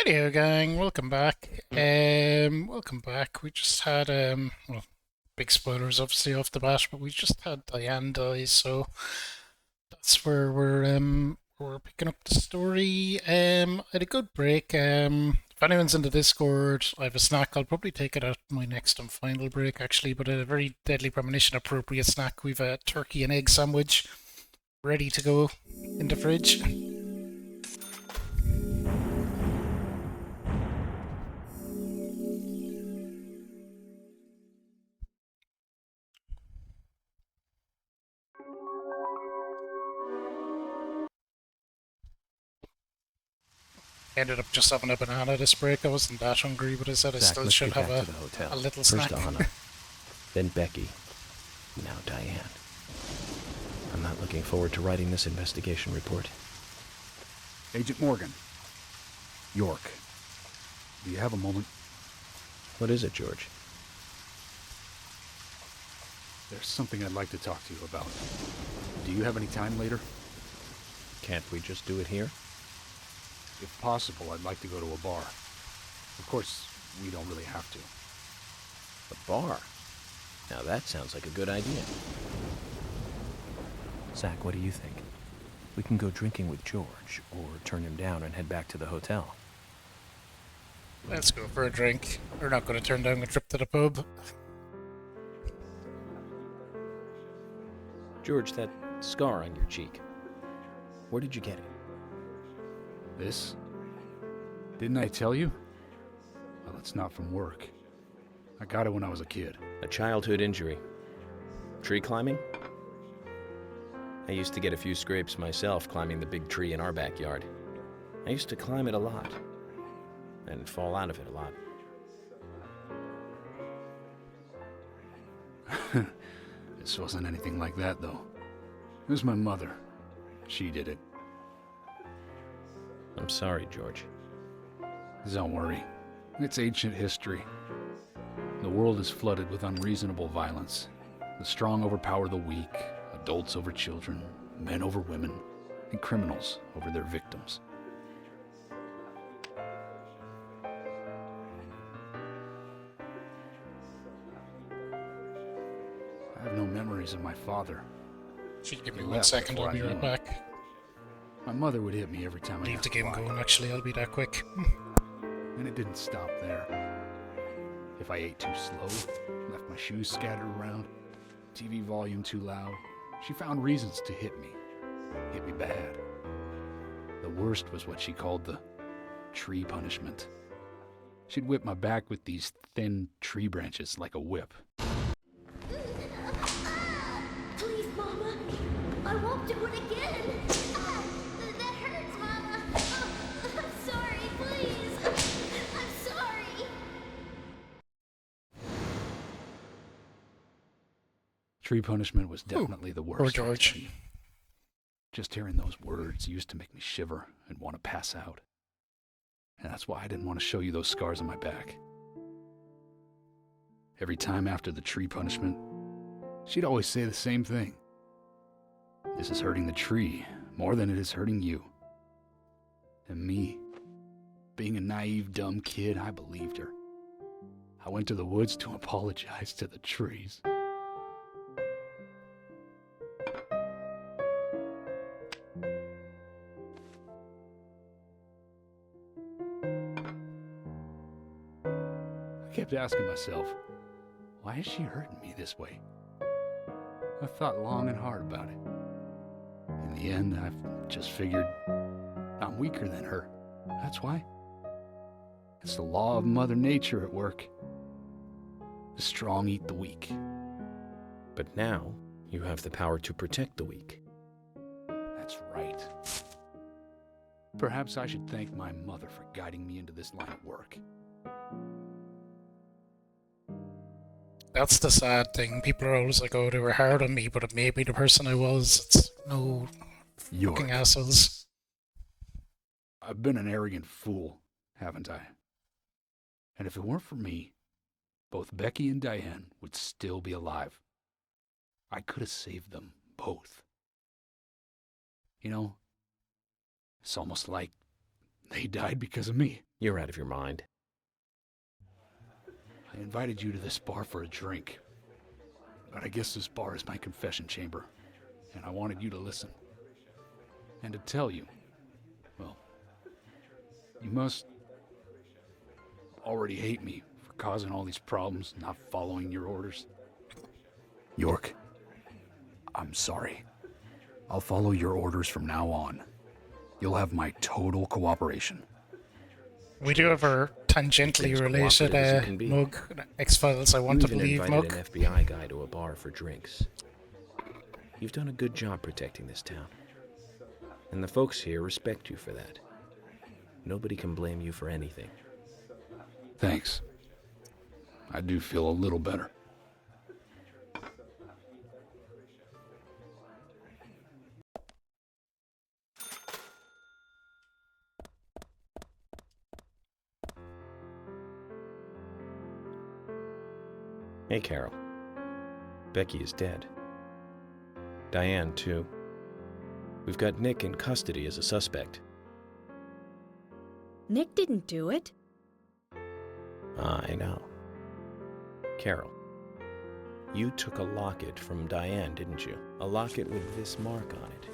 Hello, gang. Welcome back. Welcome back. We just had well, big spoilers obviously off the bat, but we just had Diane die, so that's where we're picking up the story. I had a good break. If anyone's in the Discord, I have a snack. I'll probably take it at my next and final break actually, but a very Deadly Premonition appropriate snack. We've a turkey and egg sandwich ready to go in the fridge. Ended up just having a banana this break. I wasn't that hungry, but I said I Zach, still let's should get have back to the hotel. a little First snack. Anna, then Becky, now Diane. I'm not looking forward to writing this investigation report. Agent Morgan. York. Do you have a moment? What is it, George? There's something I'd like to talk to you about. Do you have any time later? Can't we just do it here? If possible, I'd like to go to a bar. Of course, we don't really have to. A bar? Now that sounds like a good idea. Zach, what do you think? We can go drinking with George, or turn him down and head back to the hotel. Let's go for a drink. We're not going to turn down a trip to the pub. George, that scar on your cheek. Where did you get it? This? Didn't I tell you? Well, it's not from work. I got it when I was a kid. A childhood injury. Tree climbing? I used to get a few scrapes myself climbing the big tree in our backyard. I used to climb it a lot. And fall out of it a lot. This wasn't anything like that, though. It was my mother. She did it. I'm sorry, George. Don't worry. It's ancient history. The world is flooded with unreasonable violence. The strong overpower the weak, adults over children, men over women, and criminals over their victims. I have no memories of my father. Should give me He 1 left second, before I'll be I knew right him. back. My mother would hit me every time I Leave got the game quiet. going, actually, I'll be that quick. And it didn't stop there. If I ate too slow, left my shoes scattered around, TV volume too loud, she found reasons to hit me. Hit me bad. The worst was what she called the tree punishment. She'd whip my back with these thin tree branches like a whip. Please, Mama. I won't do it again. That hurts, Mama. I'm sorry, please. I'm sorry. Tree punishment was definitely the worst. Poor George. tragedy. Just hearing those words used to make me shiver and want to pass out. And that's why I didn't want to show you those scars on my back. Every time after the tree punishment, she'd always say the same thing. This is hurting the tree more than it is hurting you. And me, being a naive, dumb kid, I believed her. I went to the woods to apologize to the trees. I kept asking myself, why is she hurting me this way? I thought long and hard about it. In the end, I've just figured I'm weaker than her. That's why. It's the law of Mother Nature at work. The strong eat the weak. But now, you have the power to protect the weak. That's right. Perhaps I should thank my mother for guiding me into this line of work. That's the sad thing. People are always like, oh, they were hard on me, but it made me the person I was. It's no York. fucking assholes. I've been an arrogant fool, haven't I? And if it weren't for me, both Becky and Diane would still be alive. I could have saved them both. You know, it's almost like They died because of me. You're out of your mind. I invited you to this bar for a drink. But I guess this bar is my confession chamber. And I wanted you to listen. And to tell you, well, you must already hate me for causing all these problems, not following your orders. York, I'm sorry. I'll follow your orders from now on. You'll have my total cooperation. We do have our tangentially As related cooperative as you can be. mug X-Files, I want You to even believe invited mug. an FBI guy to a bar for drinks. You've done a good job protecting this town. And the folks here respect you for that. Nobody can blame you for anything. Thanks. I do feel a little better. Hey, Carol. Becky is dead. Diane, too. We've got Nick in custody as a suspect. Nick didn't do it. I know. Carol, you took a locket from Diane, didn't you? A locket with this mark on it.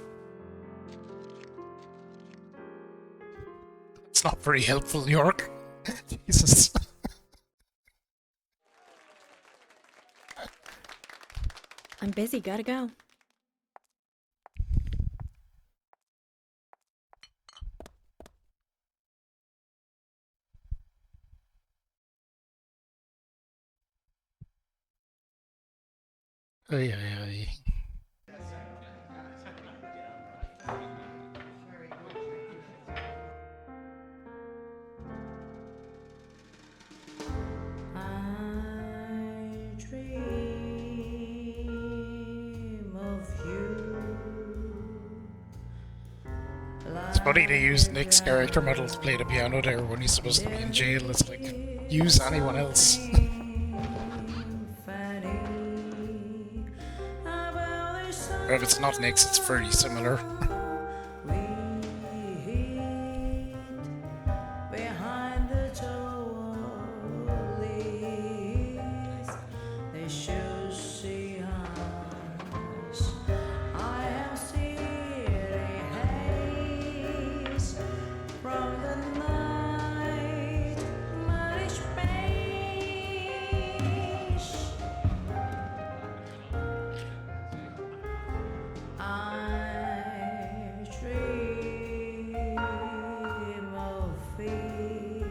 It's not very helpful, York. Jesus. I'm busy, gotta go. Ay, ay, ay. I dream of you. It's funny to use Nick's character model to play the piano there when he's supposed to be in jail. It's like, use anyone else. Or if it's not Nick's, it's very similar. Behind the trolleys, they should see us. I am city haze from the night, muddy space. I dream of fear,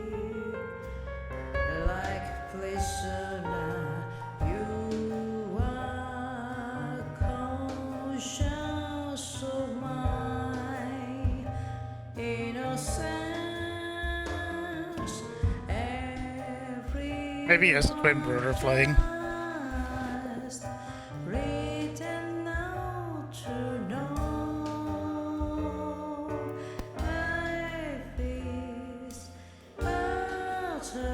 like prisoner. You are conscious of my innocence. Every Maybe he has a twin brother flying. past written out to know life is but a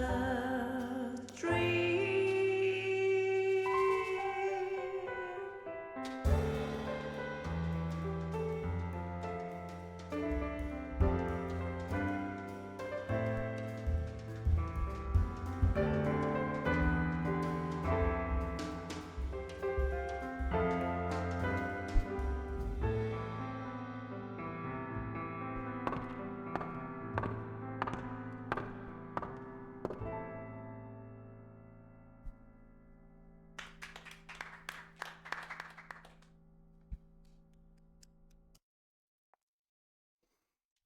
dream.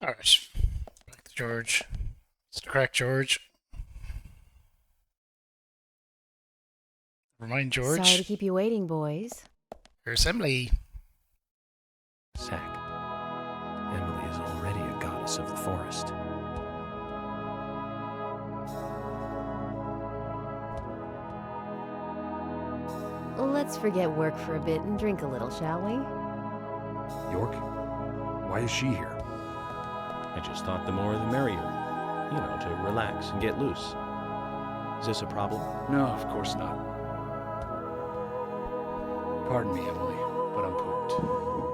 Alright. Back to George. It's the correct George. Remind George. Sorry to keep you waiting, boys. Here's Emily. Zack, Emily is already a goddess of the forest. Let's forget work for a bit and drink a little, shall we? York, why is she here? I just thought the more the merrier. You know, to relax and get loose. Is this a problem? No, of course not. Pardon me, Emily, but I'm pooped.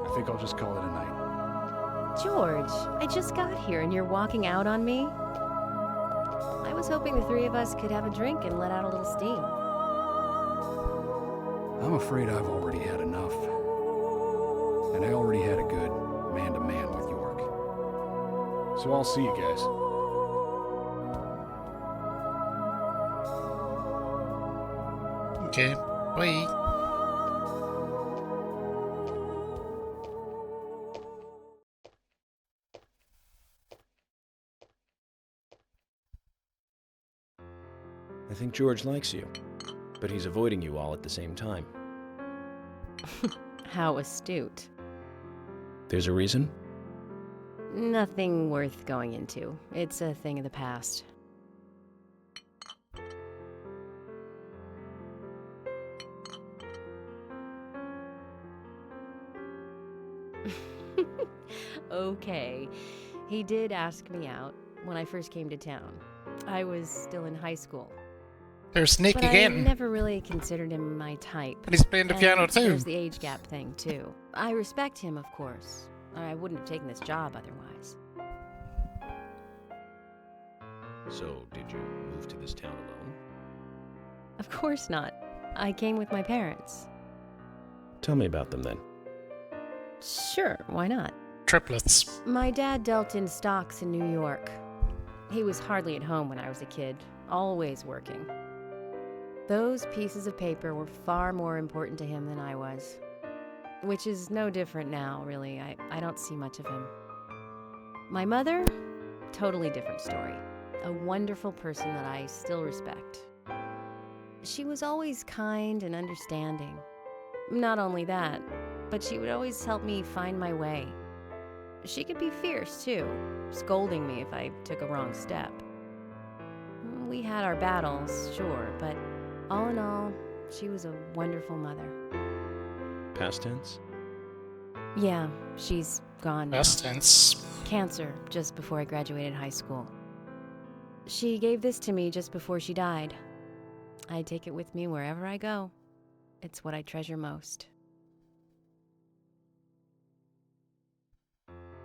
I think I'll just call it a night. George, I just got here and you're walking out on me? I was hoping the three of us could have a drink and let out a little steam. I'm afraid I've already had enough. And I already had a good man-to-man with York. So I'll see you guys. Okay, bye. I think George likes you, but he's avoiding you all at the same time. How astute. There's a reason? Nothing worth going into. It's a thing of the past. Okay. He did ask me out when I first came to town. I was still in high school. There's Nick But again. I never really considered him my type. And he's playing the piano And too. There's the age gap thing too. I respect him, of course. Or I wouldn't have taken this job otherwise. So, did you move to this town alone? Of course not. I came with my parents. Tell me about them then. Sure, why not? Triplets. My dad dealt in stocks in New York. He was hardly at home when I was a kid, always working. Those pieces of paper were far more important to him than I was. Which is no different now, really. I don't see much of him. My mother? Totally different story. A wonderful person that I still respect. She was always kind and understanding. Not only that, but she would always help me find my way. She could be fierce, too, scolding me if I took a wrong step. We had our battles, sure, but all in all, she was a wonderful mother. Past tense? Yeah, she's gone now. Past tense. Cancer, just before I graduated high school. She gave this to me just before she died. I take it with me wherever I go. It's what I treasure most.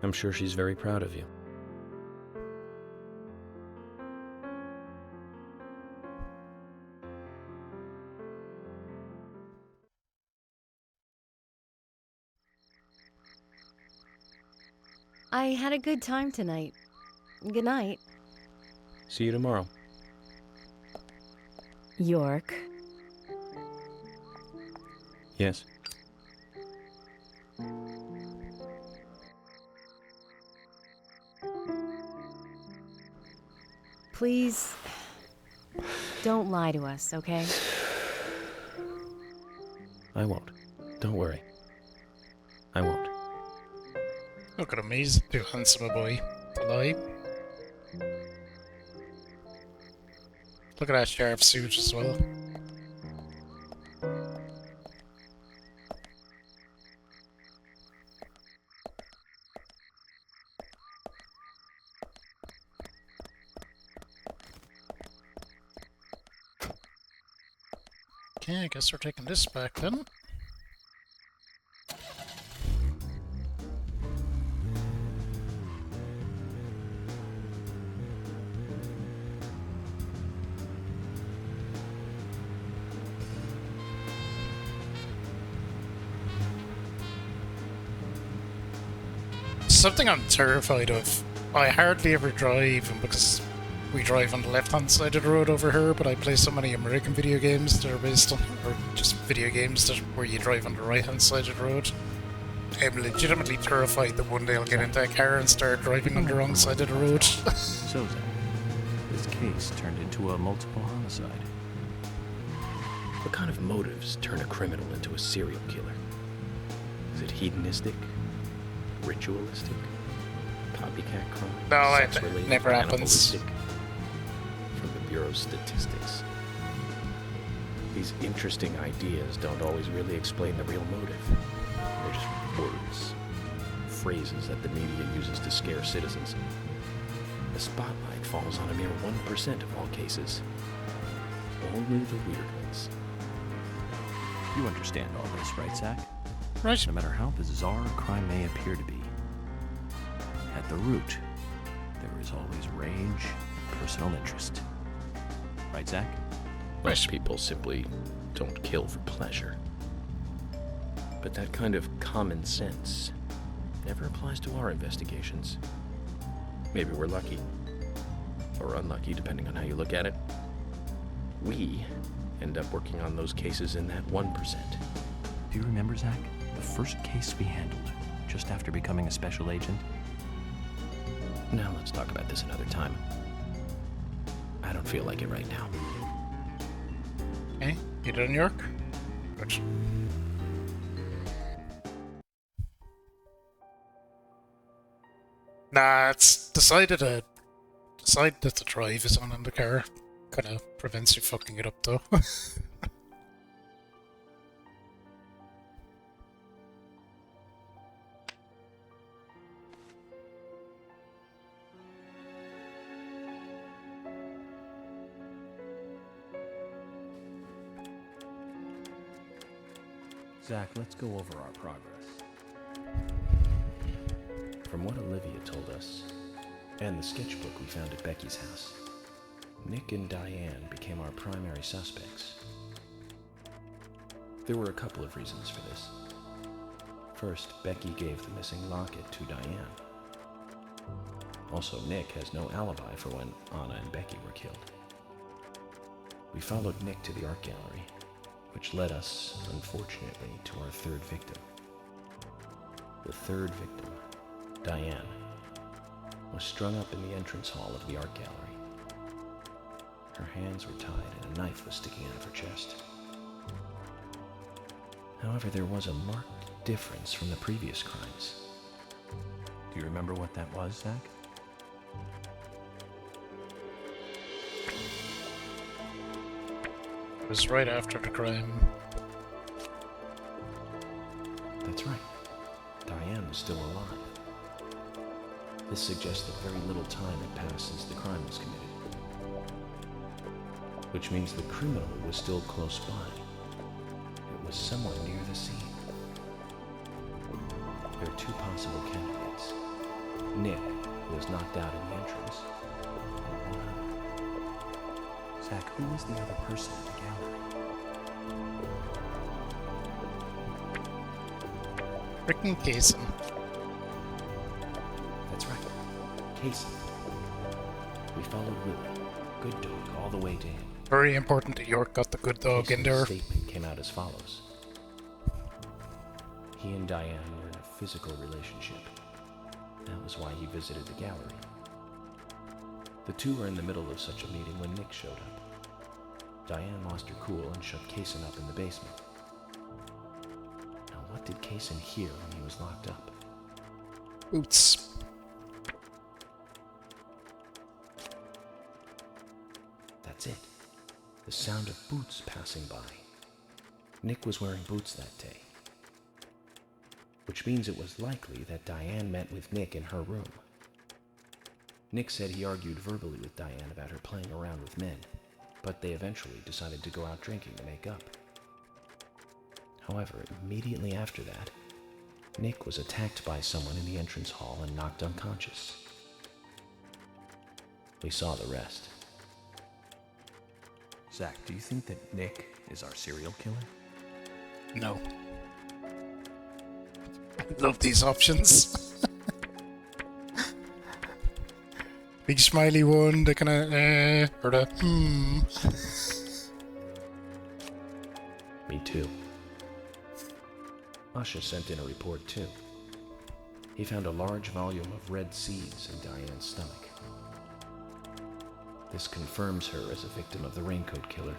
I'm sure she's very proud of you. I had a good time tonight. Good night. See you tomorrow. York. Yes. Please, don't lie to us, okay? I won't. Don't worry. I won't. Look at him, he's too handsome a boy to lie. Look at that sharp suit as well. Okay, I guess we're taking this back then. Something I'm terrified of. I hardly ever drive, and because we drive on the left-hand side of the road over here, but I play so many American video games that are based on, or just video games that where you drive on the right-hand side of the road. I'm legitimately terrified that one day I'll get into a car and start driving on the wrong side of the road. So, Zach, this case turned into a multiple homicide. What kind of motives turn a criminal into a serial killer? Is it hedonistic? Ritualistic? Copycat crime? No, it Sex-related? never happens. Cannibalistic? From the Bureau's statistics. These interesting ideas don't always really explain the real motive. They're just words, phrases that the media uses to scare citizens. The spotlight falls on a mere 1% of all cases. Only the weird ones. You understand all this, right, Zach? Right. No matter how bizarre a crime may appear to be, at the root, there is always rage and personal interest. Right, Zach? Most people simply don't kill for pleasure. But that kind of common sense never applies to our investigations. Maybe we're lucky. Or unlucky, depending on how you look at it. We end up working on those cases in that 1%. Do you remember, Zach, the first case we handled just after becoming a special agent? Now let's talk about this another time. I don't feel like it right now. Okay, you done, York? Good. Nah, it's decided that the drive is on in the car. Kinda prevents you fucking it up though. Zach, let's go over our progress. From what Olivia told us, and the sketchbook we found at Becky's house, Nick and Diane became our primary suspects. There were a couple of reasons for this. First, Becky gave the missing locket to Diane. Also, Nick has no alibi for when Anna and Becky were killed. We followed Nick to the art gallery, which led us, unfortunately, to our third victim. The third victim, Diane, was strung up in the entrance hall of the art gallery. Her hands were tied and a knife was sticking out of her chest. However, there was a marked difference from the previous crimes. Do you remember what that was, Zach? It was right after the crime. That's right. Diane was still alive. This suggests that very little time had passed since the crime was committed. Which means the criminal was still close by. It was somewhere near the scene. There are two possible candidates. Nick, who was knocked out in the entrance. Zach, who was the other person in the gallery? Frickin' Kason. That's right. Casey. We followed Willie, good dog, all the way to him. Very important that York got the good dog in Casey's there. statement came out as follows. He and Diane were in a physical relationship. That was why he visited the gallery. The two were in the middle of such a meeting when Nick showed up. Diane lost her cool and shut Kaysen up in the basement. Now, what did Kaysen hear when he was locked up? Boots. That's it. The sound of boots passing by. Nick was wearing boots that day. Which means it was likely that Diane met with Nick in her room. Nick said he argued verbally with Diane about her playing around with men, but they eventually decided to go out drinking to make up. However, immediately after that, Nick was attacked by someone in the entrance hall and knocked unconscious. We saw the rest. Zach, do you think that Nick is our serial killer? No. I love these options. Big smiley one, the kinda, or the, Me too. Usha sent in a report too. He found a large volume of red seeds in Diane's stomach. This confirms her as a victim of the Raincoat Killer.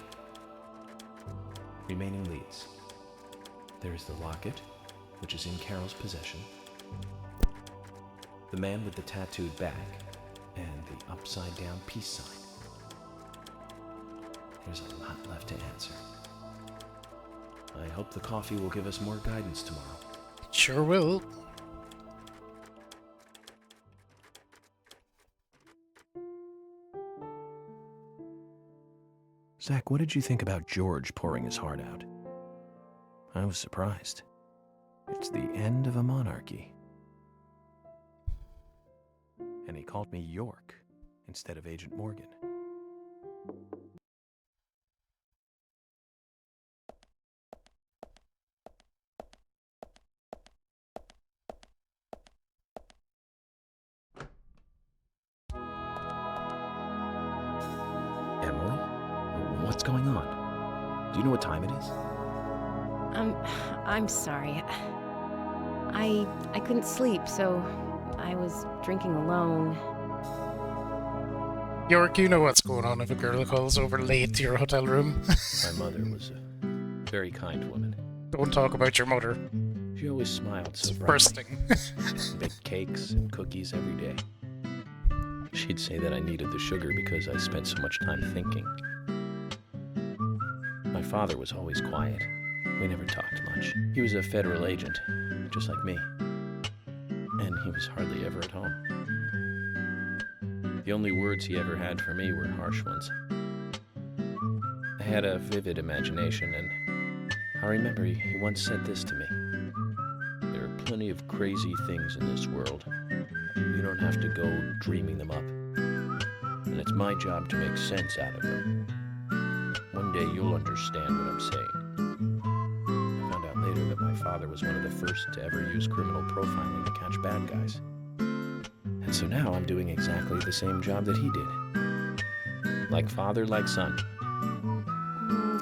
Remaining leads. There's the locket, which is in Carol's possession, the man with the tattooed back, and the upside-down peace sign. There's a lot left to answer. I hope the coffee will give us more guidance tomorrow. sure will. Zach, what did you think about George pouring his heart out? I was surprised. It's the end of a monarchy. and he called me York instead of Agent Morgan. Emily? What's going on? Do you know what time it is? I'm sorry. I couldn't sleep, so I was drinking alone. York, you know what's going on if a girl calls over late to your hotel room. My mother was a very kind woman. Don't talk about your mother. She always smiled so It's brightly. bursting. Baked cakes and cookies every day. She'd say that I needed the sugar because I spent so much time thinking. My father was always quiet. We never talked much. He was a federal agent, just like me. And he was hardly ever at home. The only words he ever had for me were harsh ones. I had a vivid imagination, and I remember he once said this to me. There are plenty of crazy things in this world. You don't have to go dreaming them up. And it's my job to make sense out of them. One day you'll understand what I'm saying. I found out later that my father was one of the first to ever use criminal profiling to catch bad guys. And so now I'm doing exactly the same job that he did. Like father, like son.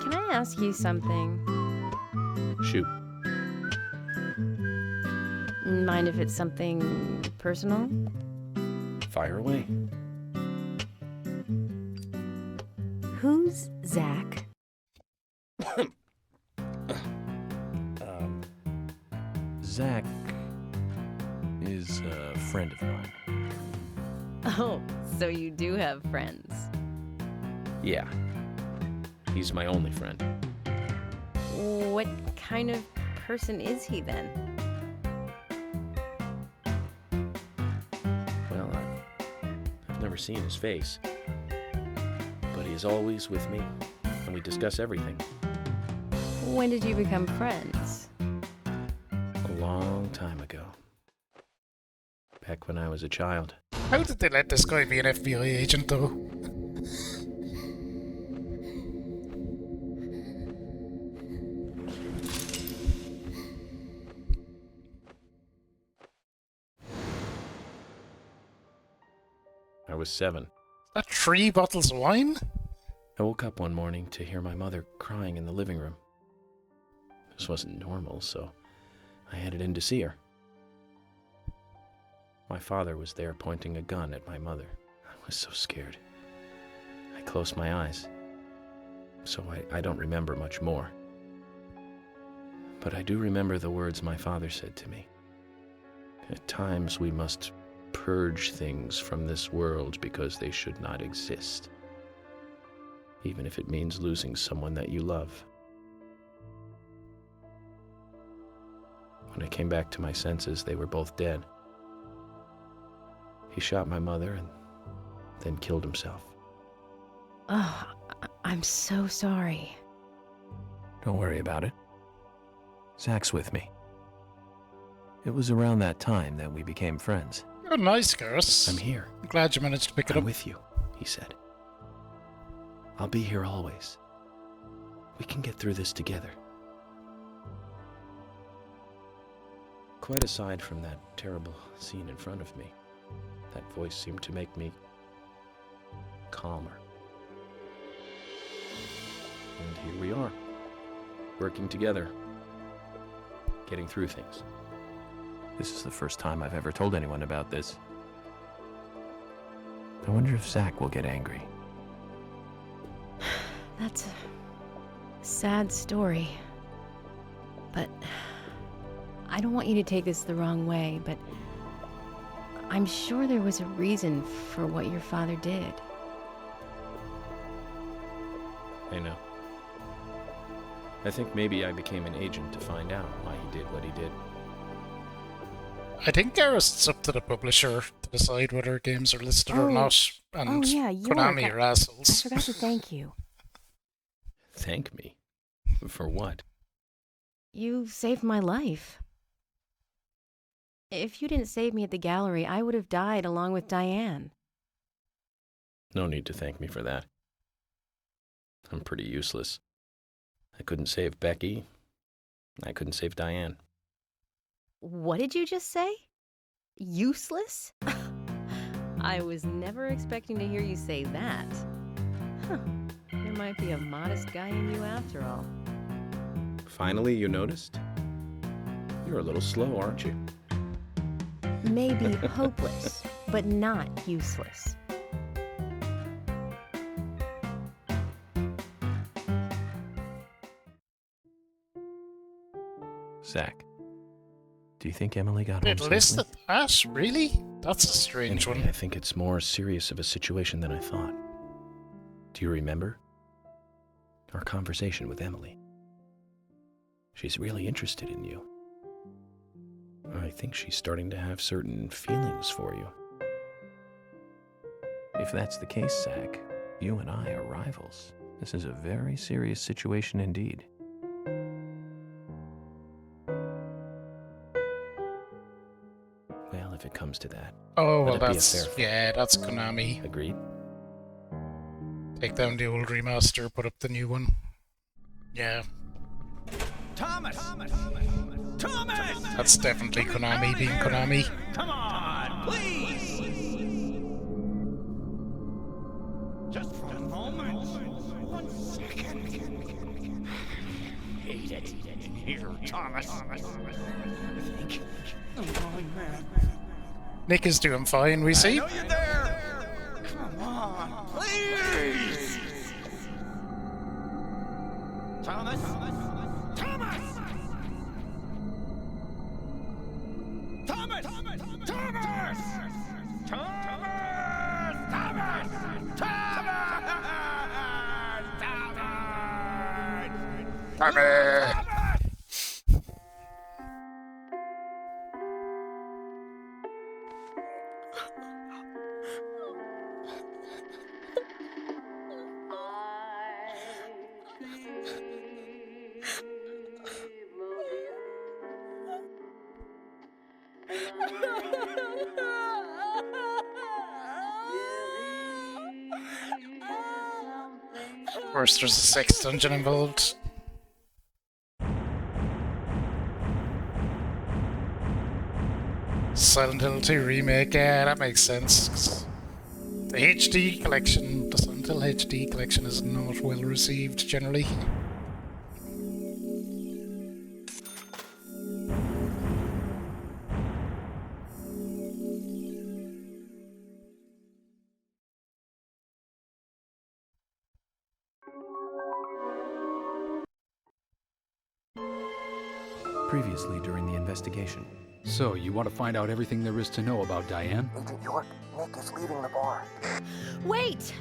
Can I ask you something? Shoot. Mind if it's something personal? Fire away. Who's Zach? Zach is a friend of mine. Oh, so you do have friends. Yeah. He's my only friend. What kind of person is he then? Well, I've never seen his face. But he is always with me, and we discuss everything. When did you become friends? A long time ago. Back when I was a child. How did they let this guy be an FBI agent, though? I was 7. That 3 bottles of wine? I woke up one morning to hear my mother crying in the living room. This wasn't normal, so I headed in to see her. My father was there pointing a gun at my mother. I was so scared. I closed my eyes, so I don't remember much more. But I do remember the words my father said to me. At times we must purge things from this world because they should not exist, even if it means losing someone that you love. When I came back to my senses, they were both dead. He shot my mother and then killed himself. Oh, I'm so sorry. Don't worry about it. Zach's with me. It was around that time that we became friends. You're nice, Garrus. I'm here. I'm glad you managed to pick it I'm up. with you, he said. I'll be here always. We can get through this together. Quite aside from that terrible scene in front of me, that voice seemed to make me calmer. And here we are, working together, getting through things. This is the first time I've ever told anyone about this. I wonder if Zach will get angry. That's a sad story. But I don't want you to take this the wrong way, but I'm sure there was a reason for what your father did. I know. I think maybe I became an agent to find out why he did what he did. I think Garrus, it's up to the publisher to decide whether games are listed or Oh. not, and Yeah, York, Konami are I assholes. forgot to thank you. Thank me? For what? You saved my life. If you didn't save me at the gallery, I would have died along with Diane. No need to thank me for that. I'm pretty useless. I couldn't save Becky. I couldn't save Diane. What did you just say? Useless? I was never expecting to hear you say that. Huh. There might be a modest guy in you after all. Finally, you noticed? You're a little slow, aren't you? Maybe hopeless, but not useless. Zach, do you think Emily got home It safely? listed that? Really? That's a strange Anyway, one. I think it's more serious of a situation than I thought. Do you remember? Our conversation with Emily. She's really interested in you. I think she's starting to have certain feelings for you. If that's the case, Zach, you and I are rivals. This is a very serious situation indeed. Well, if it comes to that. Oh, Let well, it be a that's... fair fight. Yeah, that's Konami. Agreed? Take down the old remaster, put up the new one. Yeah, Thomas! Thomas! that's definitely Konami being Konami. Come on, please! Just for a moment. 1 second. Hate it in here, Thomas. Think. Come on, man. Nick is doing fine, we I see. know you're there. Come on, please. Thomas. Thomas. Thomas. Thomas. Thomas. Thomas. Thomas. Of course, there's a sex dungeon involved. Silent Hill 2 remake, yeah, that makes sense. 'Cause the HD collection, the Silent Hill HD collection is not well received generally. Previously during the investigation. So, you want to find out everything there is to know about Diane? Agent York, Nick is leaving the bar. Wait!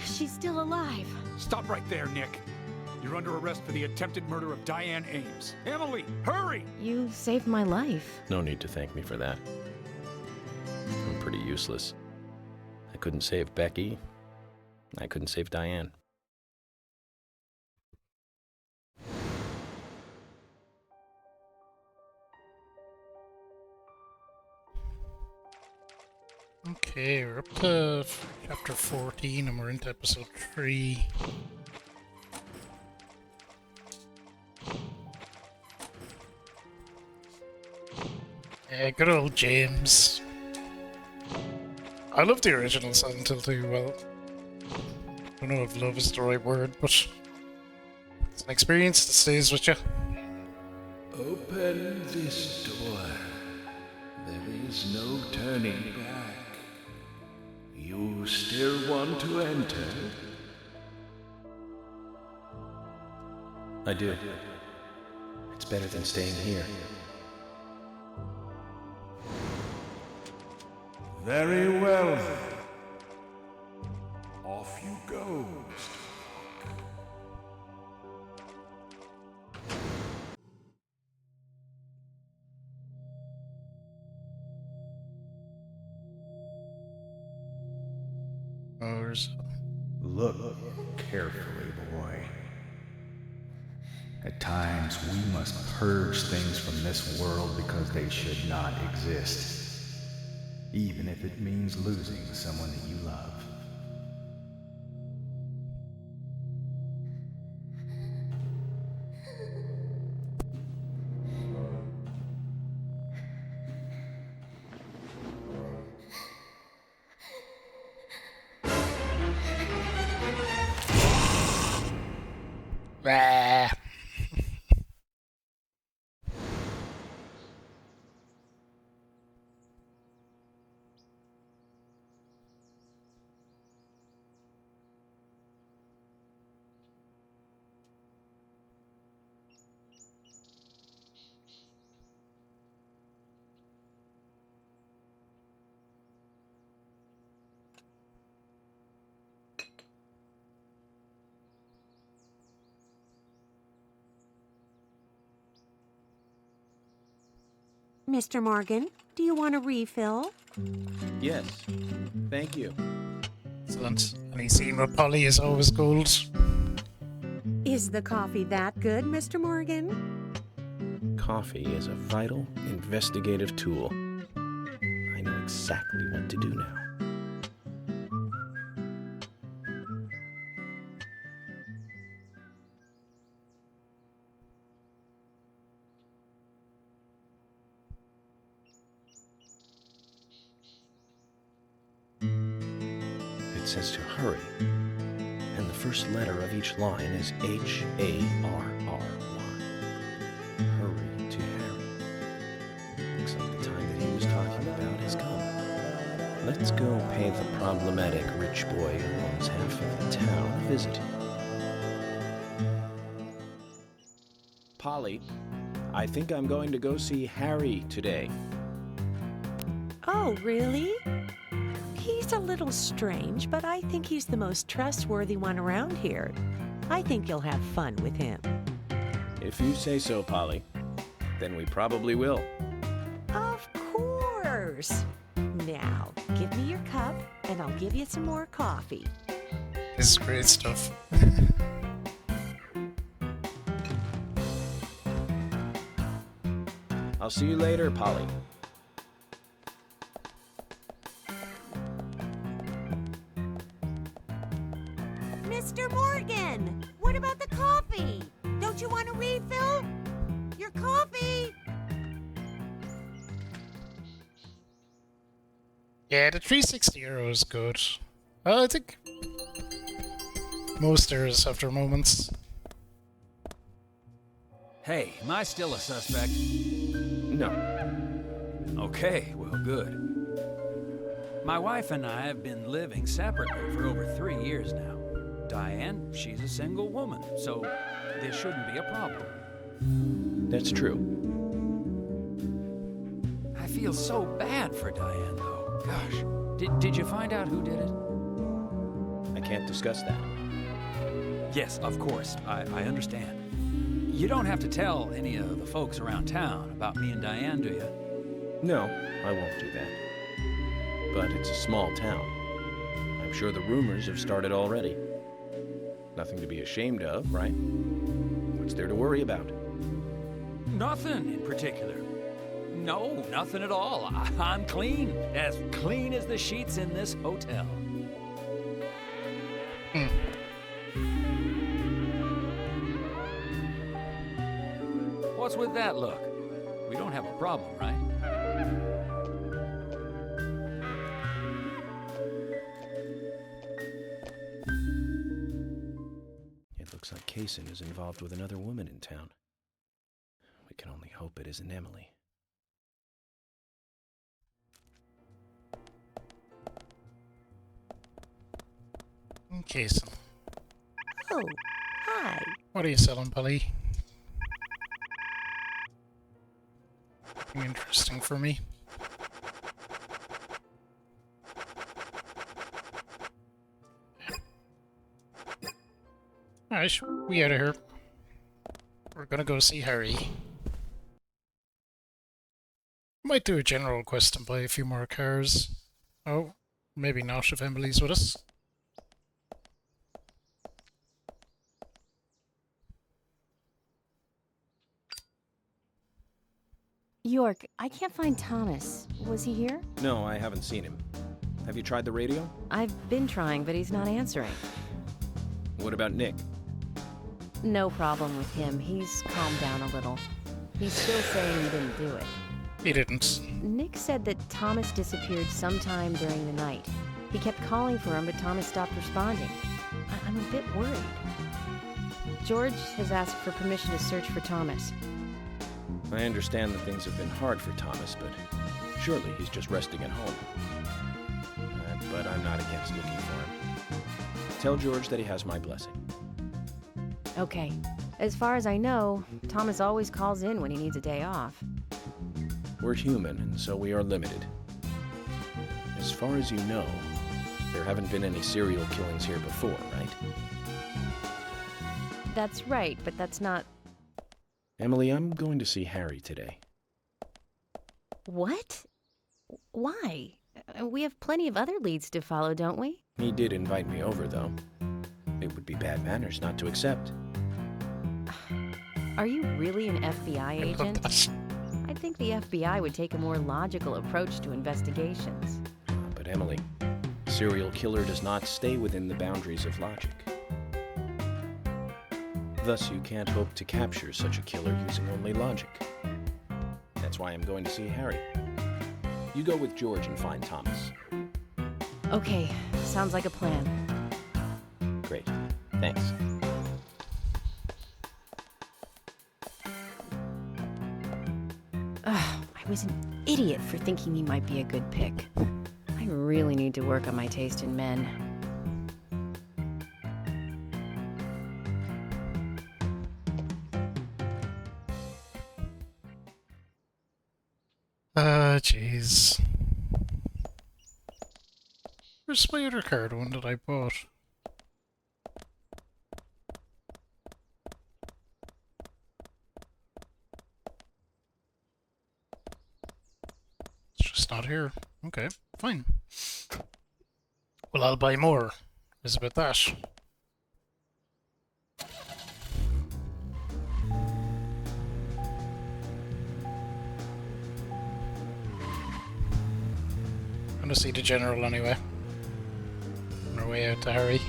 She's still alive. Stop right there, Nick. You're under arrest for the attempted murder of Diane Ames. Emily, hurry! You saved my life. No need to thank me for that. I'm pretty useless. I couldn't save Becky. I couldn't save Diane. Okay, we're up to chapter 14 and we're into episode 3. Yeah, good old James. I love the original Silent Hill 2, well, I don't know if love is the right word, but it's an experience that stays with you. Open this door. There is no turning back. You still want to enter? I do. It's better than staying here. Very well then. Off you go, Mr. Oh, there's... Look carefully, boy. At times, we must purge things from this world because they should not exist, even if it means losing someone that you love. Bah. Mr. Morgan, do you want a refill? Yes. Thank you. Excellent. Any scene with Polly is always gold. Is the coffee that good, Mr. Morgan? Coffee is a vital, investigative tool. I know exactly what to do now. It says to hurry, and the first letter of each line is H-A-R-R-Y. Hurry to Harry. Looks like the time that he was talking about has come. Let's go pay the problematic rich boy who owns half of the town a visit. Polly, I think I'm going to go see Harry today. Oh, really? He's a little strange, but I think he's the most trustworthy one around here. I think you'll have fun with him. If you say so, Polly, then we probably will. Of course. Now, give me your cup, and I'll give you some more coffee. This is great stuff. I'll see you later, Polly. Mr. Morgan, what about the coffee? Don't you want a refill? Your coffee! Yeah, the 360 euro is good. Well, I think most errors have their moments. Hey, am I still a suspect? No. Okay, well, good. My wife and I have been living separately for over 3 years now. Diane, she's a single woman, so this shouldn't be a problem. That's true. I feel so bad for Diane, though. Gosh, did you find out who did it? I can't discuss that. Yes, of course, I understand. You don't have to tell any of the folks around town about me and Diane, do you? No, I won't do that. But it's a small town. I'm sure the rumors have started already. Nothing to be ashamed of, right? What's there to worry about? Nothing in particular. No, nothing at all. I'm clean as the sheets in this hotel. What's with that look? We don't have a problem, right? It looks like Kaysen is involved with another woman in town. We can only hope it isn't Emily. Okay, so Oh, hi. what are you selling, Polly? Interesting for me. Alright, we out of here. We're gonna go see Harry. Might do a general quest and buy a few more cars. Oh, maybe not if Emily's with us. York, I can't find Thomas. Was he here? No, I haven't seen him. Have you tried the radio? I've been trying, but he's not answering. What about Nick? No problem with him. He's calmed down a little. He's still saying he didn't do it. He didn't. Nick said that Thomas disappeared sometime during the night. He kept calling for him, but Thomas stopped responding. I'm a bit worried. George has asked for permission to search for Thomas. I understand that things have been hard for Thomas, but surely he's just resting at home. But I'm not against looking for him. Tell George that he has my blessing. Okay. As far as I know, Thomas always calls in when he needs a day off. We're human, and so we are limited. As far as you know, there haven't been any serial killings here before, right? That's right, but that's not... Emily, I'm going to see Harry today. What? Why? We have plenty of other leads to follow, don't we? He did invite me over, though. It would be bad manners not to accept. Are you really an FBI agent? I think the FBI would take a more logical approach to investigations. But Emily, a serial killer does not stay within the boundaries of logic. Thus, you can't hope to capture such a killer using only logic. That's why I'm going to see Harry. You go with George and find Thomas. Okay, sounds like a plan. Great. Thanks. I was an idiot for thinking he might be a good pick. I really need to work on my taste in men. Jeez. Where's my other card one that I bought? It's just not here. Okay, fine. Well, I'll buy more. Is about that. I'm gonna see the general anyway. On our way out to Harry.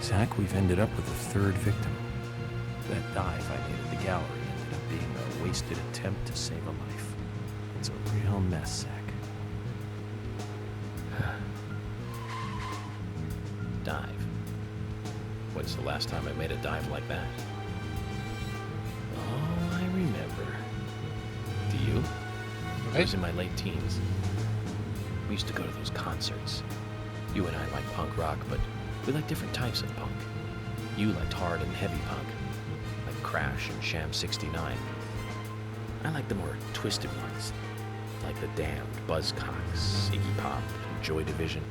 Zach, we've ended up with a third victim. That dive I did at the gallery ended up being a wasted attempt to save a life. It's a real mess, Zach. Dive. When's the last time I made a dive like that? Oh, I remember. Do you? I was in my late teens. We used to go to those concerts. You and I like punk rock, but we like different types of punk. You liked hard and heavy punk, like Crash and Sham 69. I like the more twisted ones, like The Damned, Buzzcocks, Iggy Pop, and Joy Division.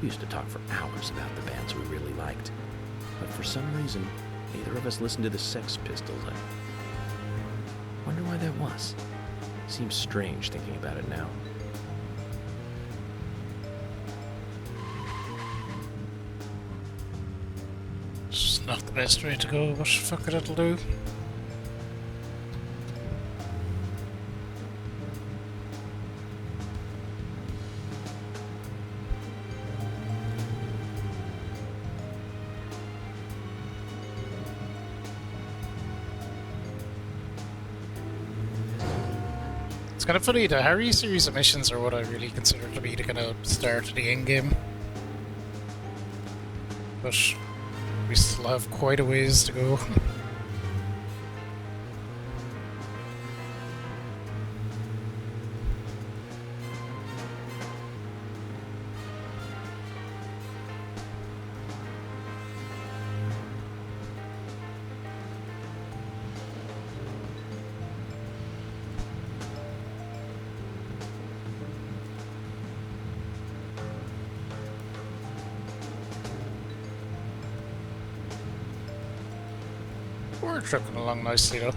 We used to talk for hours about the bands we really liked, but for some reason, neither of us listened to the Sex Pistols. I wonder why that was. Seems strange thinking about it now. It's not the best way to go, but fuck it, it'll do. It's kind of funny, the Harry series of missions are what I really consider to be the kind of start of the end game. But we still have quite a ways to go. We're trucking along nicely though.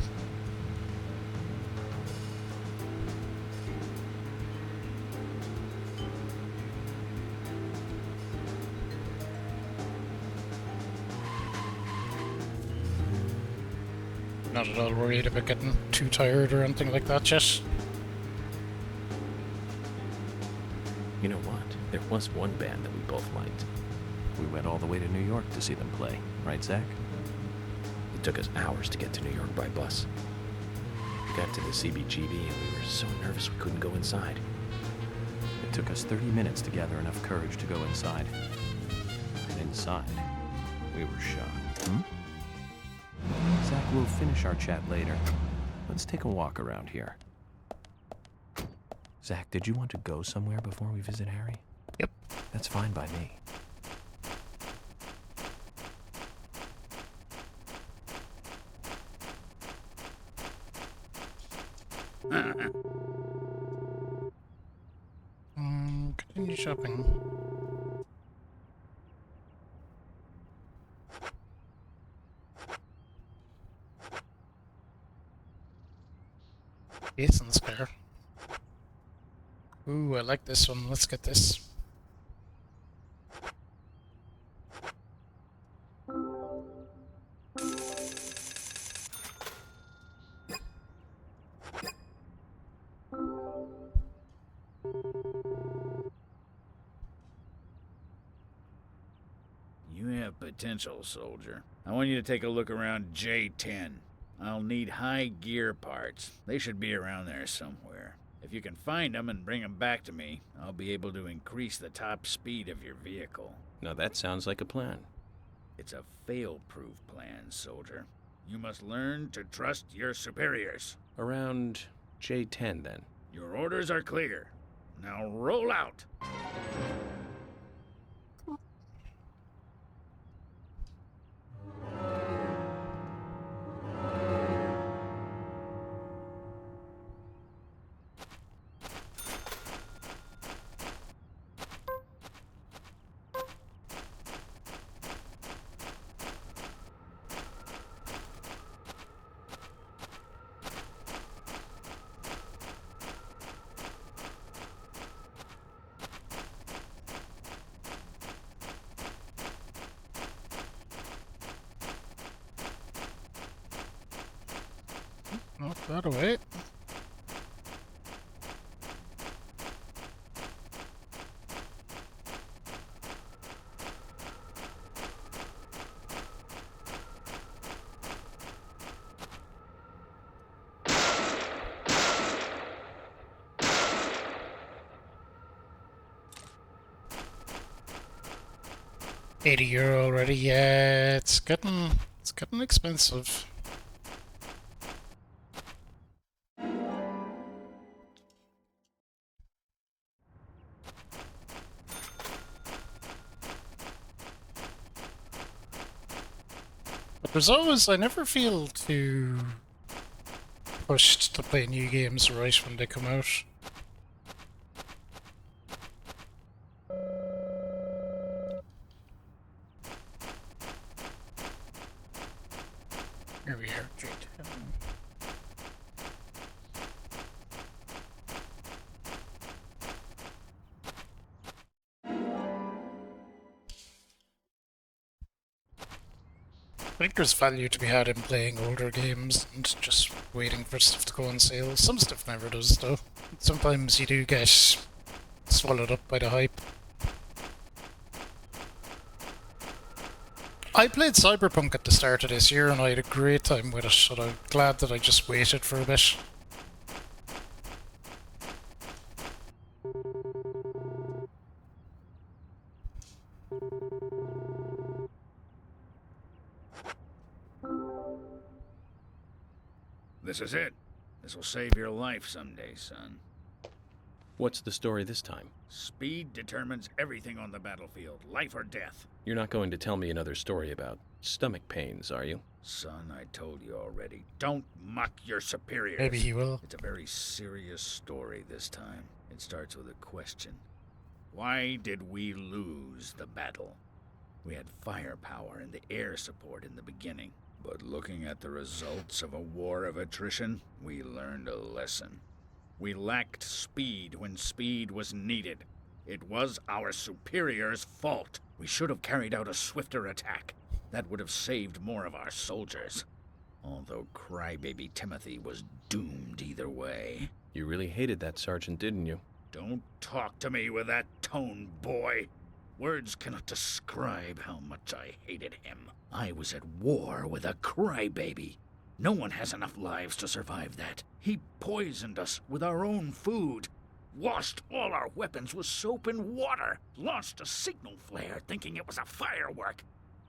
Not at all worried about getting too tired or anything like that yet. You know what? There was one band that we both liked. We went all the way to New York to see them play, right, Zach? It took us hours to get to New York by bus. We got to the CBGB and we were so nervous we couldn't go inside. It took us 30 minutes to gather enough courage to go inside. And inside, we were shocked. Zach, we'll finish our chat later. Let's take a walk around here. Zach, did you want to go somewhere before we visit Harry? Yep. That's fine by me. Continue shopping. Jason's car. Ooh, I like this one. Let's get this. You have potential, soldier. I want you to take a look around J10. I'll need high gear parts. They should be around there somewhere. If you can find them and bring them back to me, I'll be able to increase the top speed of your vehicle. Now that sounds like a plan. It's a fail-proof plan, soldier. You must learn to trust your superiors. Around J10 then. Your orders are clear. Now roll out. Knock that away. €80 already. Yeah, it's getting expensive. But there's always, I never feel too pushed to play new games right when they come out. Here we are, J10. I think there's value to be had in playing older games and just waiting for stuff to go on sale. Some stuff never does, though. Sometimes you do get swallowed up by the hype. I played Cyberpunk at the start of this year and I had a great time with it, and I'm glad that I just waited for a bit. This is it. This will save your life someday, son. What's the story this time? Speed determines everything on the battlefield, life or death. You're not going to tell me another story about stomach pains, are you? Son, I told you already. Don't mock your superiors. Maybe he will. It's a very serious story this time. It starts with a question. Why did we lose the battle? We had firepower and the air support in the beginning. But looking at the results of a war of attrition, we learned a lesson. We lacked speed when speed was needed. It was our superiors' fault. We should have carried out a swifter attack. That would have saved more of our soldiers. Although crybaby Timothy was doomed either way. You really hated that sergeant, didn't you? Don't talk to me with that tone, boy. Words cannot describe how much I hated him. I was at war with a crybaby. No one has enough lives to survive that. He poisoned us with our own food. Washed all our weapons with soap and water. Launched a signal flare thinking it was a firework.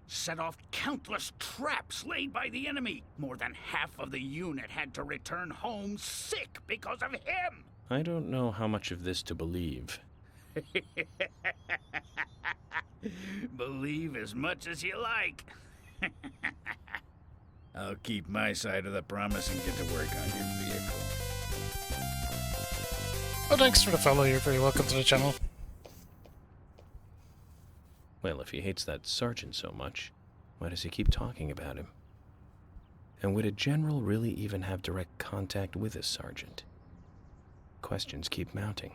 Set off countless traps laid by the enemy. More than half of the unit had to return home sick because of him. I don't know how much of this to believe. Believe as much as you like. I'll keep my side of the promise and get to work on your vehicle. Oh, thanks for the follow. You're very welcome to the channel. Well, if he hates that sergeant so much, why does he keep talking about him? And would a general really even have direct contact with a sergeant? Questions keep mounting.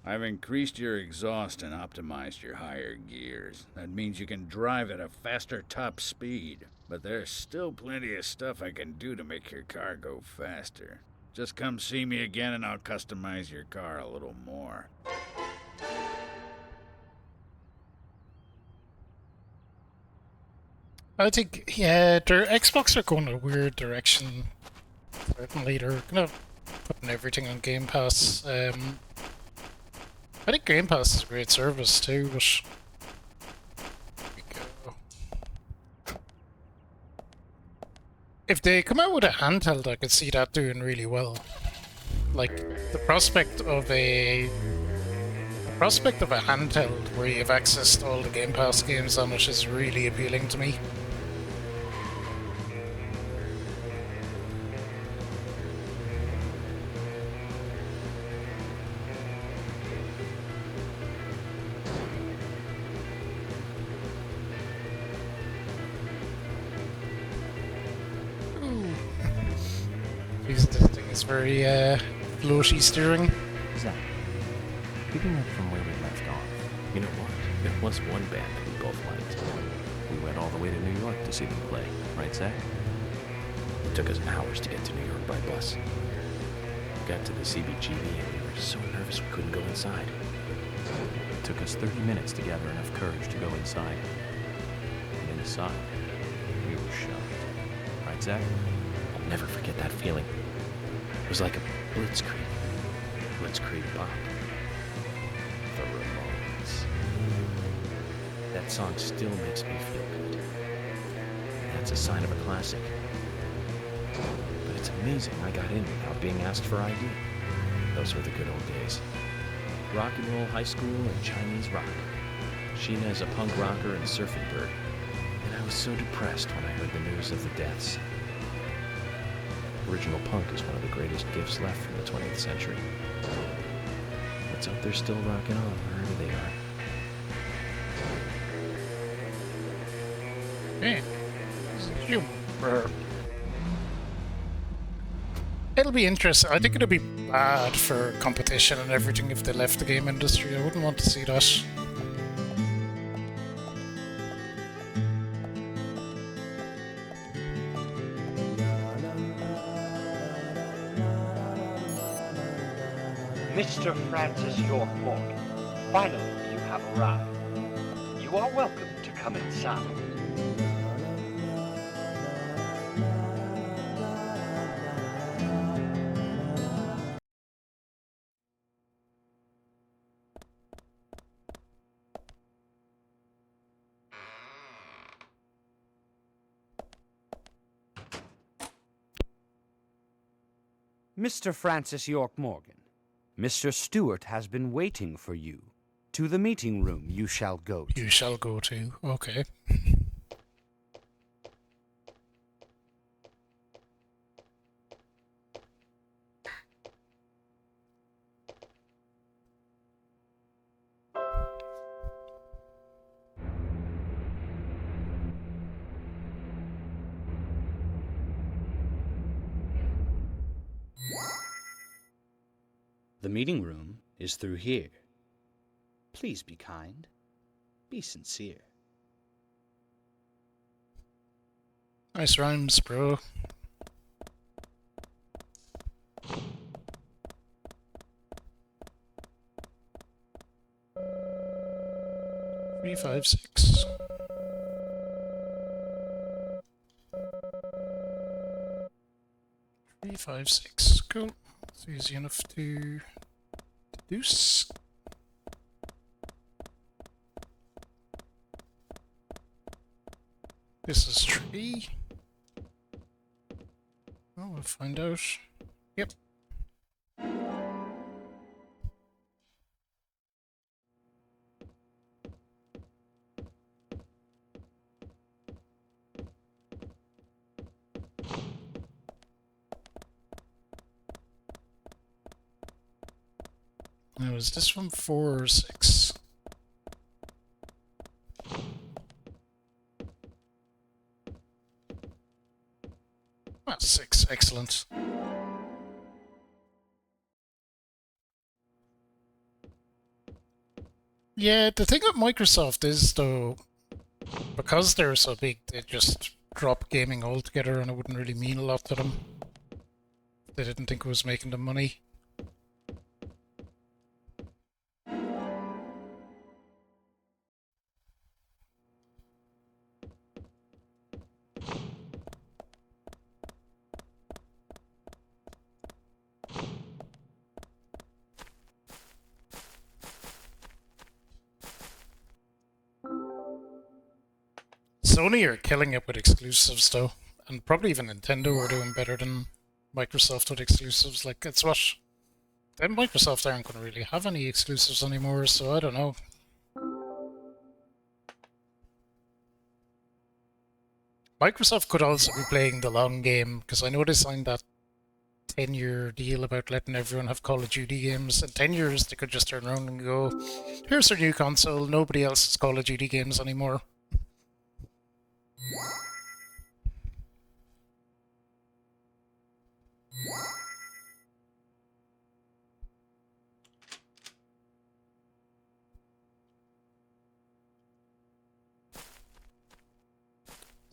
I've increased your exhaust and optimized your higher gears. That means you can drive at a faster top speed. But there's still plenty of stuff I can do to make your car go faster. Just come see me again and I'll customize your car a little more. I think, yeah, their Xbox are going a weird direction. Certainly, they're gonna putting everything on Game Pass. I think Game Pass is a great service too, but here we go. If they come out with a handheld, I could see that doing really well. Like the prospect of a handheld where you have access to all the Game Pass games on it is really appealing to me. This thing is very floaty steering. Zach, picking up from where we left off. You know what? There was one band that we both liked. We went all the way to New York to see them play, right, Zach? It took us hours to get to New York by bus. We got to the CBGB and we were so nervous we couldn't go inside. It took us 30 minutes to gather enough courage to go inside. And inside, we were shocked. Right, Zach? I'll never forget that feeling. It was like a blitzkrieg. Blitzkrieg Bop. The Ramones. That song still makes me feel good. That's a sign of a classic. But it's amazing I got in without being asked for ID. Those were the good old days. Rock and roll high school and Chinese rock. Sheena is a punk rocker and surfing bird. And I was so depressed when I heard the news of the deaths. Original punk is one of the greatest gifts left from the 20th century. Let's hope they're still rocking on wherever they are. Hey, it'll be interesting. I think it'll be bad for competition and everything if they left the game industry. I wouldn't want to see that. Mr. Francis York Morgan, finally you have arrived. You are welcome to come inside. Mr. Francis York Morgan, Mr. Stewart has been waiting for you. To the meeting room you shall go to. You shall go to. Okay. The meeting room is through here. Please be kind. Be sincere. Nice rhymes, bro. Three, 5, 6. Three, 5, 6. Cool. It's easy enough to deduce. This is 3. Oh, we'll find out. Yep. Now, is this one 4 or 6? Ah, 6. Excellent. Yeah, the thing with Microsoft is, though, because they're so big, they just drop gaming altogether and it wouldn't really mean a lot to them. They didn't think it was making them money. Sony are killing it with exclusives though, and probably even Nintendo are doing better than Microsoft with exclusives. Like, it's what... Then Microsoft aren't going to really have any exclusives anymore, so I don't know. Microsoft could also be playing the long game, because I know they signed that 10-year deal about letting everyone have Call of Duty games. In 10 years, they could just turn around and go, here's our new console, nobody else has Call of Duty games anymore.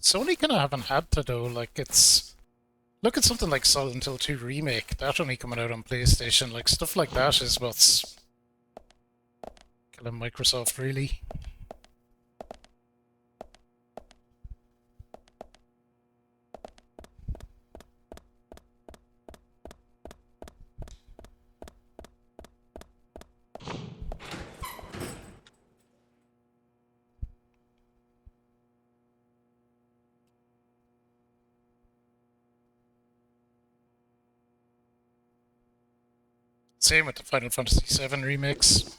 Sony kind of haven't had to though, like it's... Look at something like Silent Hill 2 Remake, that only coming out on PlayStation, like stuff like that is what's killing Microsoft really. Same with the Final Fantasy VII remix.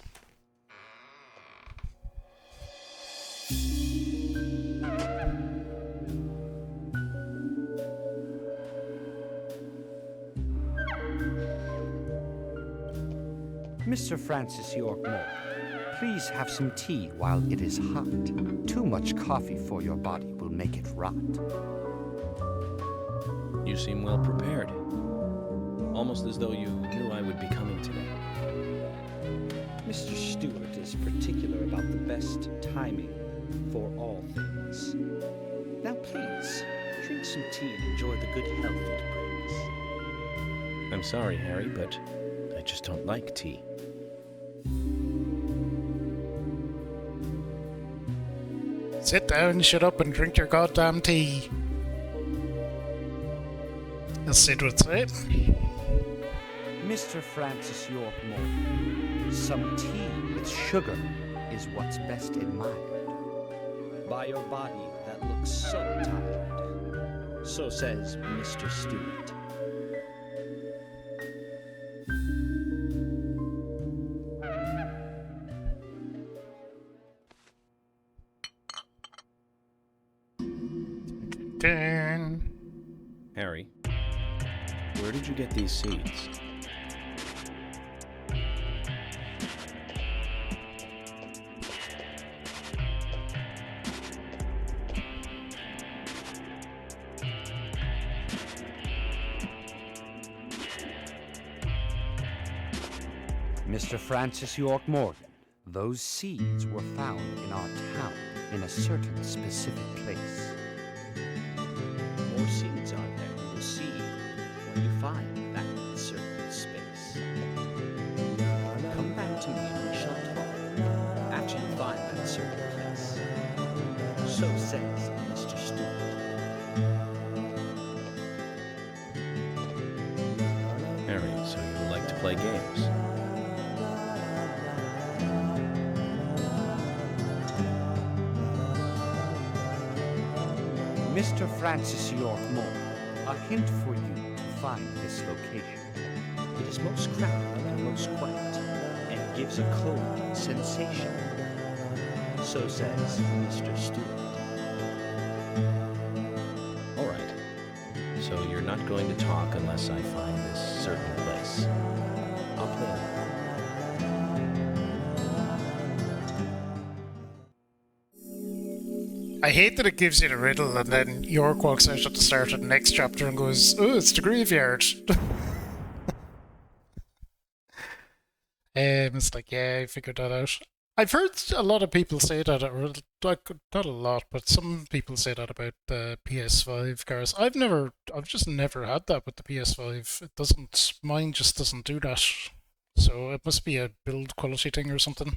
Mr. Francis York Morgan, please have some tea while it is hot. Too much coffee for your body will make it rot. You seem well prepared. Almost as though you knew I would be coming today. Mr. Stewart is particular about the best timing for all things. Now please, drink some tea and enjoy the good health it brings. I'm sorry, Harry, but I just don't like tea. Sit down, shut up, and drink your goddamn tea. As Sid would say. Mr. Francis York Morgan, some tea with sugar is what's best admired by your body that looks so tired. So says Mr. Stewart. Harry, where did you get these seeds? Mr. Francis York Morgan, those seeds were found in our town in a certain specific place. More seeds are there, you will see when you find that certain space. Come back to me and we shall talk after you find that certain place. So says Mr. Stewart. Harry, so you like to play games? Mr. Francis York Morgan, a hint for you to find this location. It is most crowded and most quiet, and gives a cold sensation. So says Mr. Stewart. All right. So you're not going to talk unless I find this certain place. I'll play along. I hate that it gives you the riddle and then York walks out at the start of the next chapter and goes, "Oh, it's the graveyard." It's like, yeah, I figured that out. I've heard a lot of people say that, or like, not a lot, but some people say that about the PS5 cars. I've just never had that with the PS5. It doesn't, mine just doesn't do that. So it must be a build quality thing or something.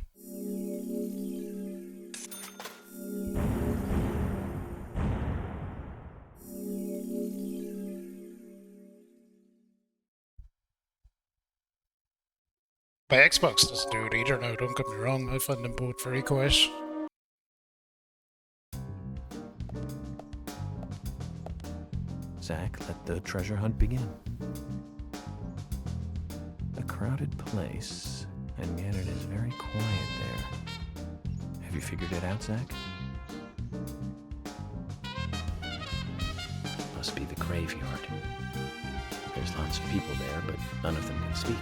My Xbox doesn't do it either now, don't get me wrong. I find them both very quiet. Zach, let the treasure hunt begin. A crowded place, and yet it is very quiet there. Have you figured it out, Zach? Must be the graveyard. There's lots of people there, but none of them can speak.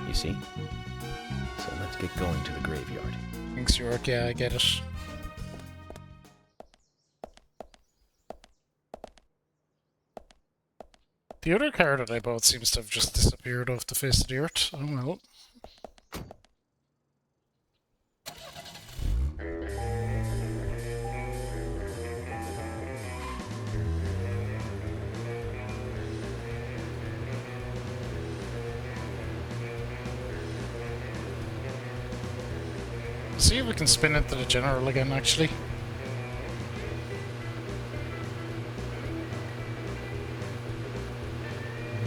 You see? So let's get going to the graveyard. Thanks, York. Yeah, I get it. The other car that I bought seems to have just disappeared off the face of the earth. Oh well. See if we can spin into the general again, actually.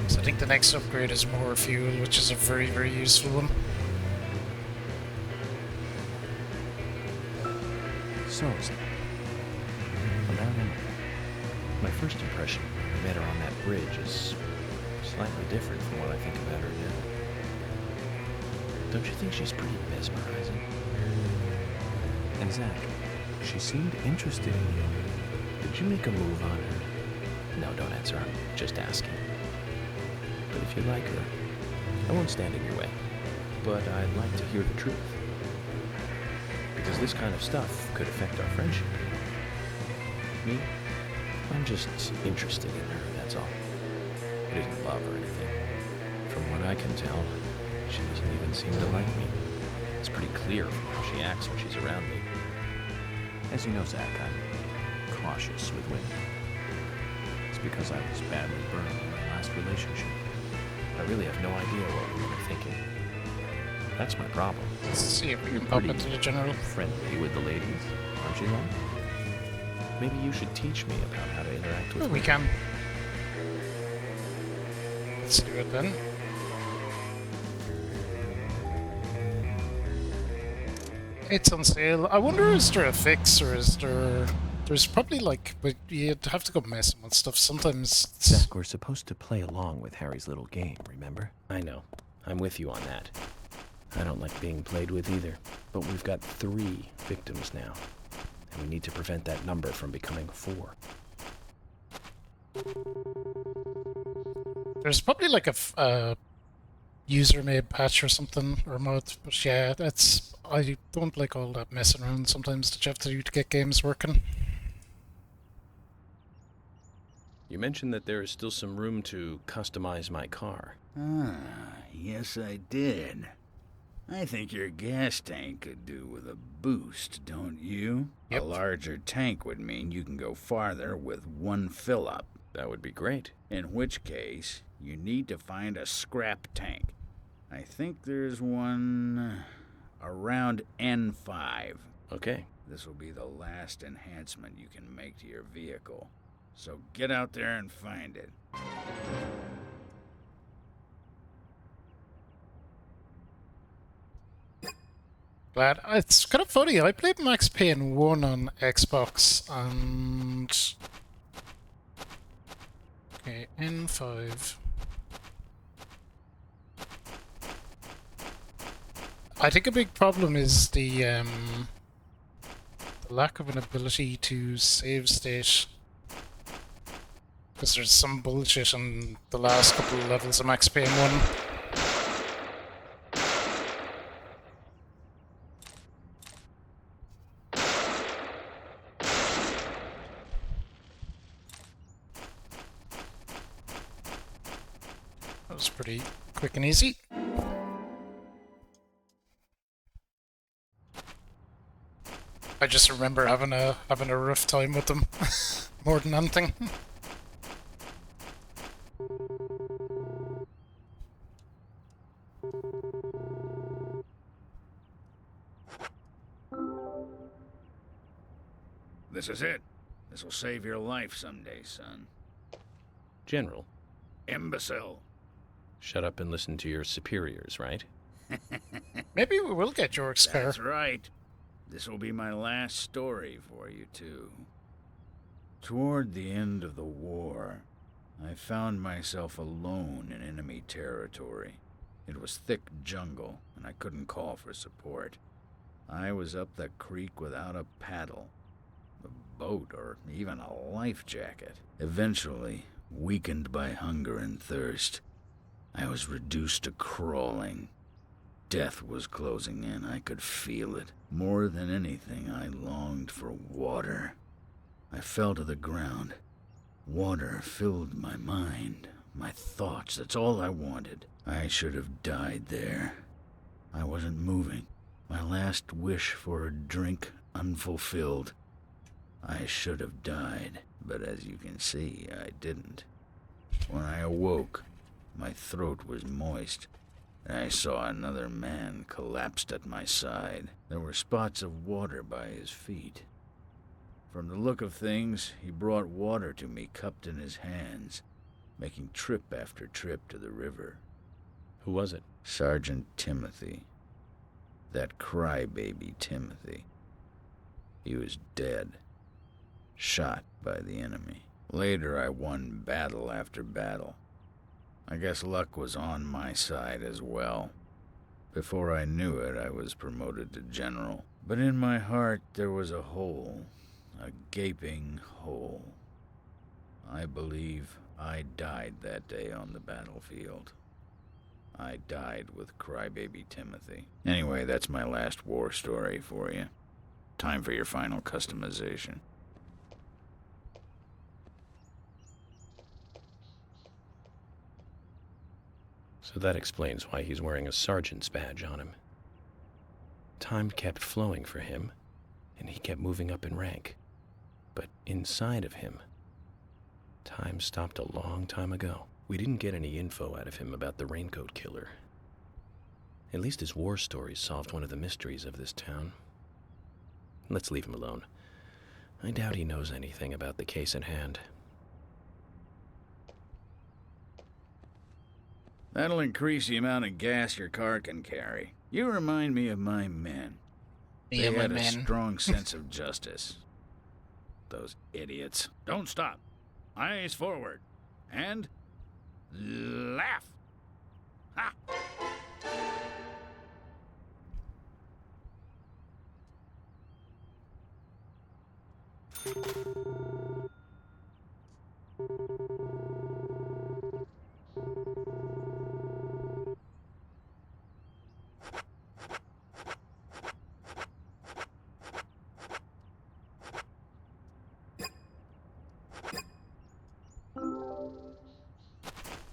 So I think the next upgrade is more fuel, which is a very, very useful one. So, Zach, about Emily. My first impression when I met her on that bridge is slightly different from what I think about her now. Don't you think she's pretty mesmerizing? And Zach, she seemed interested in you. Did you make a move on her? No, don't answer. I'm just asking. But if you like her, I won't stand in your way. But I'd like to hear the truth. Because this kind of stuff could affect our friendship. Me? I'm just interested in her, that's all. It isn't love or anything. From what I can tell, she doesn't even seem to like me. It's pretty clear from how she acts when she's around me. As you know, Zach, I'm cautious with women. It's because I was badly burned in my last relationship. I really have no idea what we were thinking. That's my problem. Let's see if we can pop into the general. Friendly with the ladies, aren't you, Lon? Maybe you should teach me about how to interact with Oh, we can. Let's do it then. It's on sale. I wonder, is there a fix, or is there... There's probably like... But you'd have to go messing with stuff. Sometimes... Zach, we're supposed to play along with Harry's little game, remember? I know. I'm with you on that. I don't like being played with either. But we've got 3 victims now. And we need to prevent that number from becoming 4. There's probably like a user-made patch or something, or mod. But yeah, that's... I don't like all that messing around sometimes that you have to do to get games working. You mentioned that there is still some room to customize my car. Ah, yes I did. I think your gas tank could do with a boost, don't you? Yep. A larger tank would mean you can go farther with one fill-up. That would be great. In which case, you need to find a scrap tank. I think there's one around N5. Okay. This will be the last enhancement you can make to your vehicle. So get out there and find it. Glad. It's kind of funny. I played Max Payne 1 on Xbox and... Okay, N5. I think a big problem is the lack of an ability to save state. Because there's some bullshit on the last couple of levels of Max Payne 1. That was pretty quick and easy. I just remember having a rough time with them more than anything. This is it. This will save your life someday, son. General. Imbecile. Shut up and listen to your superiors, right? Maybe we will get York's car. That's right. This will be my last story for you two. Toward the end of the war, I found myself alone in enemy territory. It was thick jungle, and I couldn't call for support. I was up the creek without a paddle, a boat, or even a life jacket. Eventually, weakened by hunger and thirst, I was reduced to crawling. Death was closing in. I could feel it. More than anything, I longed for water. I fell to the ground. Water filled my mind, my thoughts. That's all I wanted. I should have died there. I wasn't moving. My last wish for a drink unfulfilled. I should have died, but as you can see, I didn't. When I awoke, my throat was moist. I saw another man collapsed at my side. There were spots of water by his feet. From the look of things, he brought water to me cupped in his hands, making trip after trip to the river. Who was it? Sergeant Timothy. That crybaby Timothy. He was dead. Shot by the enemy. Later, I won battle after battle. I guess luck was on my side as well. Before I knew it, I was promoted to general. But in my heart, there was a hole. A gaping hole. I believe I died that day on the battlefield. I died with crybaby Timothy. Anyway, that's my last war story for you. Time for your final customization. So that explains why he's wearing a sergeant's badge on him. Time kept flowing for him, and he kept moving up in rank. But inside of him, time stopped a long time ago. We didn't get any info out of him about the Raincoat Killer. At least his war stories solved one of the mysteries of this town. Let's leave him alone. I doubt he knows anything about the case at hand. That'll increase the amount of gas your car can carry. You remind me of my men. They had a strong sense of justice. Those idiots. Don't stop. Eyes forward. And laugh. Ha!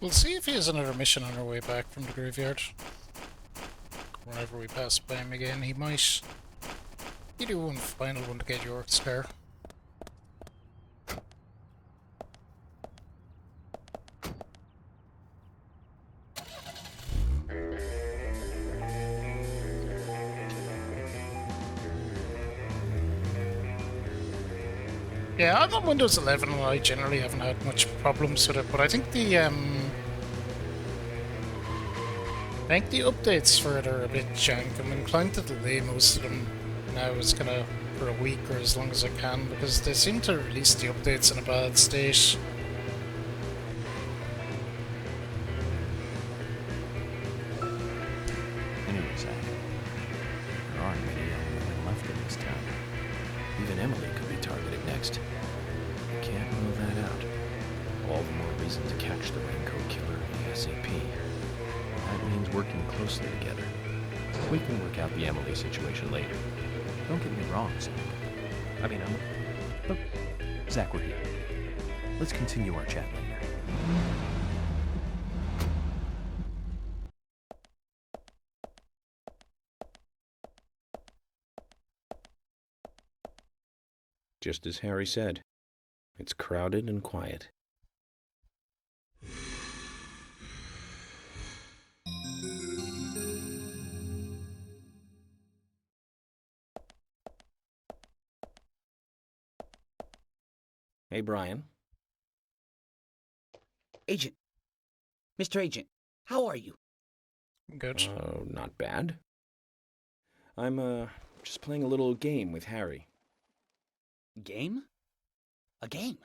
We'll see if he has another mission on our way back from the graveyard. whenever we pass by him again, he might. You do one final one to get your scar. Yeah, I'm on Windows 11 and I generally haven't had much problems with it, but I think the updates for it are a bit jank. I'm inclined to delay most of them now for a week or as long as I can, because they seem to release the updates in a bad state. Anyway, Zach, there aren't many young women left in this town. Even Emily could be targeted next. I can't rule that out. All the more reason to catch the Raincoat Killer ASAP. That means working closely together. We can work out the Emily situation later. Don't get me wrong, Zach. I mean, Look, Zach, we're here. Let's continue our chat later. Just as Harry said, it's crowded and quiet. Hey, Brian. Agent. Mr. Agent, how are you? Good. Not bad. I'm, just playing a little game with Harry. Game? A game?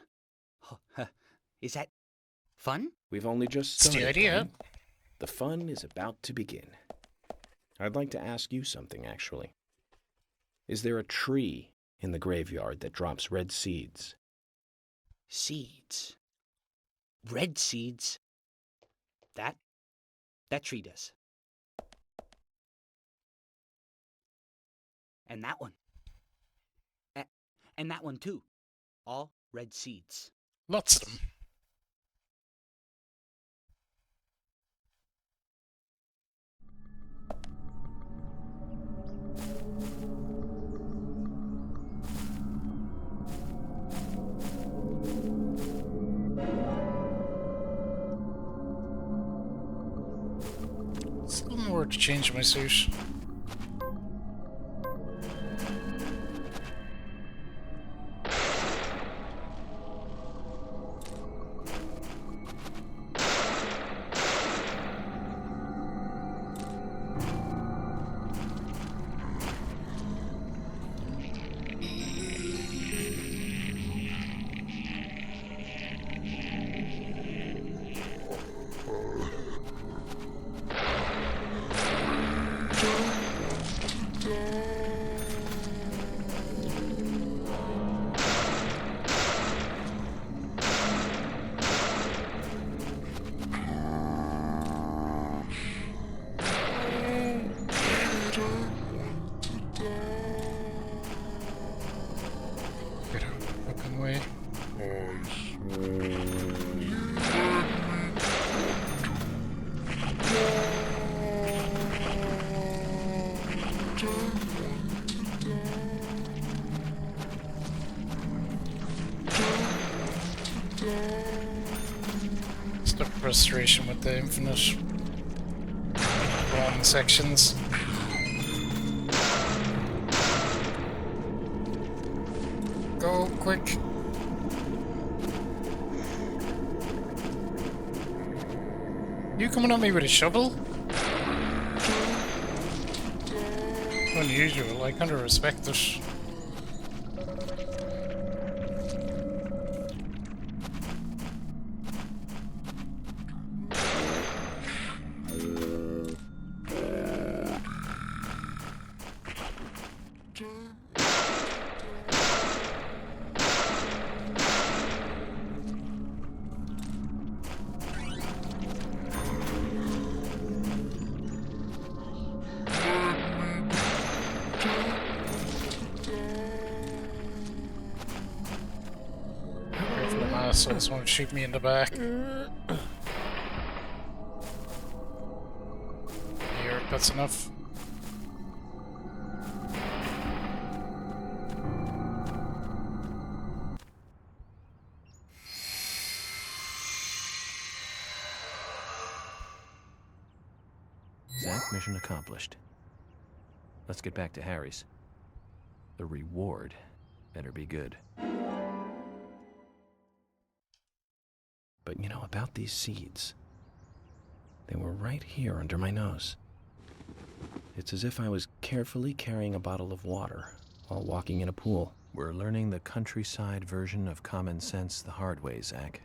Is that fun? We've only just It's the started. idea. Brian. The fun is about to begin. I'd like to ask you something, actually. Is there a tree in the graveyard that drops red seeds? Seeds. Red seeds. That tree does. And that one. And that one too. All red seeds. Lots of them. Still more to change my suit. Get out of the fucking way. It's the frustration with the infinite wrong sections. Go quick. You coming at me with a shovel? Unusual, I kind of respect it. Assholes won't shoot me in the back. Here, that's enough. Zach. Mission accomplished. Let's get back to Harry's. The reward better be good. But you know, about these seeds, they were right here under my nose. It's as if I was carefully carrying a bottle of water while walking in a pool. We're learning the countryside version of common sense the hard way, Zach.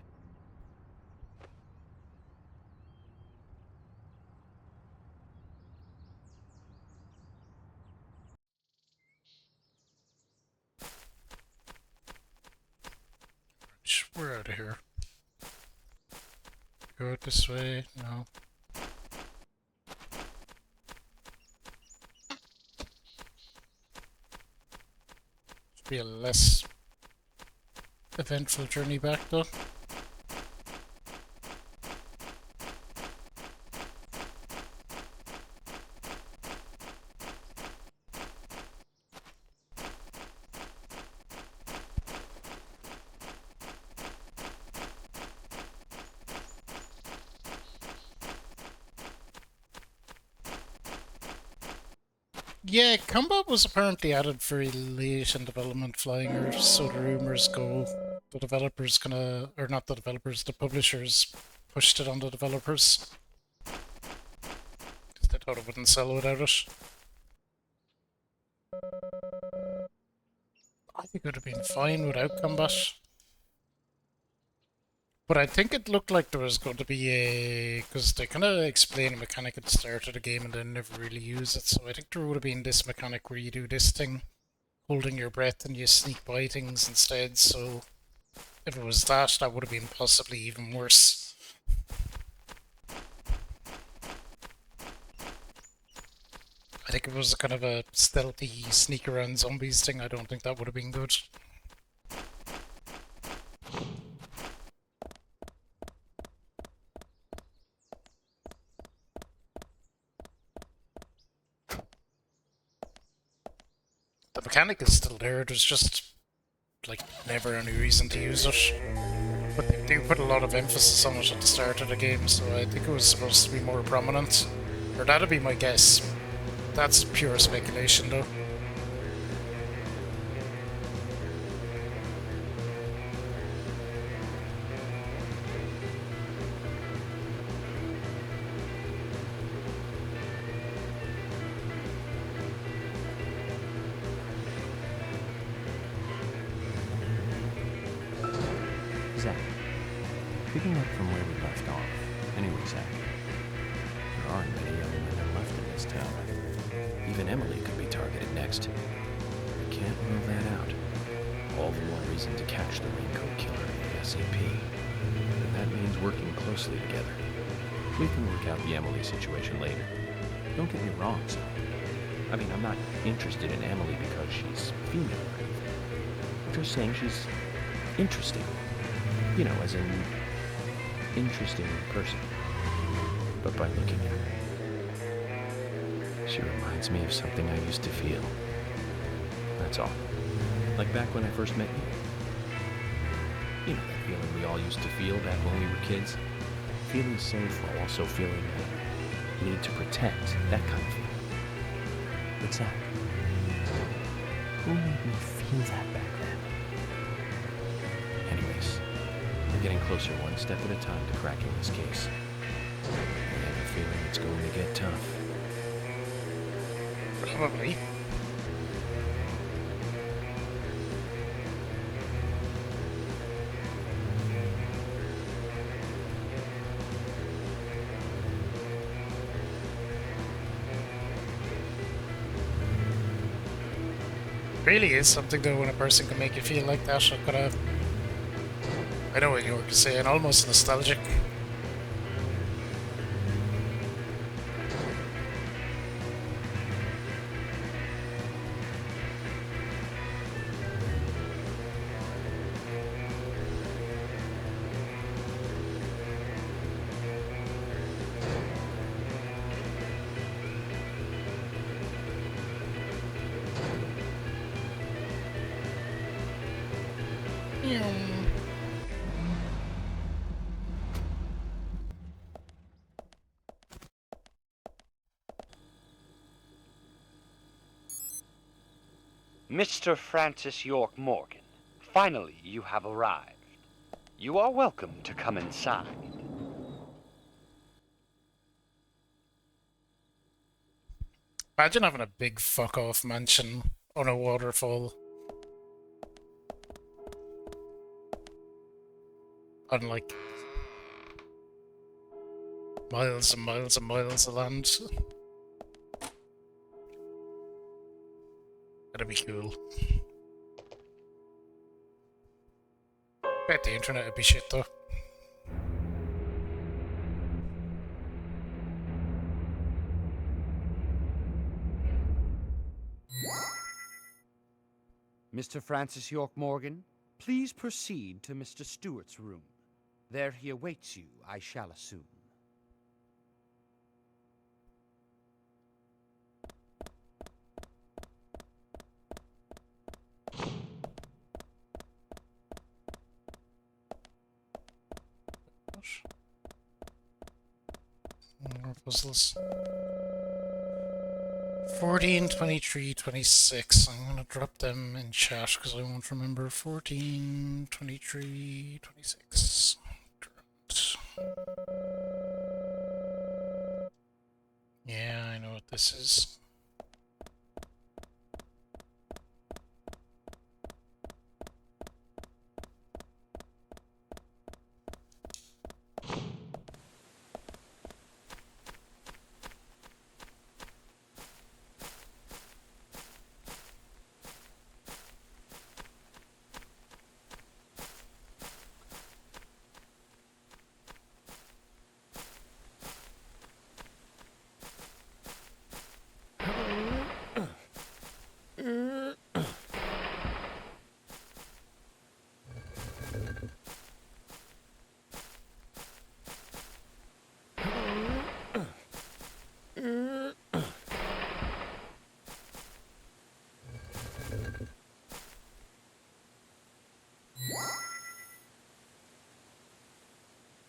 We're out of here. Go this way? No. Should be a less eventful journey back though. Yeah, combat was apparently added very late in development, flying, or so the rumors go. The developers or not the developers, the publishers pushed it on the developers. 'Cause they thought it wouldn't sell without it. I think it would have been fine without combat. But I think it looked like there was going to be because they kind of explain a mechanic at the start of the game and then never really use it. So I think there would have been this mechanic where you do this thing, holding your breath, and you sneak by things instead. So if it was that, that would have been possibly even worse. I think if it was kind of a stealthy sneak around zombies thing, I don't think that would have been good. The mechanic is still there, there's just, like, never any reason to use it. But they do put a lot of emphasis on it at the start of the game, so I think it was supposed to be more prominent. Or that'd be my guess. That's pure speculation, though. Zach, picking up from where we left off. Anyway, Zach, there aren't many young women left in this town. Even Emily could be targeted next. We can't rule that out. All the more reason to catch the raincoat killer ASAP. And that means working closely together. We can work out the Emily situation later. Don't get me wrong, Zach. I mean, I'm not interested in Emily because she's female or anything. I'm just saying she's interesting. You know, as an interesting person. But by looking at her, she reminds me of something I used to feel. That's all. Like back when I first met you. You know that feeling we all used to feel back when we were kids? Feeling safe while also feeling the need to protect, that kind of feeling. But Zach, who made me feel that back then? Anyways, we're getting closer one step at a time to cracking this case. I have a feeling it's going to get tough. Probably. Really is something though when a person can make you feel like that. I know what you were saying, almost nostalgic. Mr. Francis York Morgan, finally you have arrived. You are welcome to come inside. Imagine having a big fuck-off mansion on a waterfall. On like miles and miles and miles of land. That'd be cool. Bet the internet would be shit though. Mr. Francis York Morgan, please proceed to Mr. Stewart's room. There he awaits you, I shall assume. More puzzles. 14, 23, 26. I'm gonna drop them in chat because I won't remember. 14, 23, 26. Yeah, I know what this is.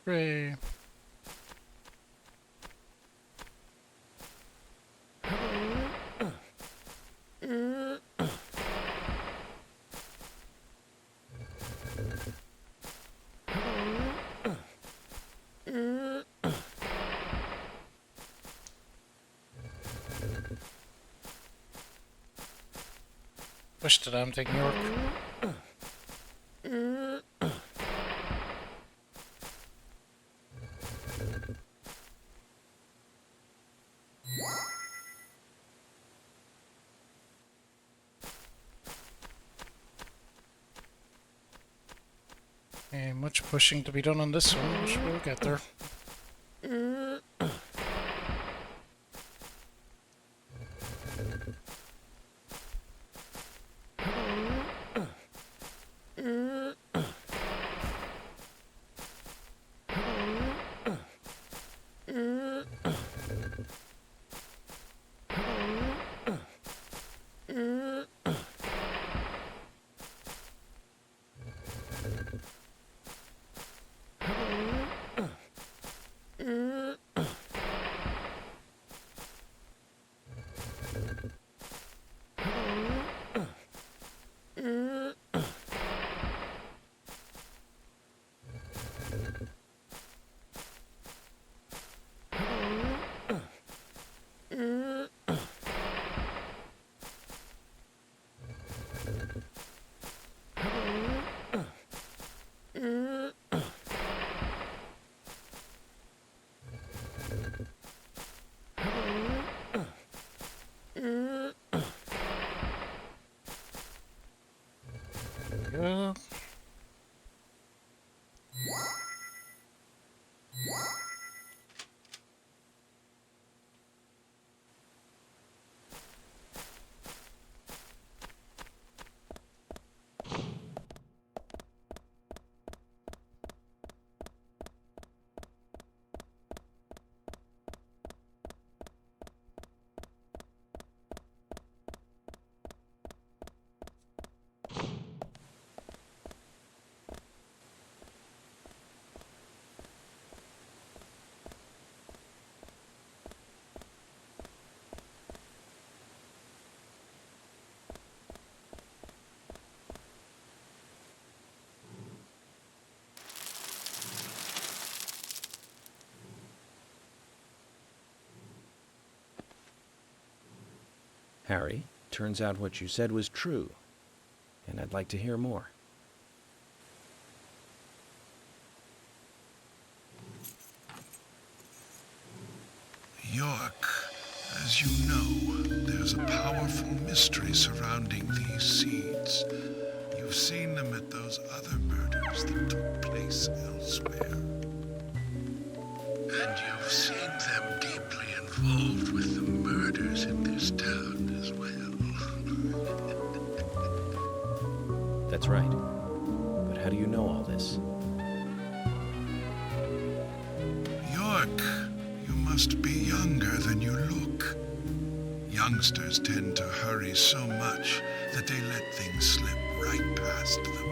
Hooray. Push the damn thing, York. Much pushing to be done on this one, but we'll get there. Yeah. Harry, turns out what you said was true, and I'd like to hear more. York, as you know, there's a powerful mystery surrounding these seeds. You've seen them at those other murders that took place elsewhere. And you've seen them deeply involved with the murders in this town as well. That's right. But how do you know all this? York, you must be younger than you look. Youngsters tend to hurry so much that they let things slip right past them.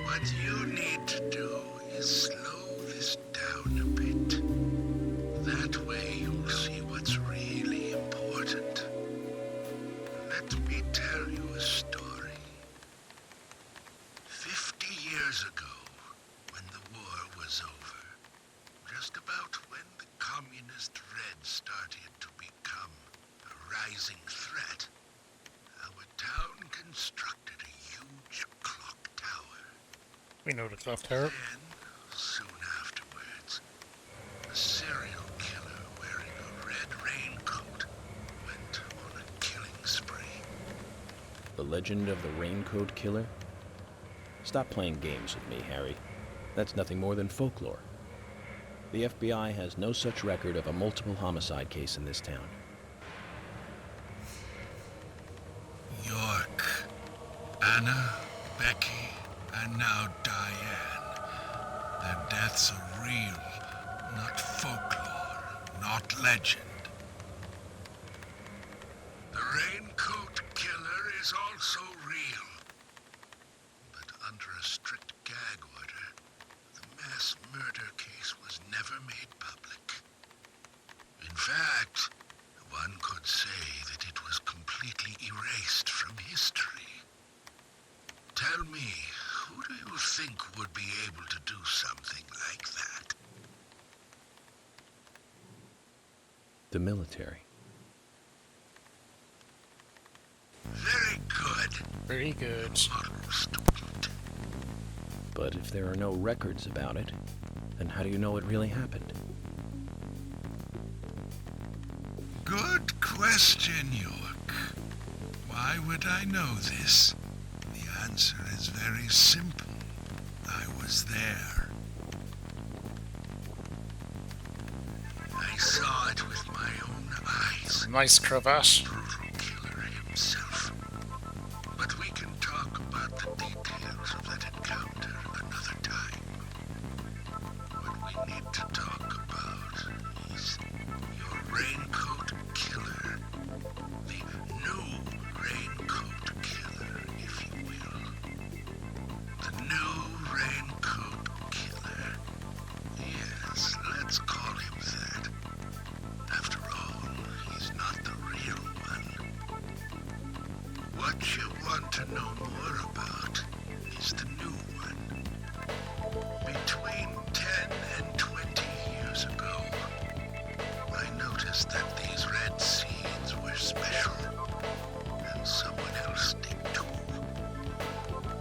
What you need to do is slow this down a bit. That way you'll see what's really important. Let me tell you a story. 50 years ago, when the war was over, just about when the communist Red started to become a rising threat, our town constructed a huge clock tower. We know the clock tower. Then, soon afterwards, a serial killer wearing a red raincoat went on a killing spree. The legend of the Raincoat Killer? Stop playing games with me, Harry. That's nothing more than folklore. The FBI has no such record of a multiple homicide case in this town. York, Anna, Becky, and now Diane. Their deaths are real, not folklore, not legend. The Raincoat Killer is also real. But under a strict gag order, the mass murder case was never made public. In fact, one could say that it was completely erased from history. Tell me, who do you think would be able to do something like that? The military. Very good. Very good. Almost. But if there are no records about it, then how do you know it really happened? Good question, York. Why would I know this? The answer is very simple. I was there. I saw it with my own eyes. Nice cravat. Brutal killer himself. But we can talk about the details of that encounter another time. What we need to talk about is your Raincoat Killer. The new Raincoat Killer, if you will. The new Raincoat Killer. Yes, let's call him that. After all, he's not the real one. What you want to know more about is the new one. Between 10 and 20 years ago, I noticed that these red seeds were special, and someone else did too.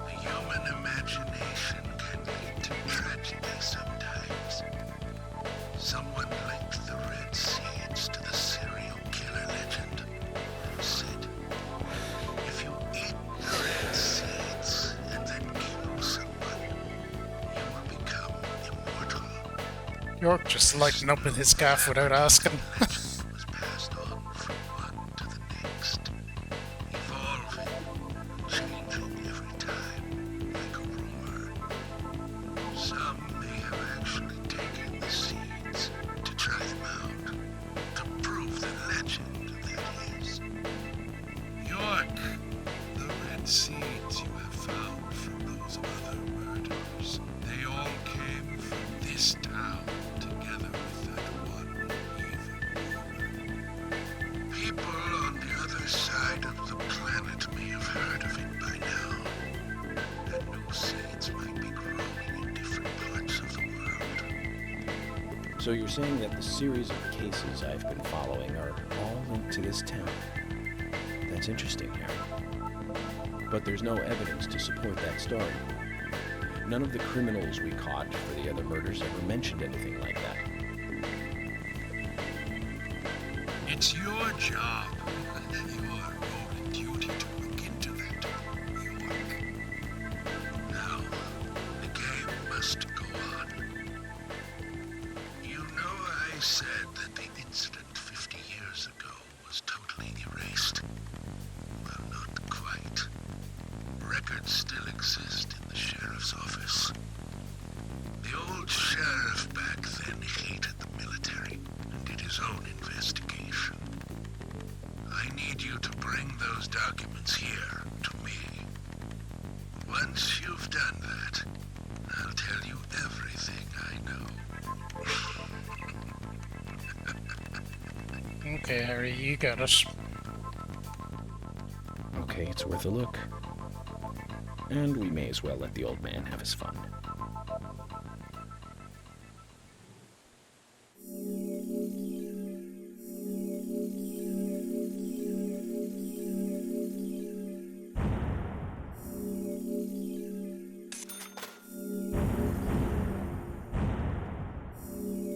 The human imagination can lead to tragedy sometimes. Someone linked the red seeds to the serial killer legend and said, if you eat the red seeds and then kill someone, you will become immortal. York just lighting up in his gaff without asking. Was passed on from one to the next, evolving and changing every time, like a rumor. Some may have actually taken the seeds to try them out, to prove the legend that is. York, the red seeds you have found from those other murders, they all came from this town, together with that one evil woman. People on the other side of the planet may have heard of it by now, and new seeds might be growing in different parts of the world. So you're saying that the series of cases I've been following are all linked to this town? That's interesting, Harry. But there's no evidence to support that story. None of the criminals we caught for the other murders ever mentioned anything like that. It's your job. Your role and duty to look into that, York. Now, the game must go on. You know I said that the incident 50 years ago was totally erased. Well, not quite. Records still exist in the sheriff's office. The old sheriff back then hated the military and did his own investigation. I need you to bring those documents here to me. Once you've done that, I'll tell you everything I know. Okay, Harry, you got it. Okay, it's worth a look. And we may as well let the old man have his fun.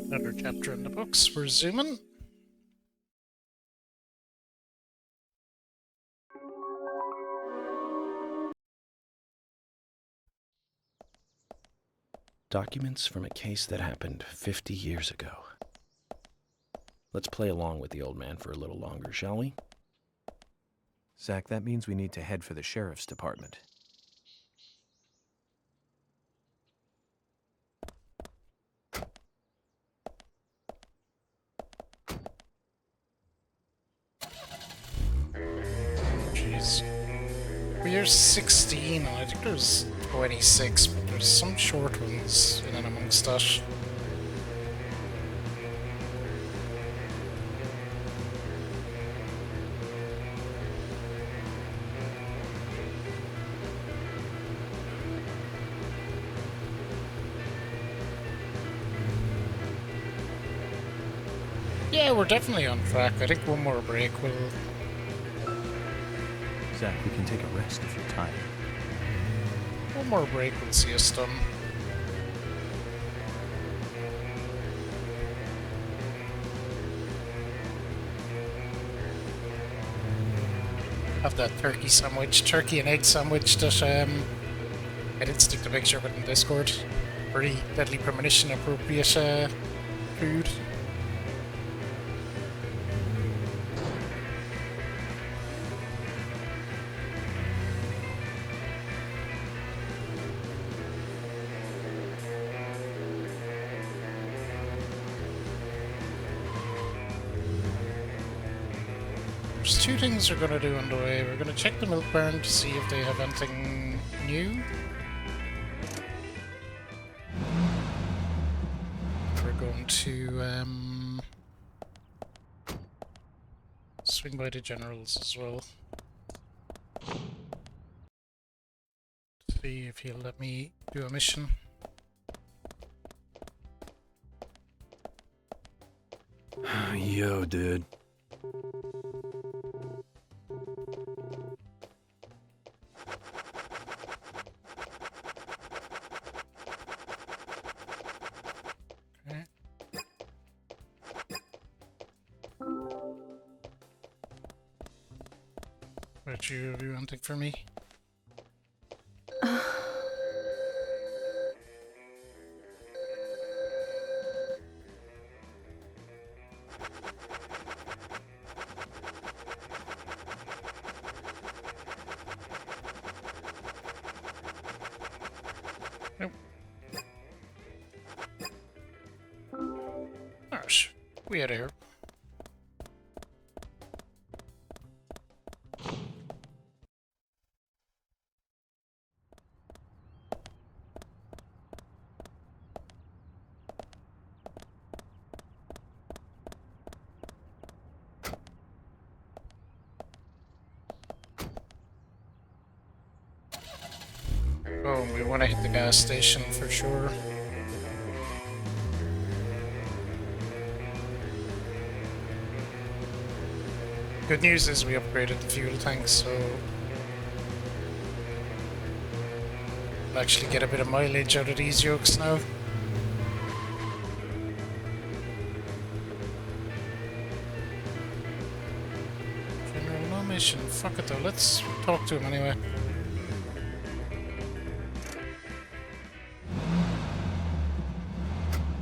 Another chapter in the books. We're zooming. Documents from a case that happened 50 years ago. Let's play along with the old man for a little longer, shall we? Zach, that means we need to head for the sheriff's department. Jeez. We're 16, and I think there's 26, but there's some short ones in and amongst us. Yeah, we're definitely on track. I think one more break will... Zach, we can take a rest if you're tired. One more break will see us done. Have that turkey and egg sandwich that I did stick the picture of it in Discord. Very Deadly Premonition appropriate food. There's two things we're going to do on the way. We're going to check the milk barn to see if they have anything new. We're going to swing by the generals as well. See if he'll let me do a mission. Yo, dude. Would you do anything for me? Nope. Alright, we out of here. Oh, we want to hit the gas station for sure. Good news is we upgraded the fuel tank, so we'll actually get a bit of mileage out of these yokes now. General, no mission. Fuck it though, let's talk to him anyway.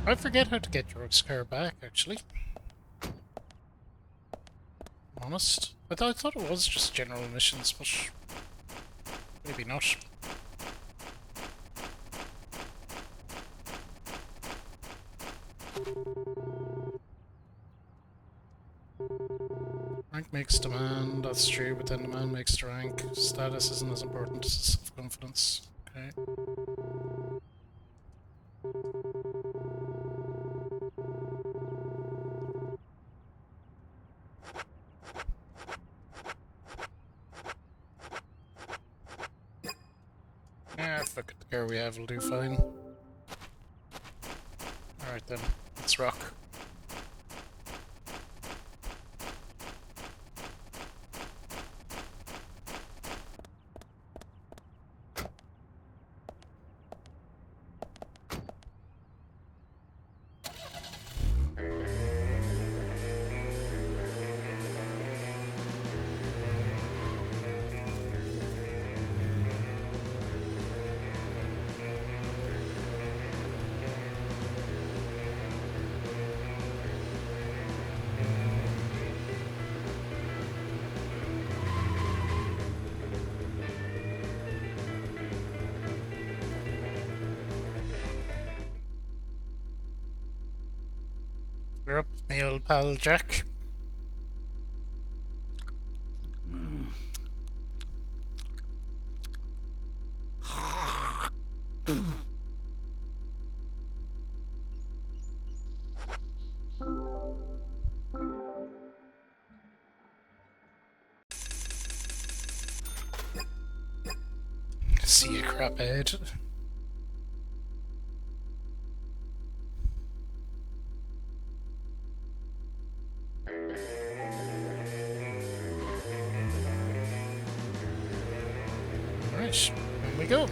I forget how to get George's car back, actually. Honest. I thought it was just general missions, but maybe not. Rank makes demand, that's true, but then demand makes the rank. Status isn't as important as self-confidence. Okay. Yeah, fuck it, the car we have will do fine. Alright then, let's rock. We're up, my old pal Jack. See a crap head. Alright, here we go.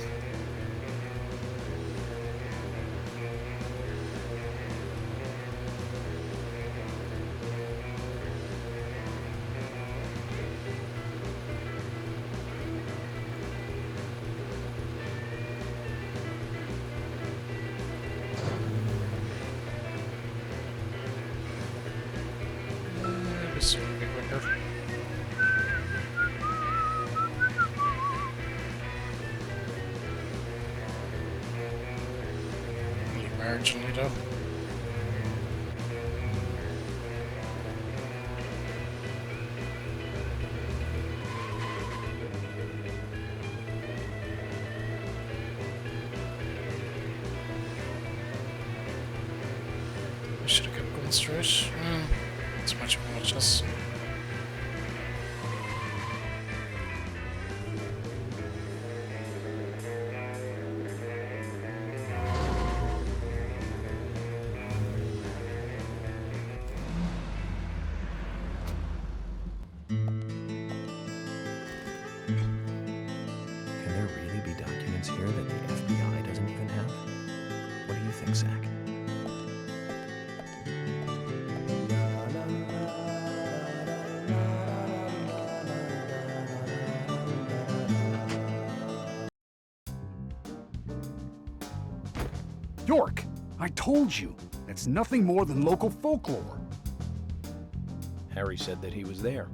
This will be quicker. Only marginally though. I should have kept going straight. It's much more just. Can there really be documents here that the FBI doesn't even have? What do you think, Zach? York, I told you, that's nothing more than local folklore. Harry said that he was there.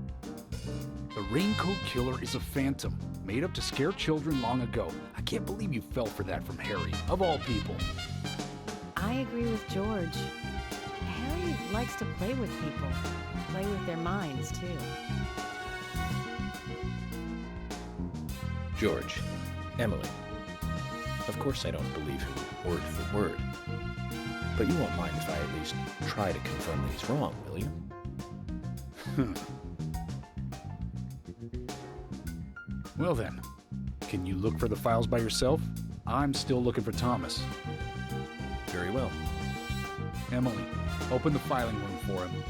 The Raincoat Killer is a phantom, made up to scare children long ago. I can't believe you fell for that from Harry, of all people. I agree with George. Harry likes to play with people, play with their minds, too. George, Emily. Of course I don't believe him word for word. But you won't mind if I at least try to confirm that he's wrong, will you? Well then, can you look for the files by yourself? I'm still looking for Thomas. Very well. Emily, open the filing room for him.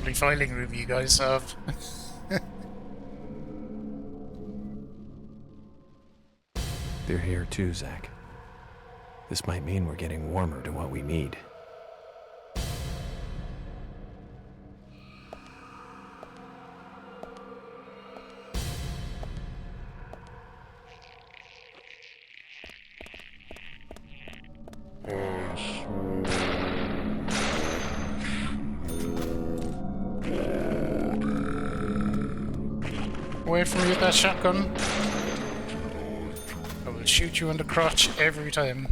lovely filing room you guys have. They're here too, Zach. This might mean we're getting warmer to what we need. Away from me with that shotgun. I will shoot you in the crotch every time.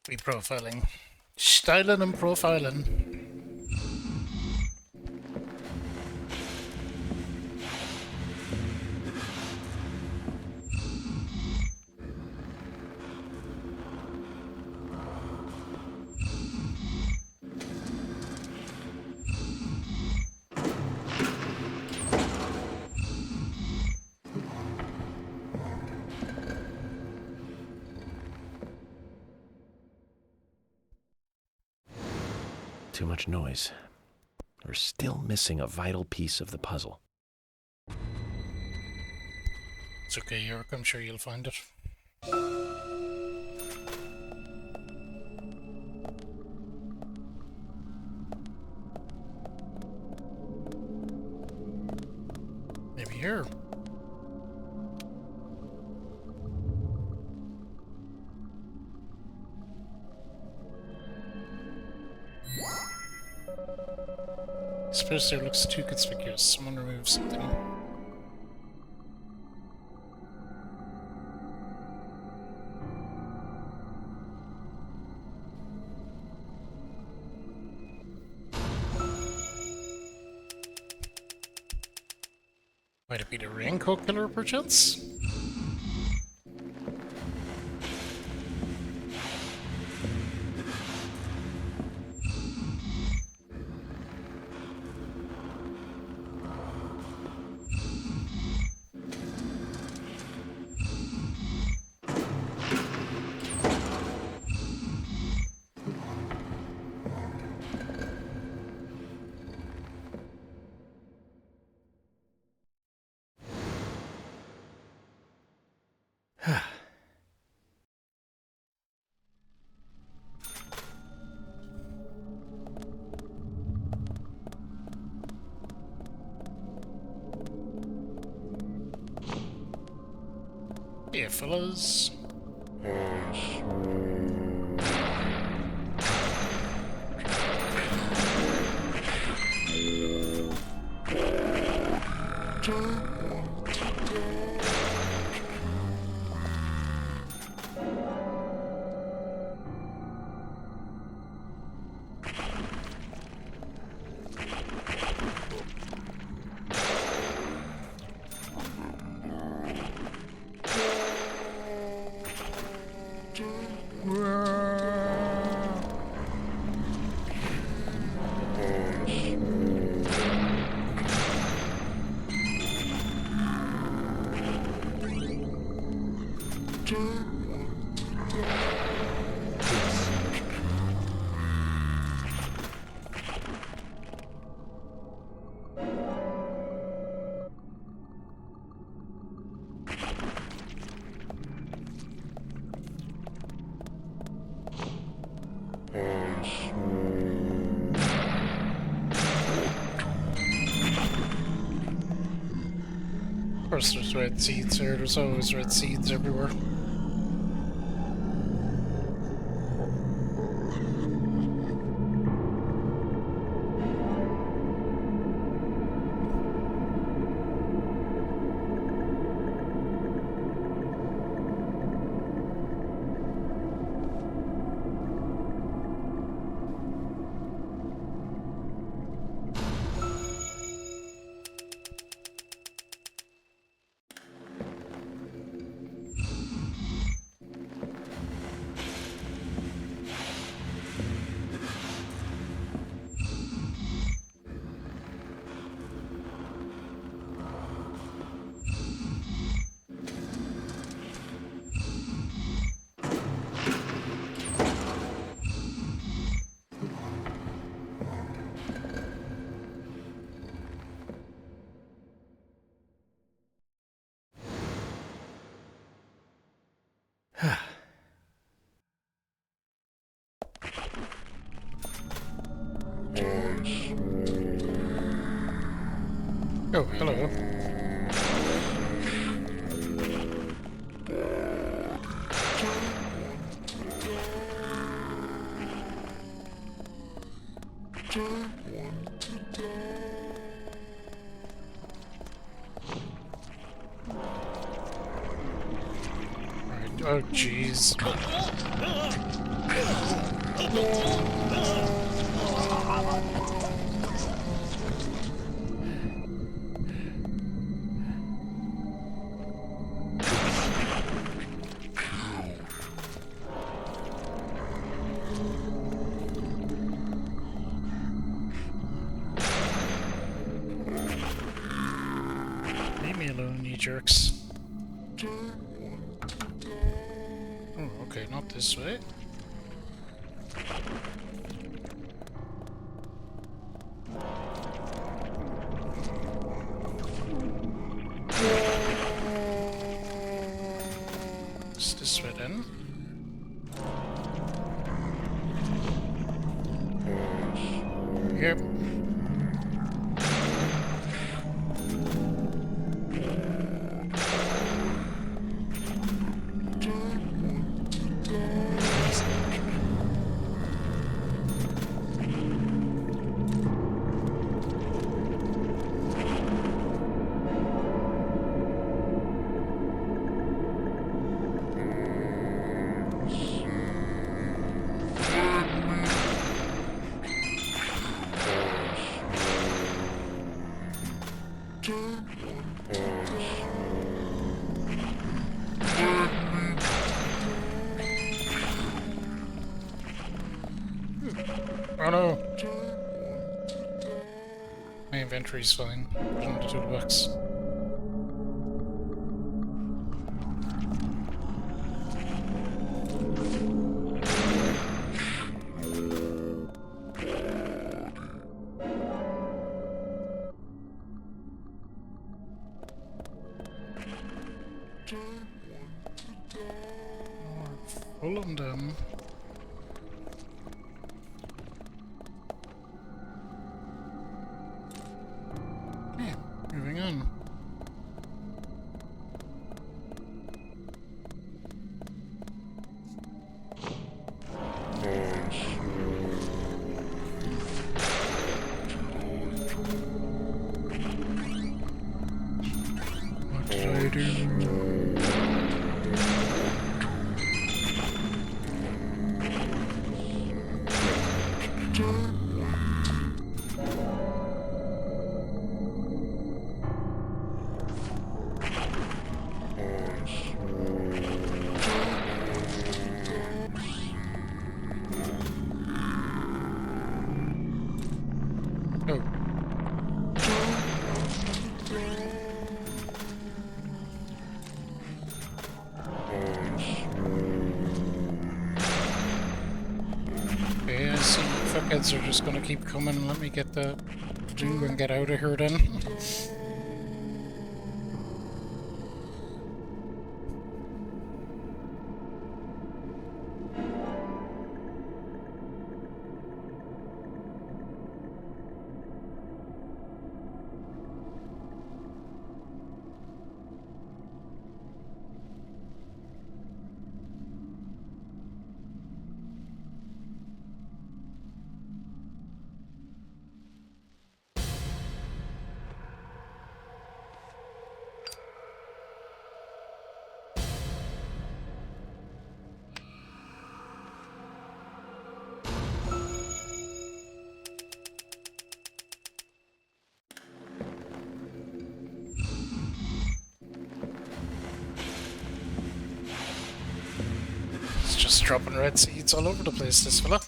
Reprofiling. Styling and profiling. Too much noise. We're still missing a vital piece of the puzzle. It's okay, York. I'm sure you'll find it. Maybe here. This poster looks too conspicuous. Someone remove something. Might it be the raincoat killer, perchance? Yeah, fellas. Of course there's red seeds here, there's always red seeds everywhere. Oh, hello. Right. Oh, jeez. Leave me alone, you jerks. Oh, okay, not this way. Is this way then? Yep. Oh no! My inventory's fine. Put it in the toolbox. Full on them. Okay, moving on. What did I do? Oh. Okay, I see fuckheads are just gonna keep coming. Let me get the ring and get out of here then. It's just dropping red seeds all over the place, this fella.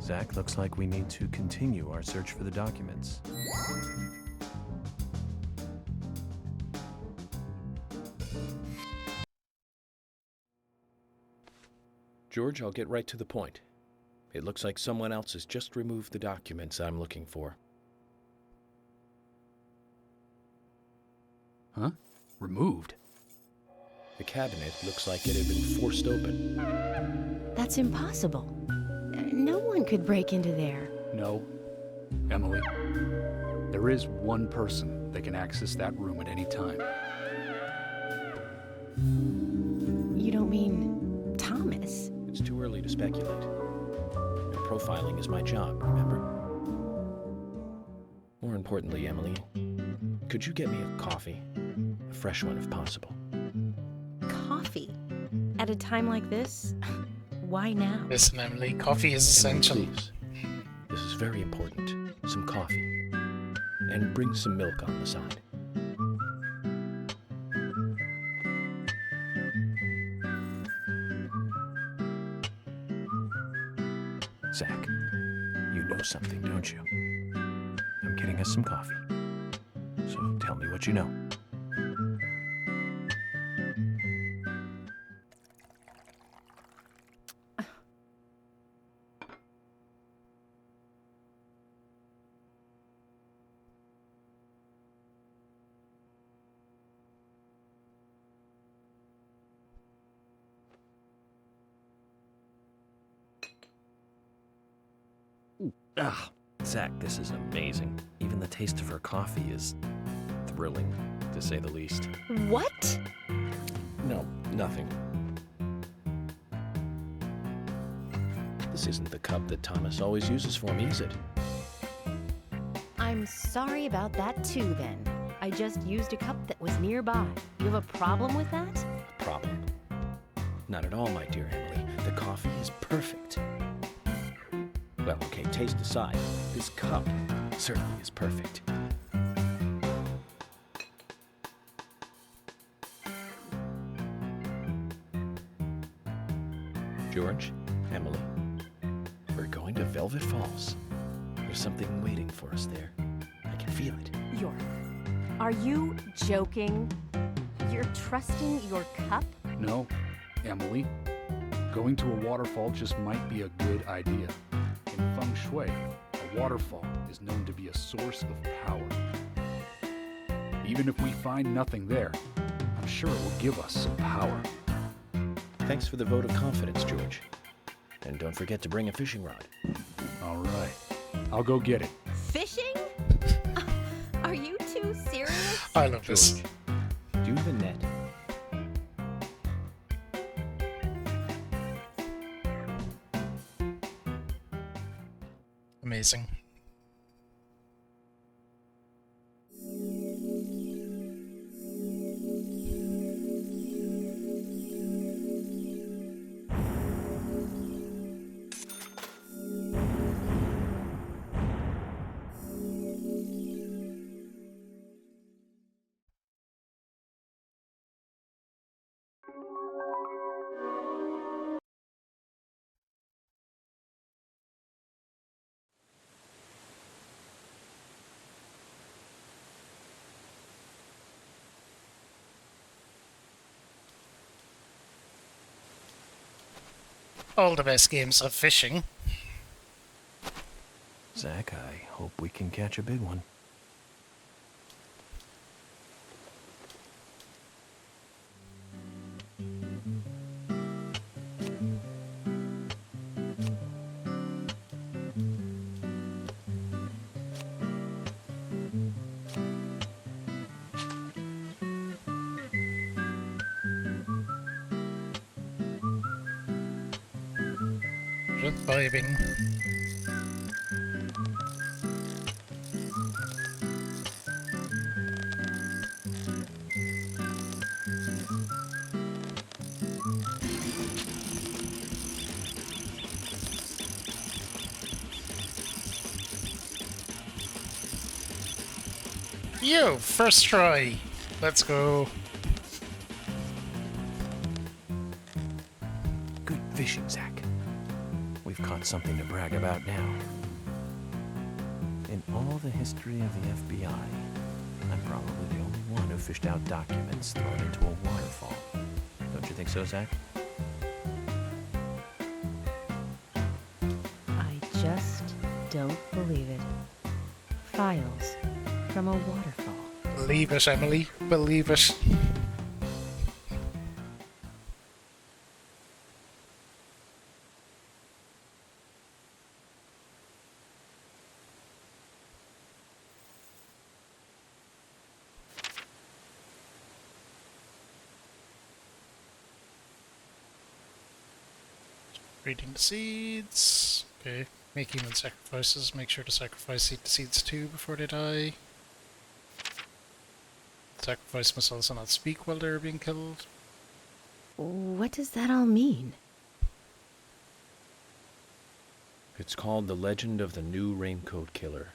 Zach, looks like we need to continue our search for the documents. George, I'll get right to the point. It looks like someone else has just removed the documents I'm looking for. Huh? Removed? The cabinet looks like it had been forced open. That's impossible. No one could break into there. No. Emily, there is one person that can access that room at any time. You don't mean Thomas? It's too early to speculate. And profiling is my job, remember? More importantly, Emily, could you get me a coffee? A fresh one if possible. Coffee? At a time like this? Why now? Listen, Emily, coffee is essential. Please. This is very important. Some coffee. And bring some milk on the side. Zach, you know something, don't you? I'm getting us some coffee. So tell me what you know. Ah, Zach, this is amazing. Even the taste of her coffee is thrilling, to say the least. What? No, nothing. This isn't the cup that Thomas always uses for me, is it? I'm sorry about that too, then. I just used a cup that was nearby. You have a problem with that? Problem? Not at all, my dear Emily. The coffee is perfect. Well, okay, taste aside, this cup certainly is perfect. George, Emily, we're going to Velvet Falls. There's something waiting for us there. I can feel it. Are you joking? You're trusting your cup? No, Emily. Going to a waterfall just might be a good idea. In feng shui, a waterfall is known to be a source of power. Even if we find nothing there, I'm sure it will give us some power. Thanks for the vote of confidence, George. And don't forget to bring a fishing rod. All right. I'll go get it. Fishing? Are you two serious? I love this. George, do you have a net? Amazing. All the best games have fishing. Zach, I hope we can catch a big one. Just vibing. You, first try. Let's go. Good fishing, Zach. We've caught something to brag about now. In all the history of the FBI, I'm probably the only one who fished out documents thrown into a waterfall. Don't you think so, Zach? don't believe it. Files from a waterfall. Believe it, Emily. Believe it. Reading the seeds. Okay. Make human sacrifices. Make sure to sacrifice the seeds too before they die. Sacrifice must also not speak while they're being killed. What does that all mean? It's called The Legend of the New Raincoat Killer.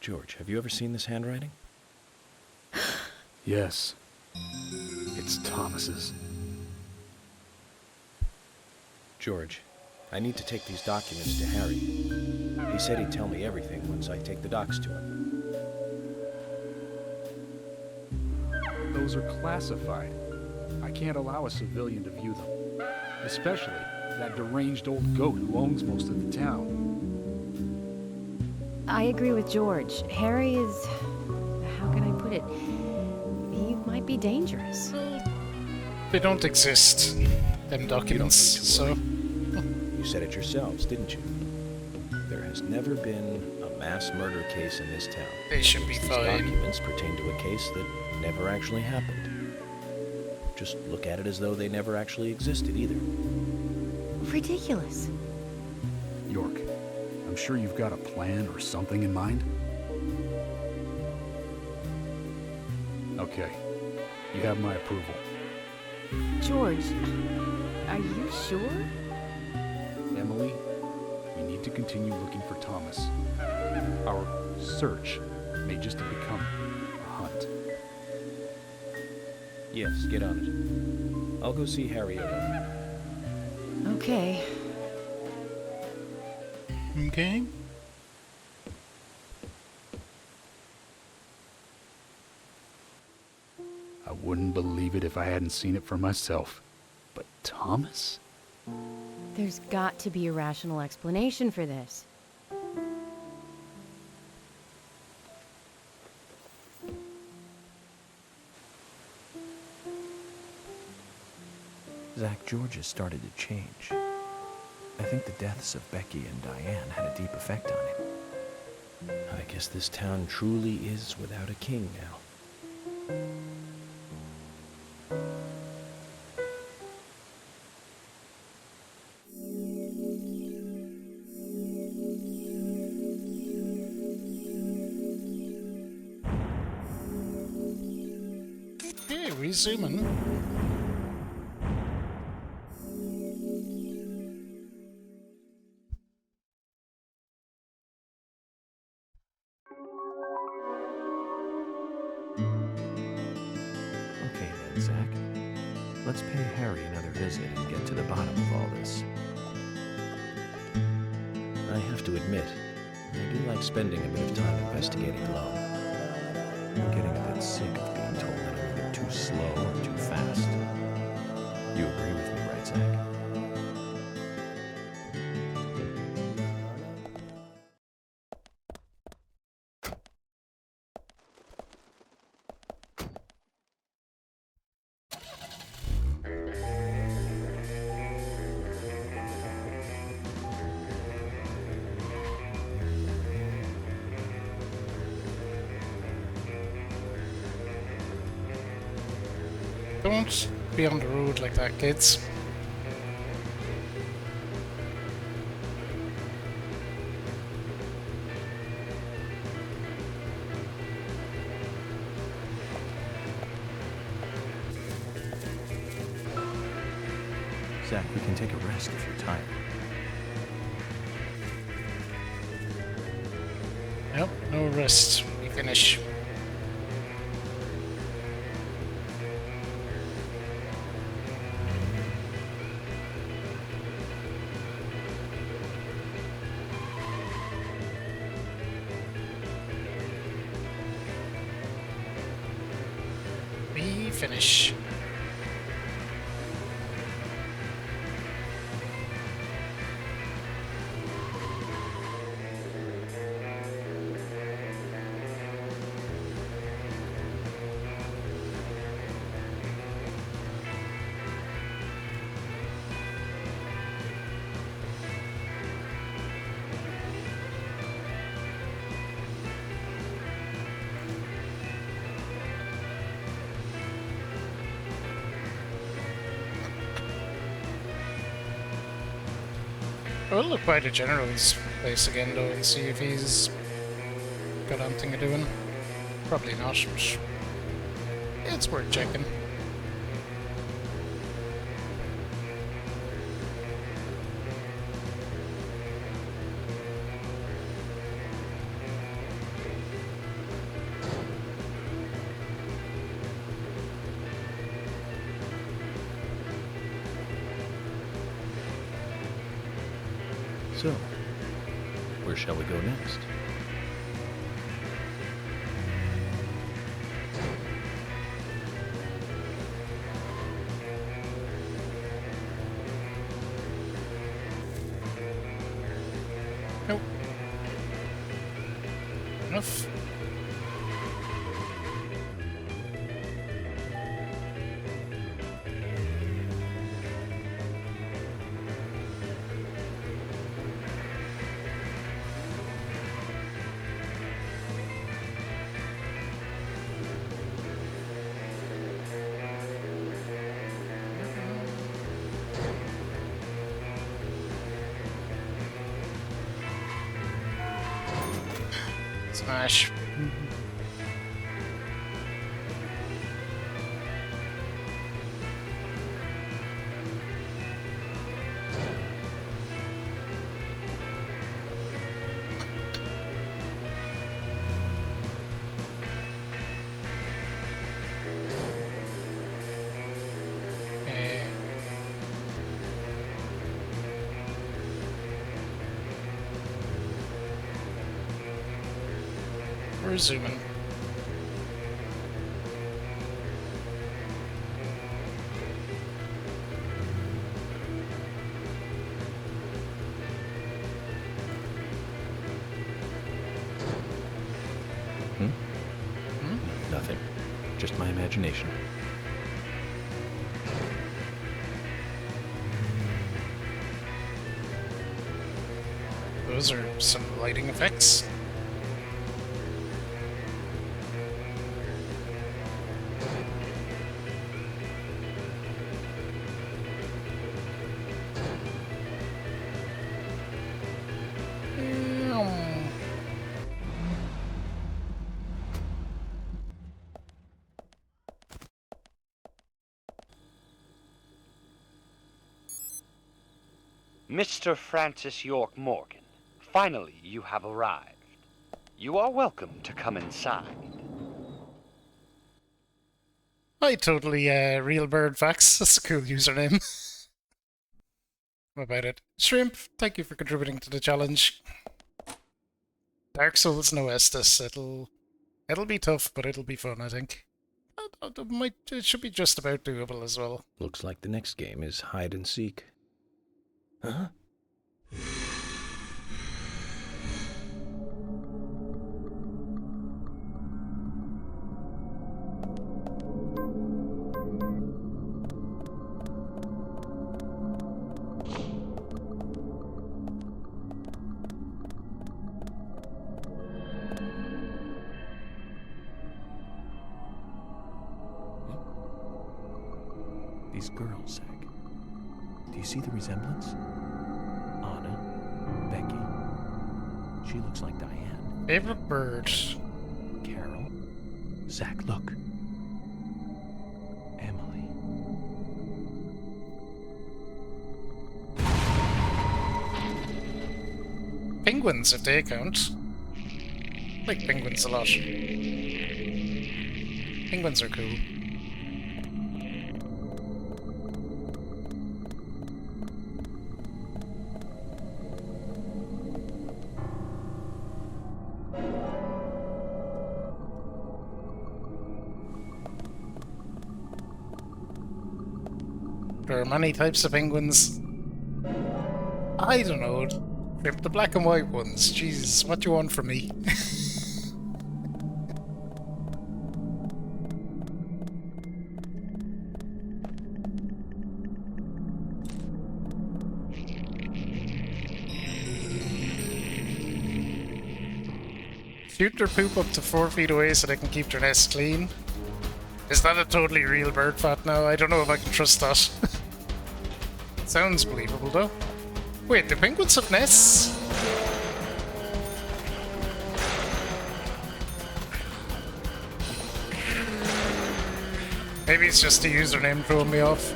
George, have you ever seen this handwriting? Yes. It's Thomas's. George, I need to take these documents to Harry. He said he'd tell me everything once I take the docs to him. Those are classified. I can't allow a civilian to view them. Especially that deranged old goat who owns most of the town. I agree with George. Harry is... how can I put it? He might be dangerous. They don't exist, them documents, so... You said it yourselves, didn't you? There has never been a mass murder case in this town. They should be These fine. documents pertain to a case that never actually happened. Just look at it as though they never actually existed either. Ridiculous. York, I'm sure you've got a plan or something in mind? Okay. You have my approval. George, are you sure? Emily, we need to continue looking for Thomas. Our search may just have become a hunt. Yes, get on it. I'll go see Harry alone. Okay. Okay. I wouldn't believe it if I hadn't seen it for myself. But Thomas? There's got to be a rational explanation for this. Zach, George has started to change. I think the deaths of Becky and Diane had a deep effect on him. I guess this town truly is without a king now. Hey, we zooming. Okay then, Zach. Let's pay Harry another visit and get to the bottom of all this. I have to admit, I do like spending a bit of time investigating alone. I'm getting a bit sick of being told that I'm either too slow or too fast. You agree with me, right, Zach? Don't be on the road like that, kids. Zach, we can take a rest if you're tired. Nope, no rest. We finish. We finish. I'll look by the general's place again though and see if he's got anything to doing. Probably not, but it's worth checking. So, where shall we go next? Nope. Enough. Smash. We're zooming. Nothing. Just my imagination. Those are some lighting effects. Mr. Francis York Morgan, finally you have arrived. You are welcome to come inside. Hi, totally real bird facts. That's a cool username. What about it? Shrimp, thank you for contributing to the challenge. Dark Souls no Estus. It'll be tough, but it'll be fun, I think. It should be just about doable as well. Looks like the next game is hide and seek. Huh? These girls, Zach. Do you see the resemblance? Anna, Becky. She looks like Diane. Favorite bird. Carol. Zach, look. Emily. Penguins, if they count. I like penguins a lot. Penguins are cool. There are many types of penguins. I don't know. The black and white ones. Jesus, what do you want from me? Shoot their poop up to 4 feet away so they can keep their nest clean. Is that a totally real bird fact now? I don't know if I can trust that. Sounds believable though. Wait, the penguins have nests? Maybe it's just the username throwing me off.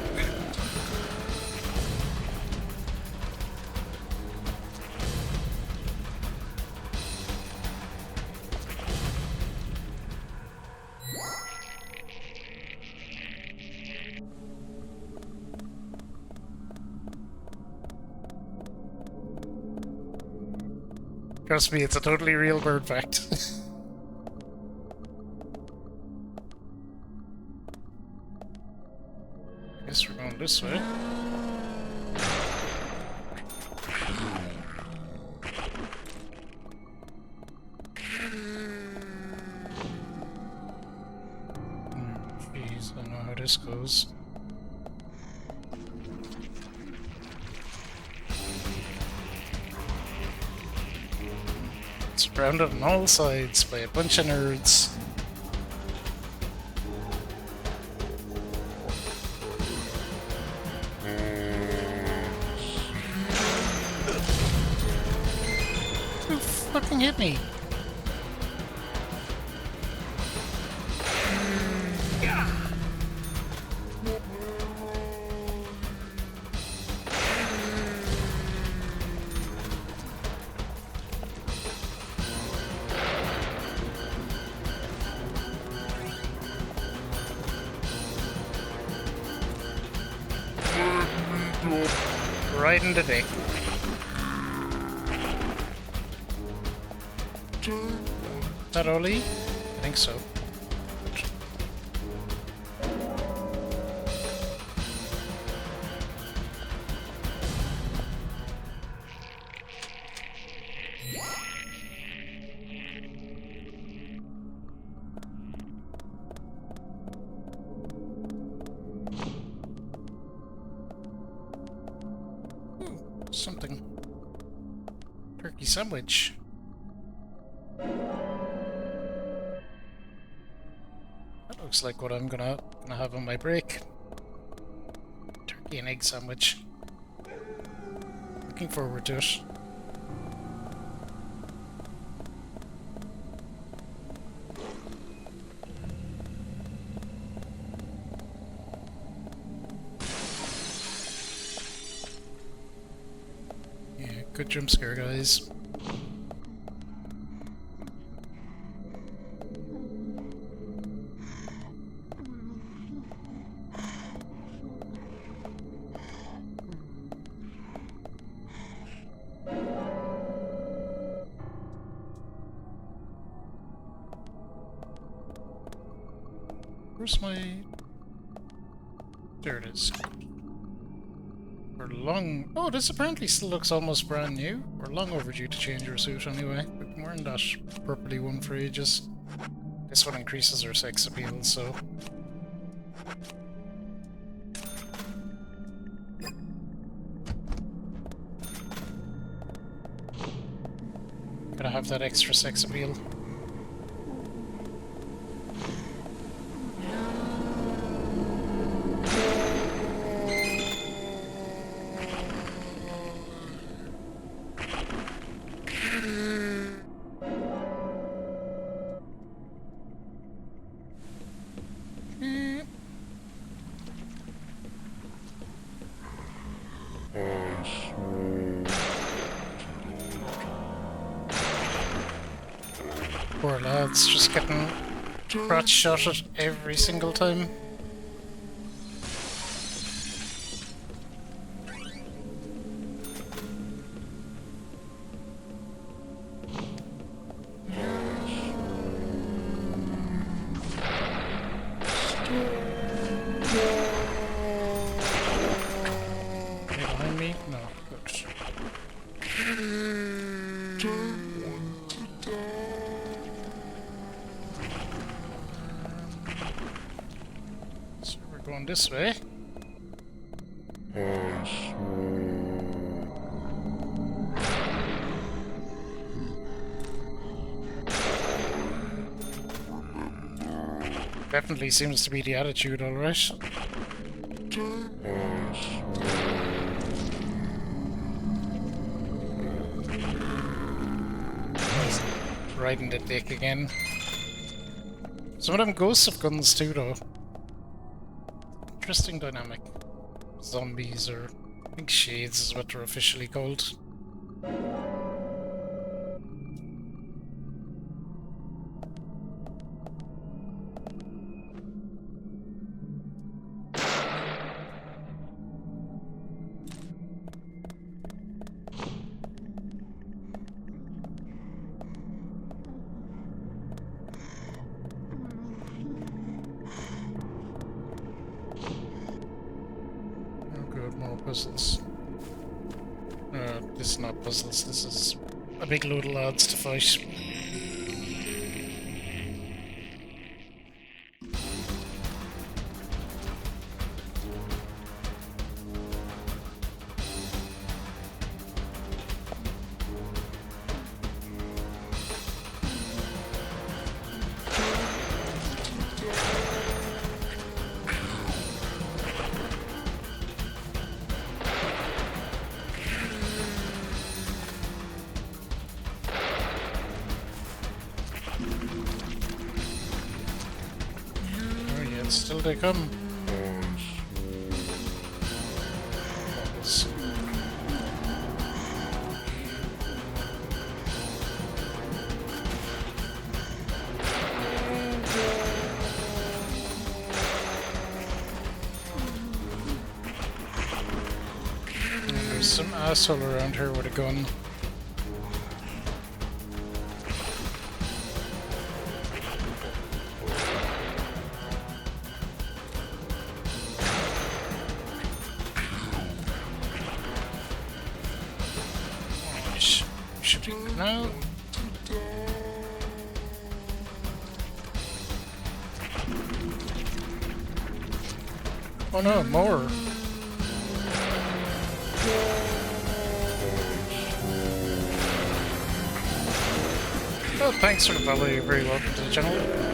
Trust me, it's a totally real bird fact. Guess we're going this way. Jeez, I know how this goes. Surrounded on all sides by a bunch of nerds. Who fucking hit me? Right in the dick. Is that Oli? I think so. Something. Turkey sandwich. That looks like what I'm gonna have on my break. Turkey and egg sandwich. Looking forward to it. Good jump scare, guys. Where's my... There it is. We're long... Oh, this apparently still looks almost brand new. We're long overdue to change our suit anyway. We've been wearing that purpley one for ages. This one increases our sex appeal, so... Gotta have that extra sex appeal. Poor lads, just getting crotch shotted every single time. Behind me? No, good. So we're going this way. Definitely seems to be the attitude, alright. riding the dick again. Some of them ghosts have guns too, though. Interesting dynamic. Zombies, or I think shades is what they're officially called. More puzzles. This is not puzzles, this is a big load of lads to fight. Still they come. There's some asshole around here with a gun. No. Oh no, more. Oh, thanks for the follow. You're very welcome to the channel.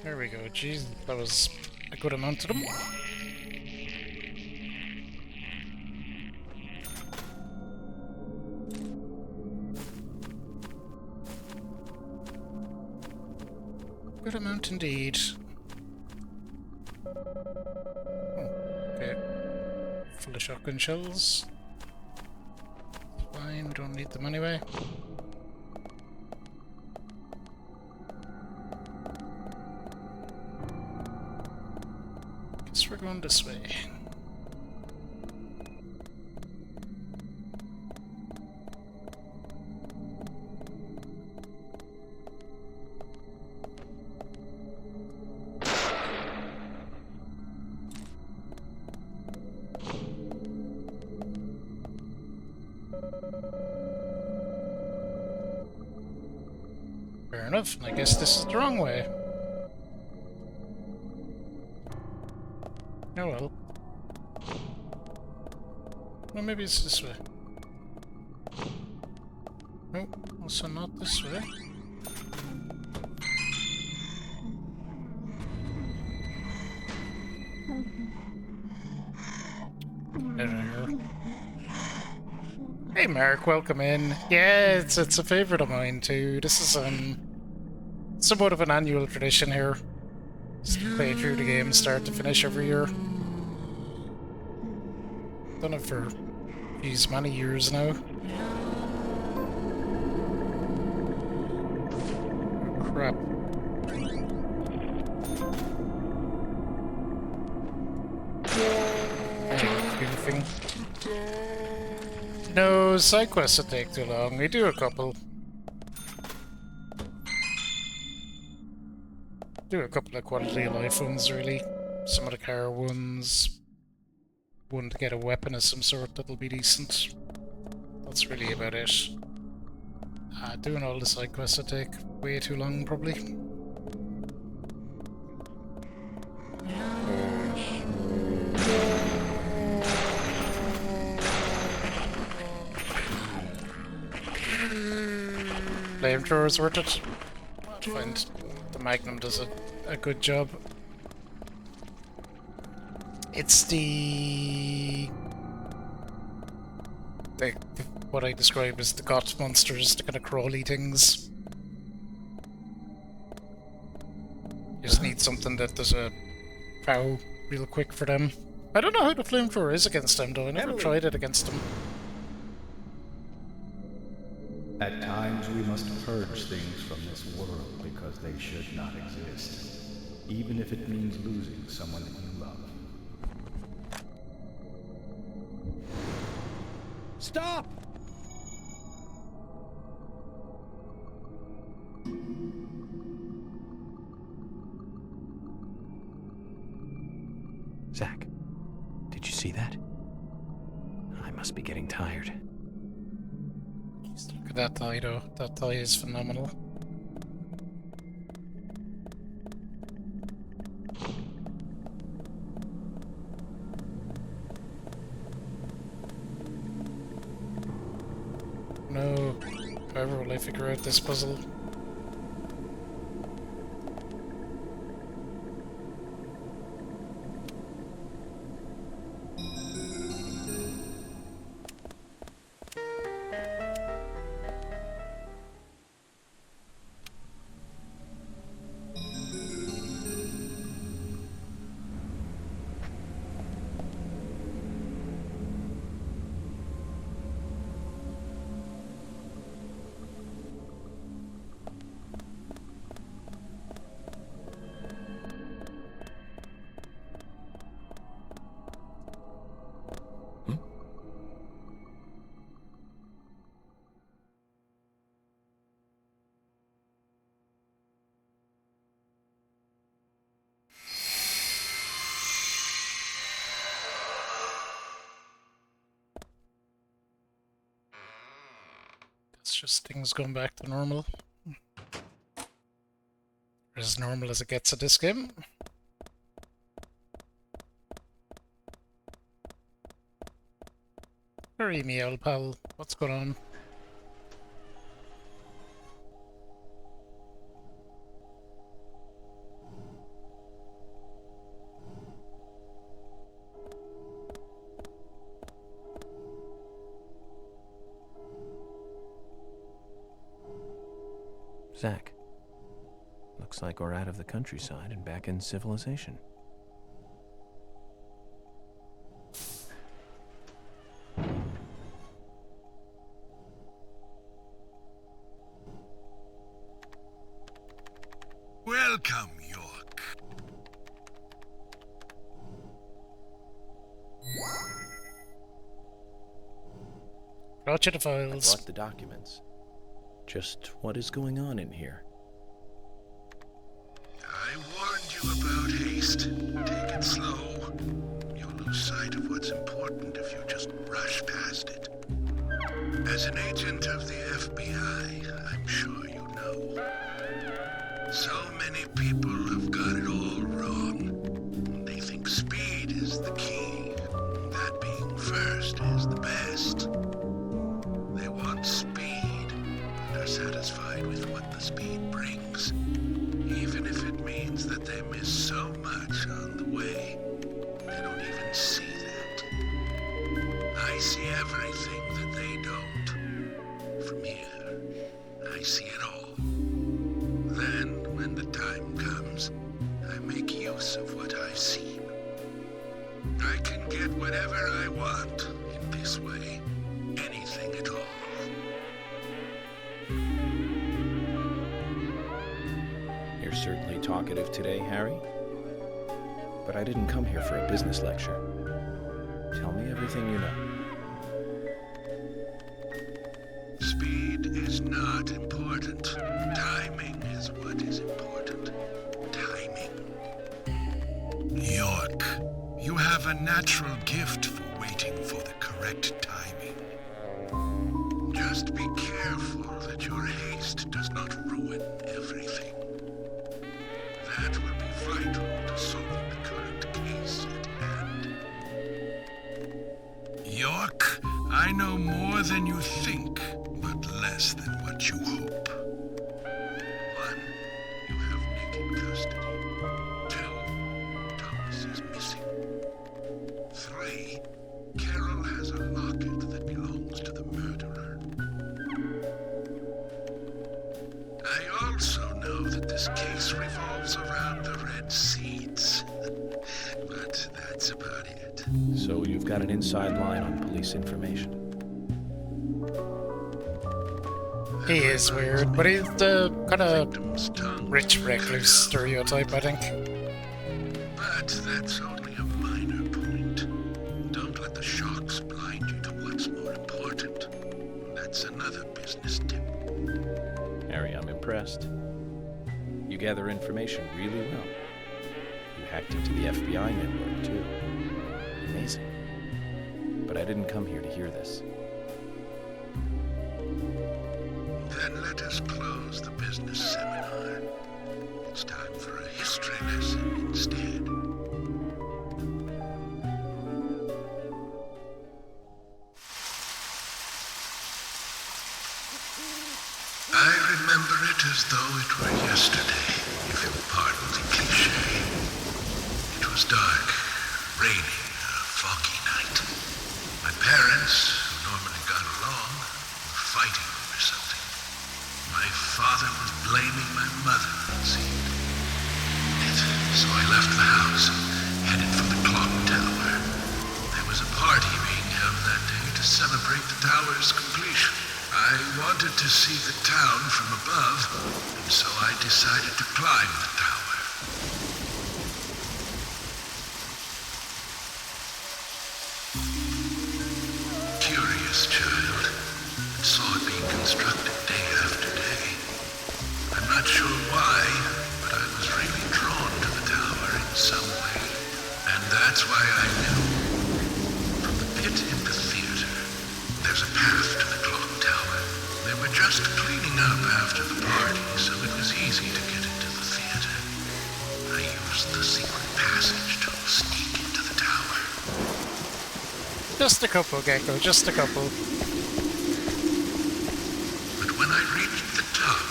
There we go. Jeez, that was a good amount of them. Good amount indeed. Oh, okay. Full of shotgun shells. Fine, don't need them anyway. Guess we're going this way. Fair enough, I guess this is the wrong way. Oh well. Well, maybe it's this way. Oh, also not this way. There. Hey Mark, welcome in. Yeah, it's a favourite of mine too. This is somewhat of an annual tradition here. Just play through the game start to finish every year. Done it for these many years now. Oh, crap. Goofing. No, side quests would take too long. We do a couple. Do a couple of quality of life ones, really. Some of the car ones. One to get a weapon of some sort that'll be decent. That's really about it. Doing all the side quests would take way too long, probably. flamethrower is worth it. I find the Magnum does a good job. It's the what I describe as the got monsters, the kind of crawly things. You just need something that does a pow real quick for them. I don't know how the flamethrower is against them though, I never tried it against them. At times we must purge things from this world because they should not exist, even if it means losing someone that you love. Stop! Zach, did you see that? I must be getting tired. Just look at that tie though. That tie is phenomenal. No. However will I figure out this puzzle? It's just things going back to normal. As normal as it gets at this game. Hurry me, old pal. What's going on? Zach, looks like we're out of the countryside and back in civilization. Welcome, York. Brought you the I files. brought the documents. Just what is going on in here? I warned you about haste. Take it slow. You'll lose sight of what's important if you just rush past it. As an agent of the FBI, I'm sure you know. So many people have got it all wrong. They think speed is the key. That being first is the best. They want speed, and are satisfied with what the speed brings. Even if it means that they miss so much on the way, they don't even see that. I see everything that they don't. From here, I see it all. Then, when the time comes, I make use of what I've seen. I can get whatever I want in this way. Anything at all. You're certainly talkative today, Harry. But I didn't come here for a business lecture. Tell me everything you know. Speed is not important. Timing is what is important. Timing. York, you have a natural gift for waiting for the correct timing. Just be careful that your haste does not ruin everything. That will be vital to solving the current case at hand. York, I know more than you think, but less than what you hope. also know that this case revolves around the red seeds. But that's about it. So you've got an inside line on police information. He is weird, but he's the kind of rich recluse stereotype, I think. But that's only a minor point. Don't let the shocks blind you to what's more important. That's another business tip. Harry, I'm impressed. You gather information really well. You hacked into the FBI network, too. Amazing. But I didn't come here to hear this. Then let us close the business seminar. It's time for a history lesson instead. I remember it as though it were yesterday, if you'll pardon the cliché. It was dark, raining, a foggy night. My parents, who normally got along, were fighting over something. My father was blaming my mother, it seemed. So I left the house and headed for the clock tower. There was a party being held that day to celebrate the tower's completion. I wanted to see the town from above, and so I decided to climb the tower. Curious child, and saw it being constructed day after day. I'm not sure why, but I was really drawn to the tower in some way. And that's why I knew. From the pit in the theater, there's a path to the clock tower. They were just cleaning up after the party, so it was easy to get into the theater. I used the secret passage to sneak into the tower. Just a couple, Gecko, just a couple. But when I reached the top,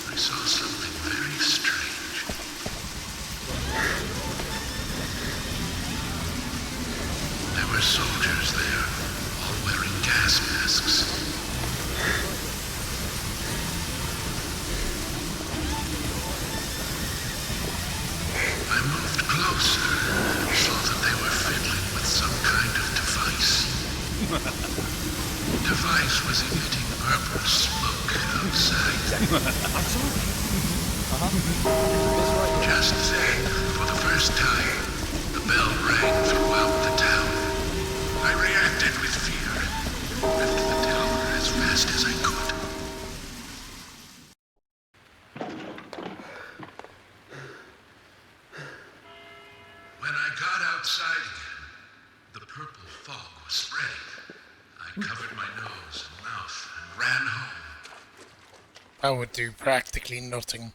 I saw something very strange. There were soldiers there, all wearing gas masks. I moved closer and saw that they were fiddling with some kind of device. The device was emitting purple smoke outside. Just then, for the first time, the bell rang throughout the town. I reacted with fear and left the tower as fast as I could. When I got outside again, the purple fog was spreading. I covered my nose and mouth and ran home. That would do practically nothing.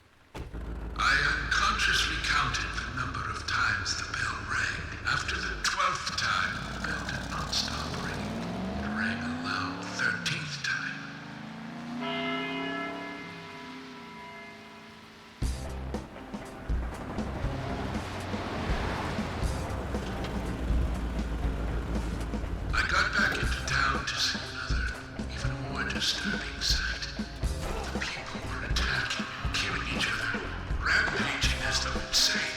I unconsciously counted the number of times the bell rang. After the 12th time, the bell did not stop ringing. It rang a loud 13th time. I got back into town to see another, even more disturbing sight. The people were attacking and killing each other, rampaging as though insane.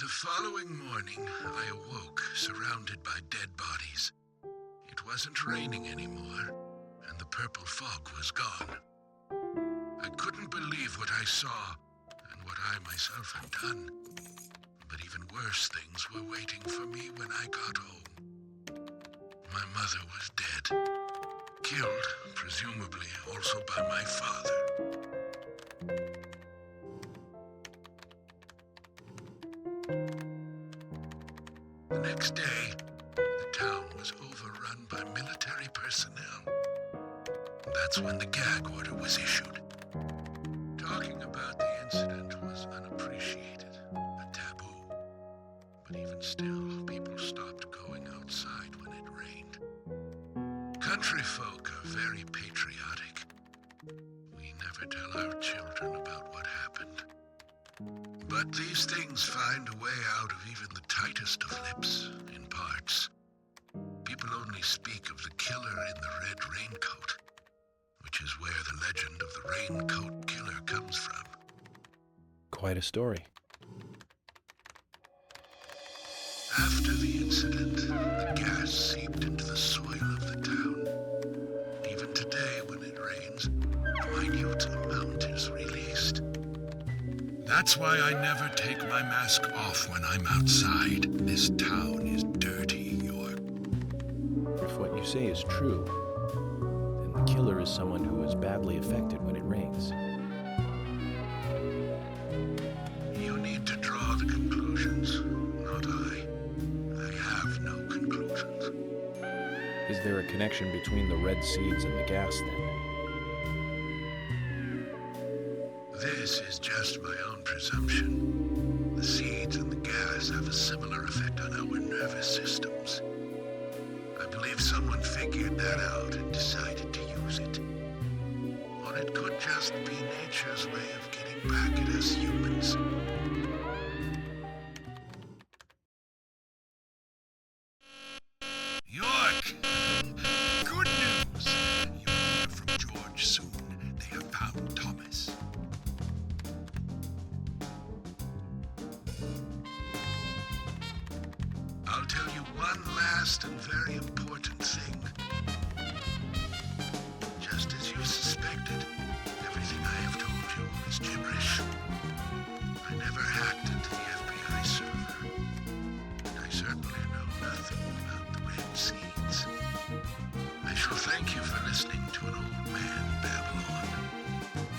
The following morning, I awoke surrounded by dead bodies. It wasn't raining anymore, and the purple fog was gone. I couldn't believe what I saw and what I myself had done. But even worse things were waiting for me when I got home. My mother was dead. Killed, presumably also by my father. The next day, the town was overrun by military personnel. That's when the gag order was issued. Talking about the incident was unappreciated, a taboo. But even still, people stopped going outside when it rained. Country folk are very patriotic. We never tell our children about what happened. But these things find a way out of even the tightest of lips, in parts. People only speak of the killer in the red raincoat, which is where the legend of the raincoat killer comes from. Quite a story. After the incident, the gas seeped into the soil of the town. Even today, when it rains, a minute amount is released. That's why I never take my mask off when I'm outside. This town is dirty, York. If what you say is true, then the killer is someone who is badly affected when it rains. You need to draw the conclusions, not I. I have no conclusions. Is there a connection between the red seeds and the gas, then? This is just my own presumption. The seeds and the gas have a similar effect on our nervous systems. I believe someone figured that out and decided to use it. Or it could just be nature's way of getting back at us humans. York! Good news! You'll hear from George soon. They have found Thomas. I'll tell you one last and very important thing. Just as you suspected, everything I have told you is gibberish. I never hacked into the FBI server. And I certainly know nothing about the red seeds. I shall thank you for listening to an old man babble on.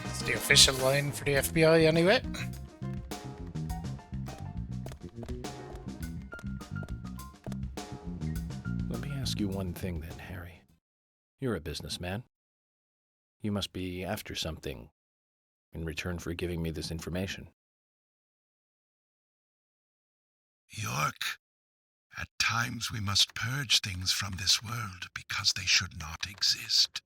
It's the official line for the FBI anyway. Let me ask you one thing then, Harry. You're a businessman. You must be after something in return for giving me this information. York, at times we must purge things from this world because they should not exist.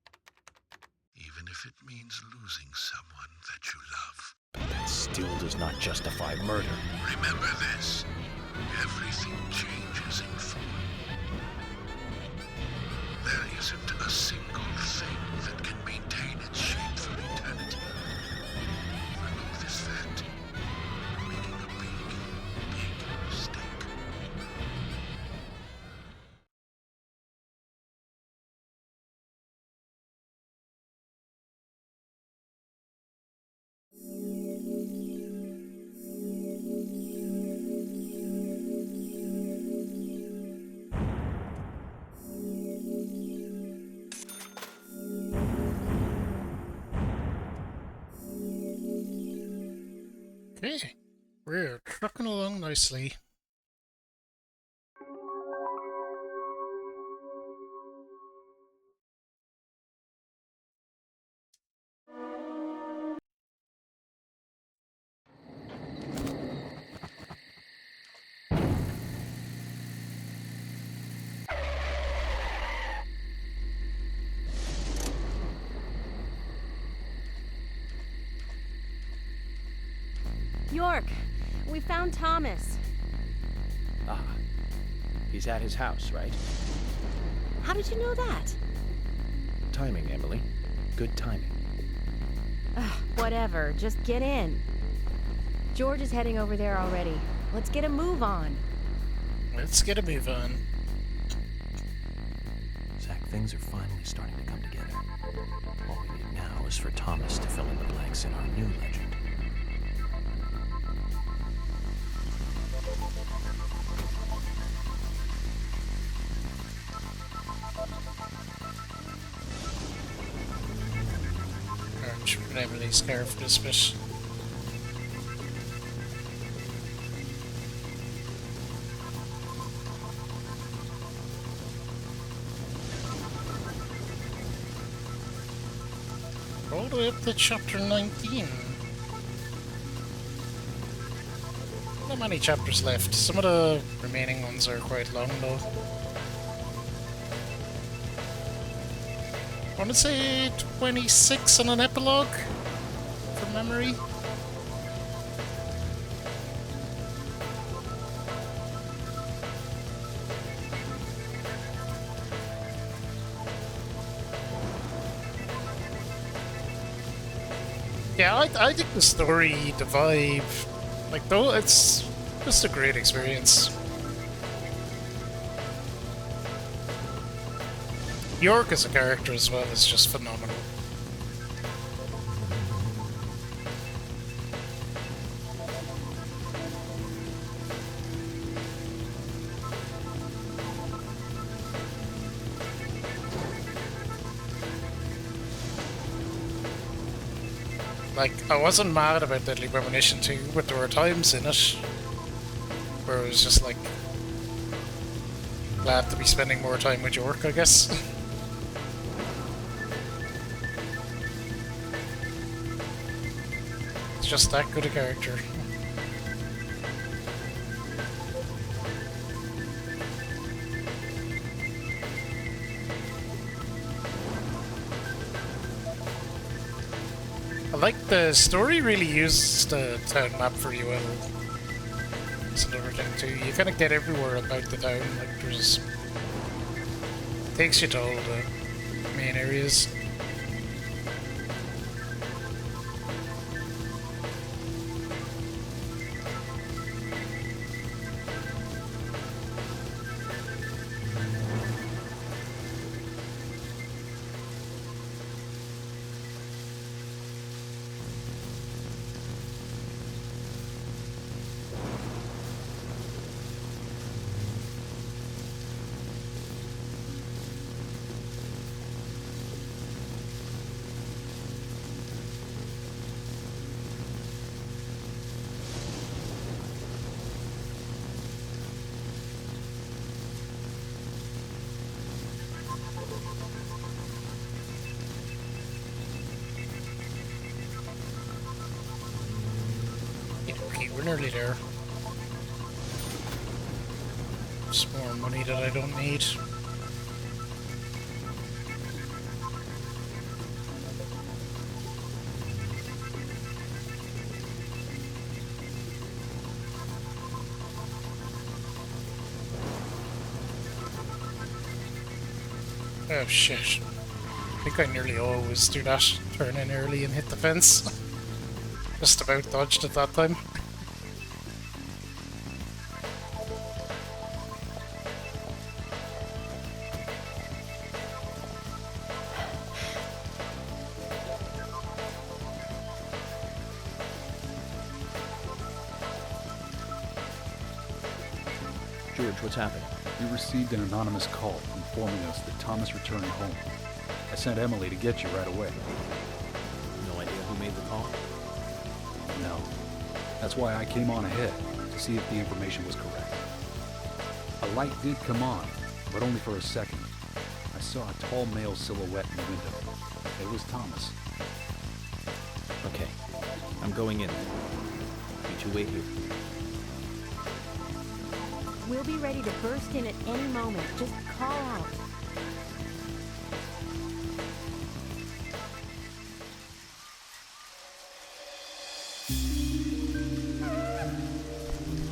Even if it means losing someone that you love. But that still does not justify murder. Remember this. Everything changes in form. There isn't a single thing that can maintain its shape for eternity. If I know this fact, you're making a big, big mistake. Okay, we're trucking along nicely. York, we found Thomas. Ah, he's at his house, right? How did you know that? Timing, Emily. Good timing. Ugh, whatever, just get in. George is heading over there already. Let's get a move on. Let's get a move on. Zach, things are finally starting to come together. All we need now is for Thomas to fill in the blanks in our new legend. I should probably scare for this bit. All the way up to chapter 19. Not many chapters left. Some of the remaining ones are quite long though. I want to say 26 and an epilogue, from memory. Yeah, I think the story, the vibe, like, though, it's just a great experience. York as a character as well is just phenomenal. Like, I wasn't mad about Deadly Premonition 2, but there were times in it where it was just like, glad to be spending more time with York, I guess. It's just that good a character. I like the story really used the town map really well. That's another thing too. You kind of get everywhere about the town. Like there's, takes you to all the main areas. Okay, we're nearly there. Just more money that I don't need. Oh shit. I think I nearly always do that. Turn in early and hit the fence. Just about dodged at that time. George, what's happening? We received an anonymous call informing us that Thomas returned home. I sent Emily to get you right away. No idea who made the call? No. That's why I came on ahead, to see if the information was correct. A light did come on, but only for a second. I saw a tall male silhouette in the window. It was Thomas. Okay, I'm going in. You two wait here. We'll be ready to burst in at any moment. Just call out.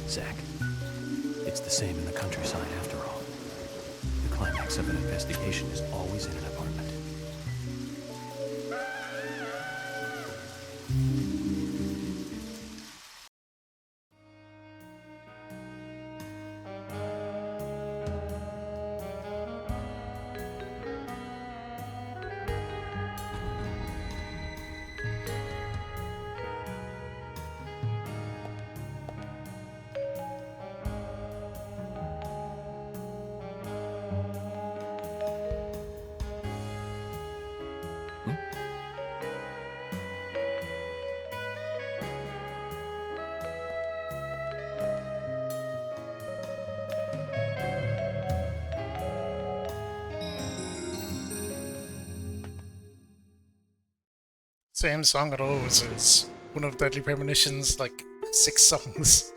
Zach, it's the same in the countryside after all. The climax of an investigation is always in an apartment. Same song it always is. One of Deadly Premonition's like 6 songs.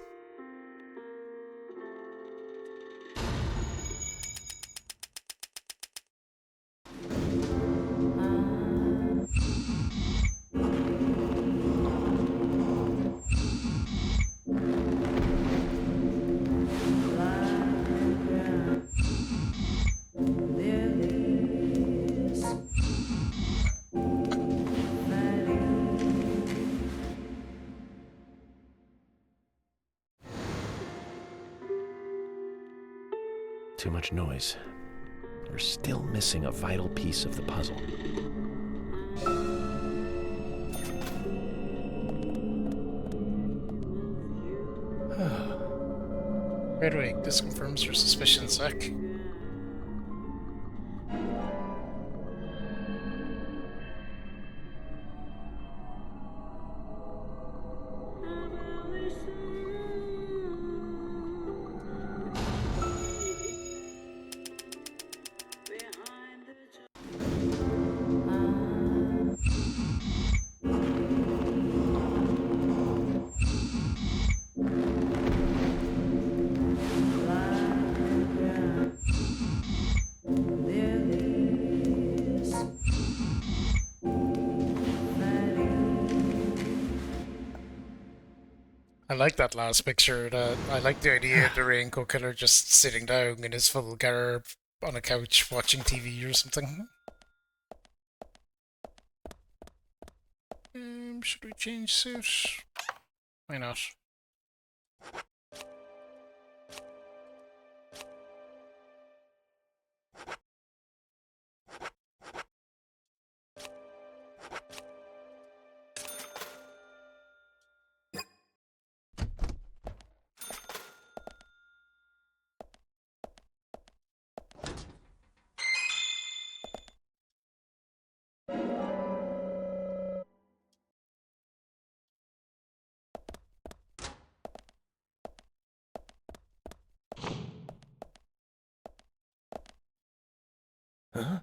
Too much noise. We're still missing a vital piece of the puzzle. Right away, this confirms your suspicions, Zach. I like that last picture. I like the idea of the raincoat killer just sitting down in his full garb on a couch watching TV or something. Should we change suit? Why not? Huh?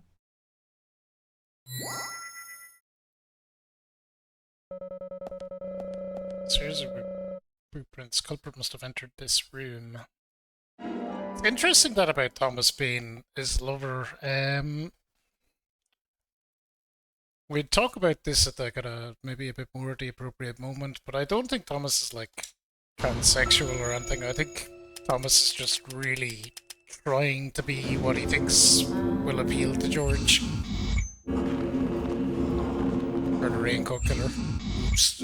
Series of blueprints. Culprit must have entered this room. It's interesting that about Thomas being his lover. We'd talk about this at like at a maybe a bit more the appropriate moment, but I don't think Thomas is like transsexual or anything. I think Thomas is just really trying to be what he thinks will appeal to George. Or the raincoat killer. Oops.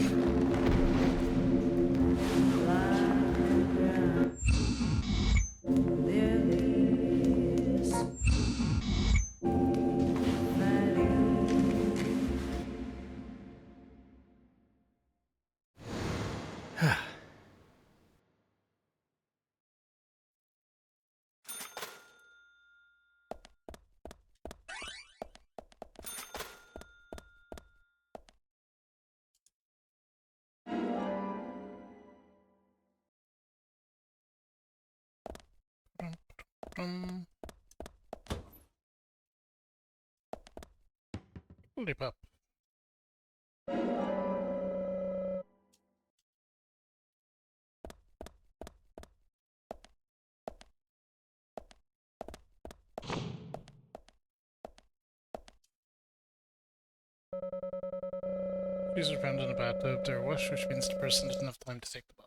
Lollipop. Shoes are found in a bathtub. They're washed, which means the person didn't have time to take the bath.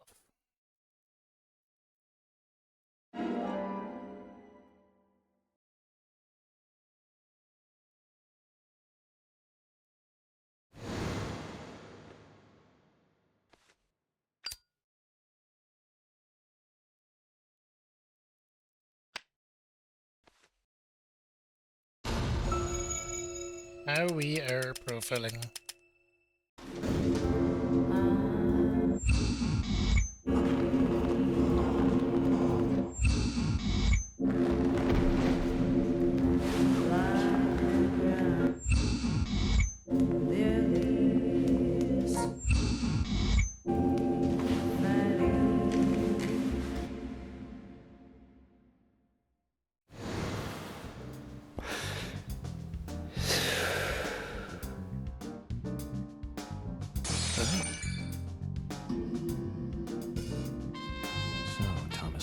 Now we are profiling.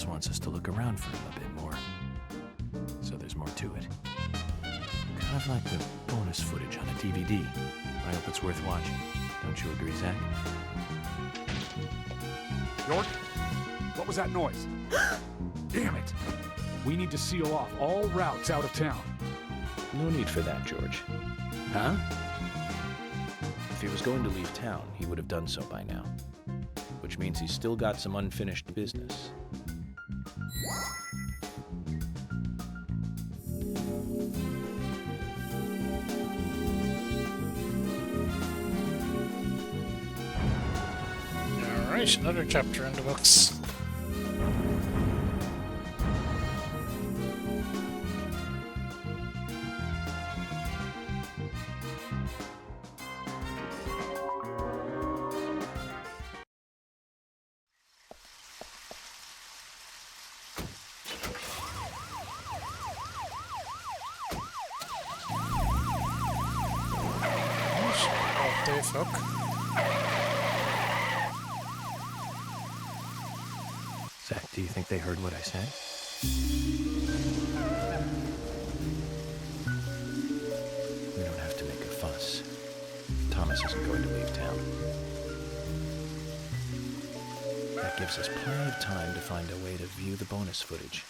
just wants us to look around for him a bit more. So there's more to it. Kind of like the bonus footage on a DVD. I hope it's worth watching. Don't you agree, Zach? York? What was that noise? Damn it! We need to seal off all routes out of town. No need for that, George. Huh? If he was going to leave town, he would have done so by now. Which means he's still got some unfinished business. Alright, another chapter in the books. What the fuck? Zach, do you think they heard what I said? We don't have to make a fuss. Thomas isn't going to leave town. That gives us plenty of time to find a way to view the bonus footage.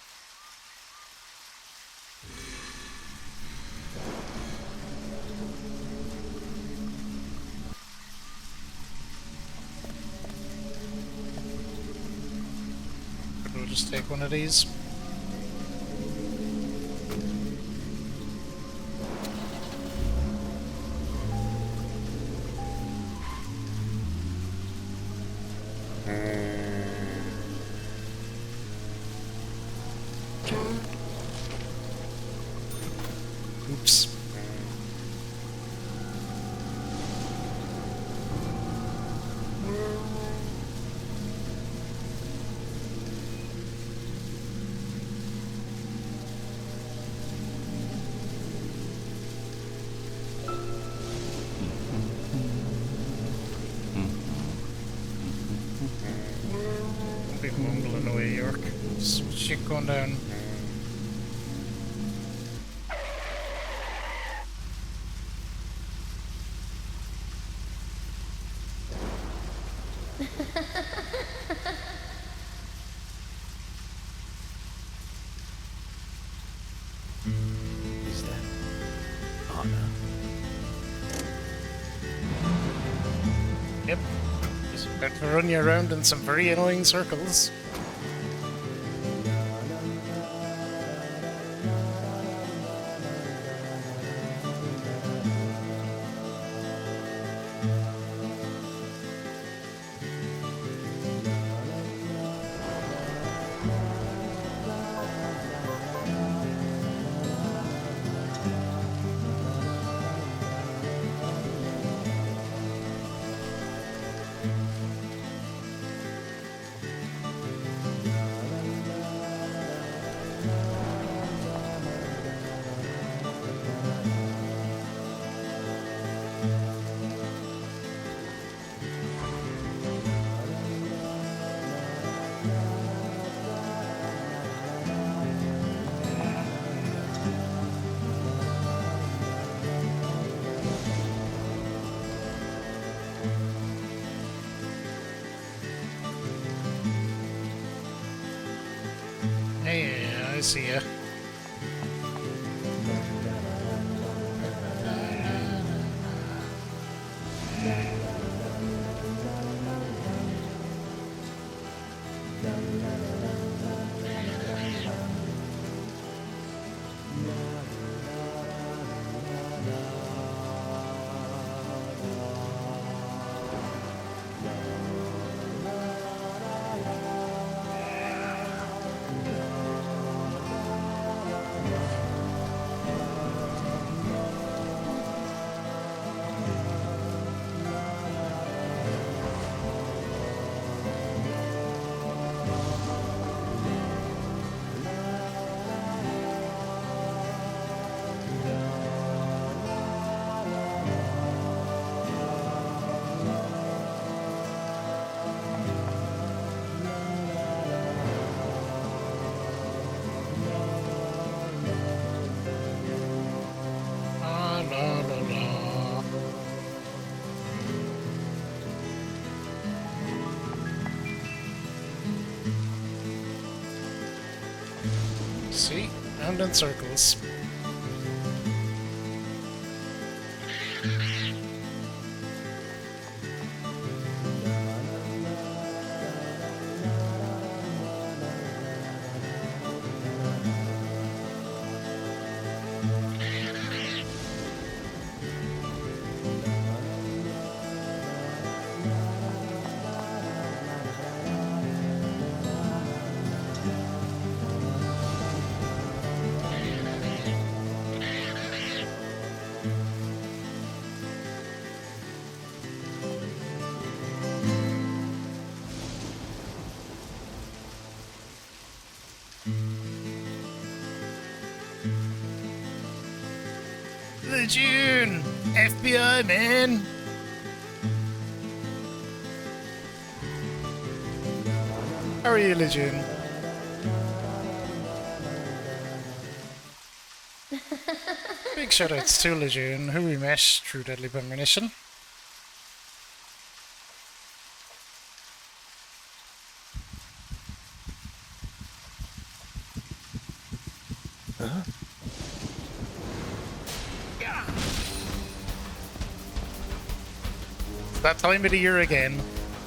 We'll just take one of these. Oops. Big mumbling away, York. Some shit going down. Is that Anna? Yep. He's about to run you around in some very annoying circles. Yeah, I see ya. See? Round in circles. Legion! FBI, man! How are you, Legion? Big shoutouts to Legion, who we met through Deadly Premonition. Huh? It's that time of the year again.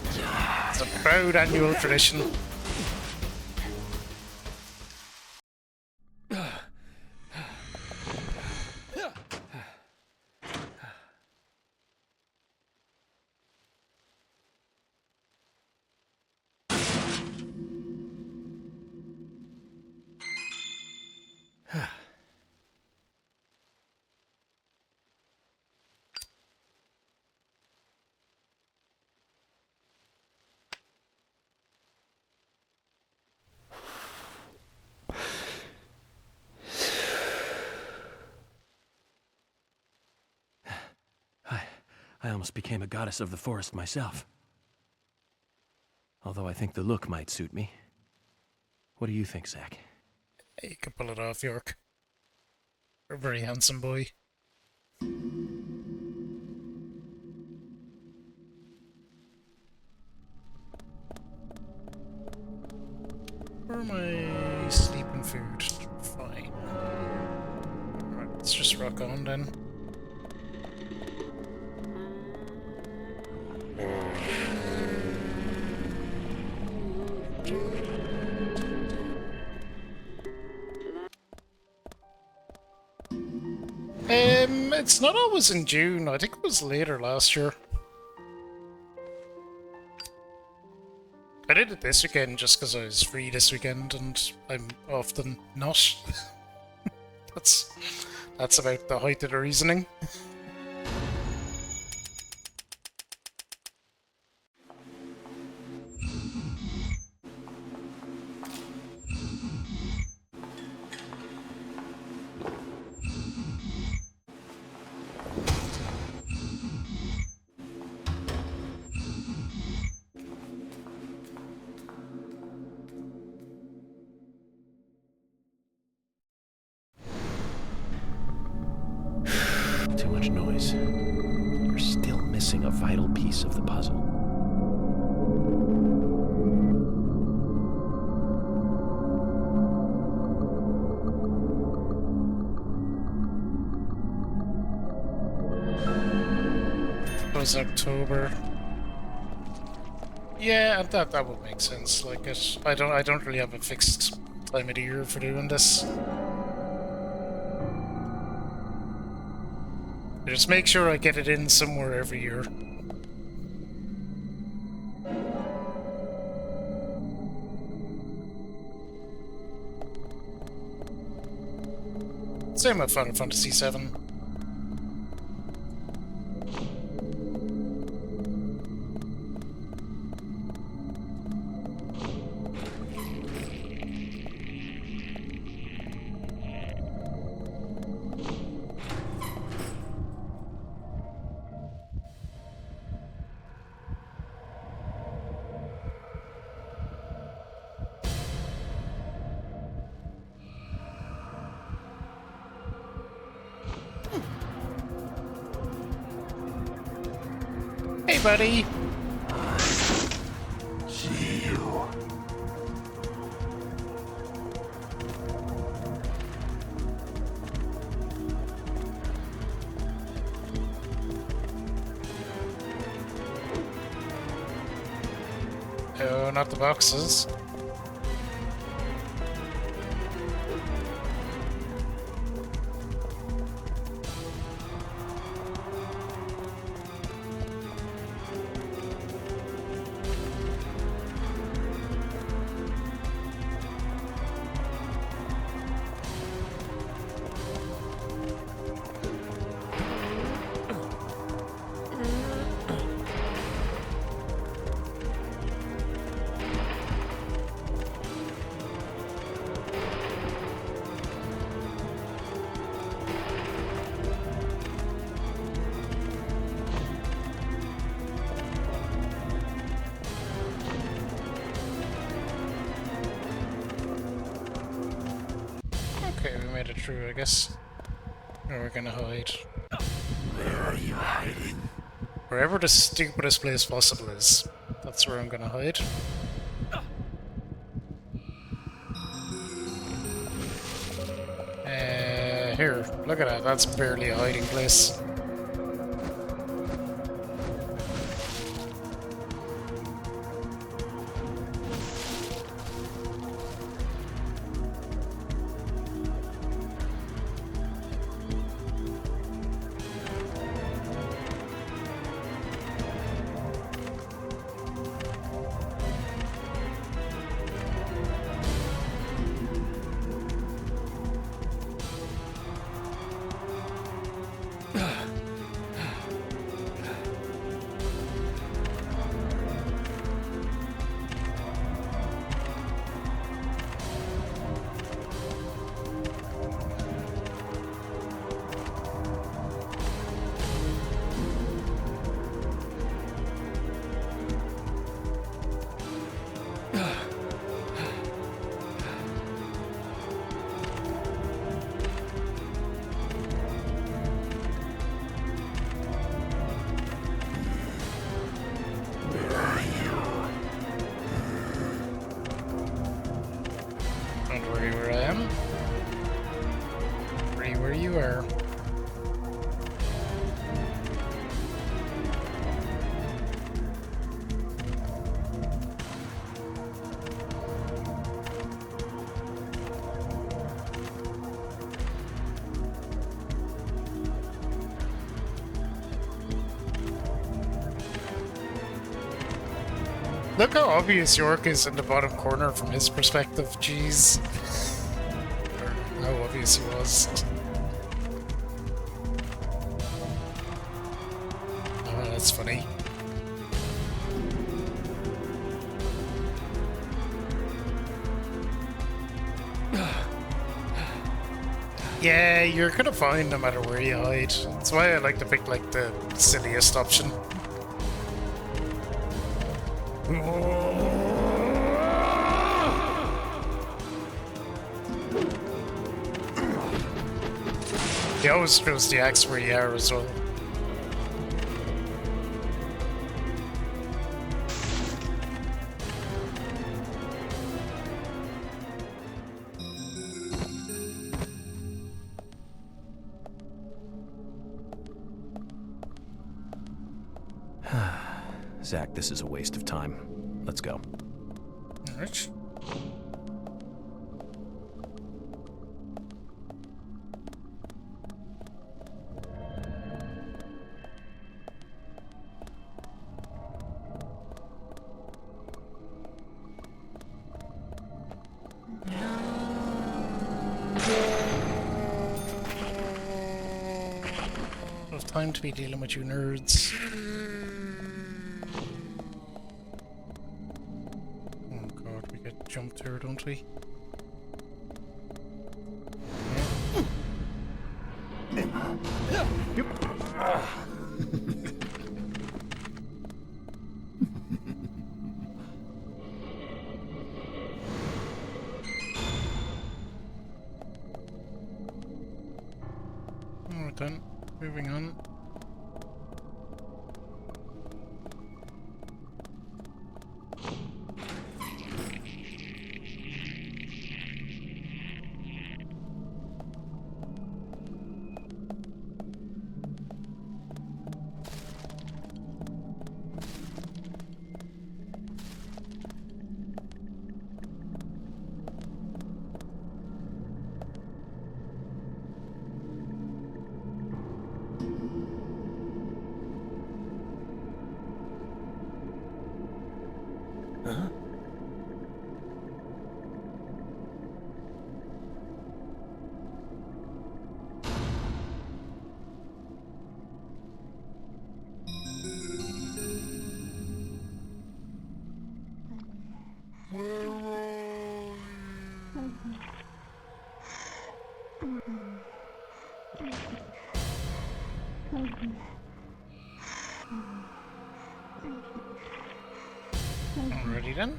It's a proud annual tradition. I almost became a goddess of the forest myself. Although I think the look might suit me. What do you think, Zach? You can pull it off, York. You're a very handsome boy. Where am I sleeping food? Fine. Alright, let's just rock on then. It's not always in June. I think it was later last year. I did it this weekend just because I was free this weekend, and I'm often not. That's about the height of the reasoning. Too much noise. You're still missing a vital piece of the puzzle. It was October. Yeah, that would make sense. Like I don't really have a fixed time of the year for doing this. I just make sure I get it in somewhere every year. Same with Final Fantasy VII. Hey, buddy. See you. No, not the boxes. Okay, we made it through, I guess. Where we're gonna hide. Where are you hiding? Wherever the stupidest place possible is. That's where I'm gonna hide. Here, look at that. That's barely a hiding place. Don't worry where I am. Worry where you are. Look how obvious York is in the bottom corner from his perspective, jeez. Or how obvious he was. Oh, that's funny. Yeah, you're gonna find no matter where you hide. That's why I like to pick like the silliest option. He always throws the axe where you are as well. Zach, this is a waste of time. Let's go. Alright. Enough time to be dealing with you nerds. Oh god, we get jumped here, don't we? Alright then, moving on. Alrighty then.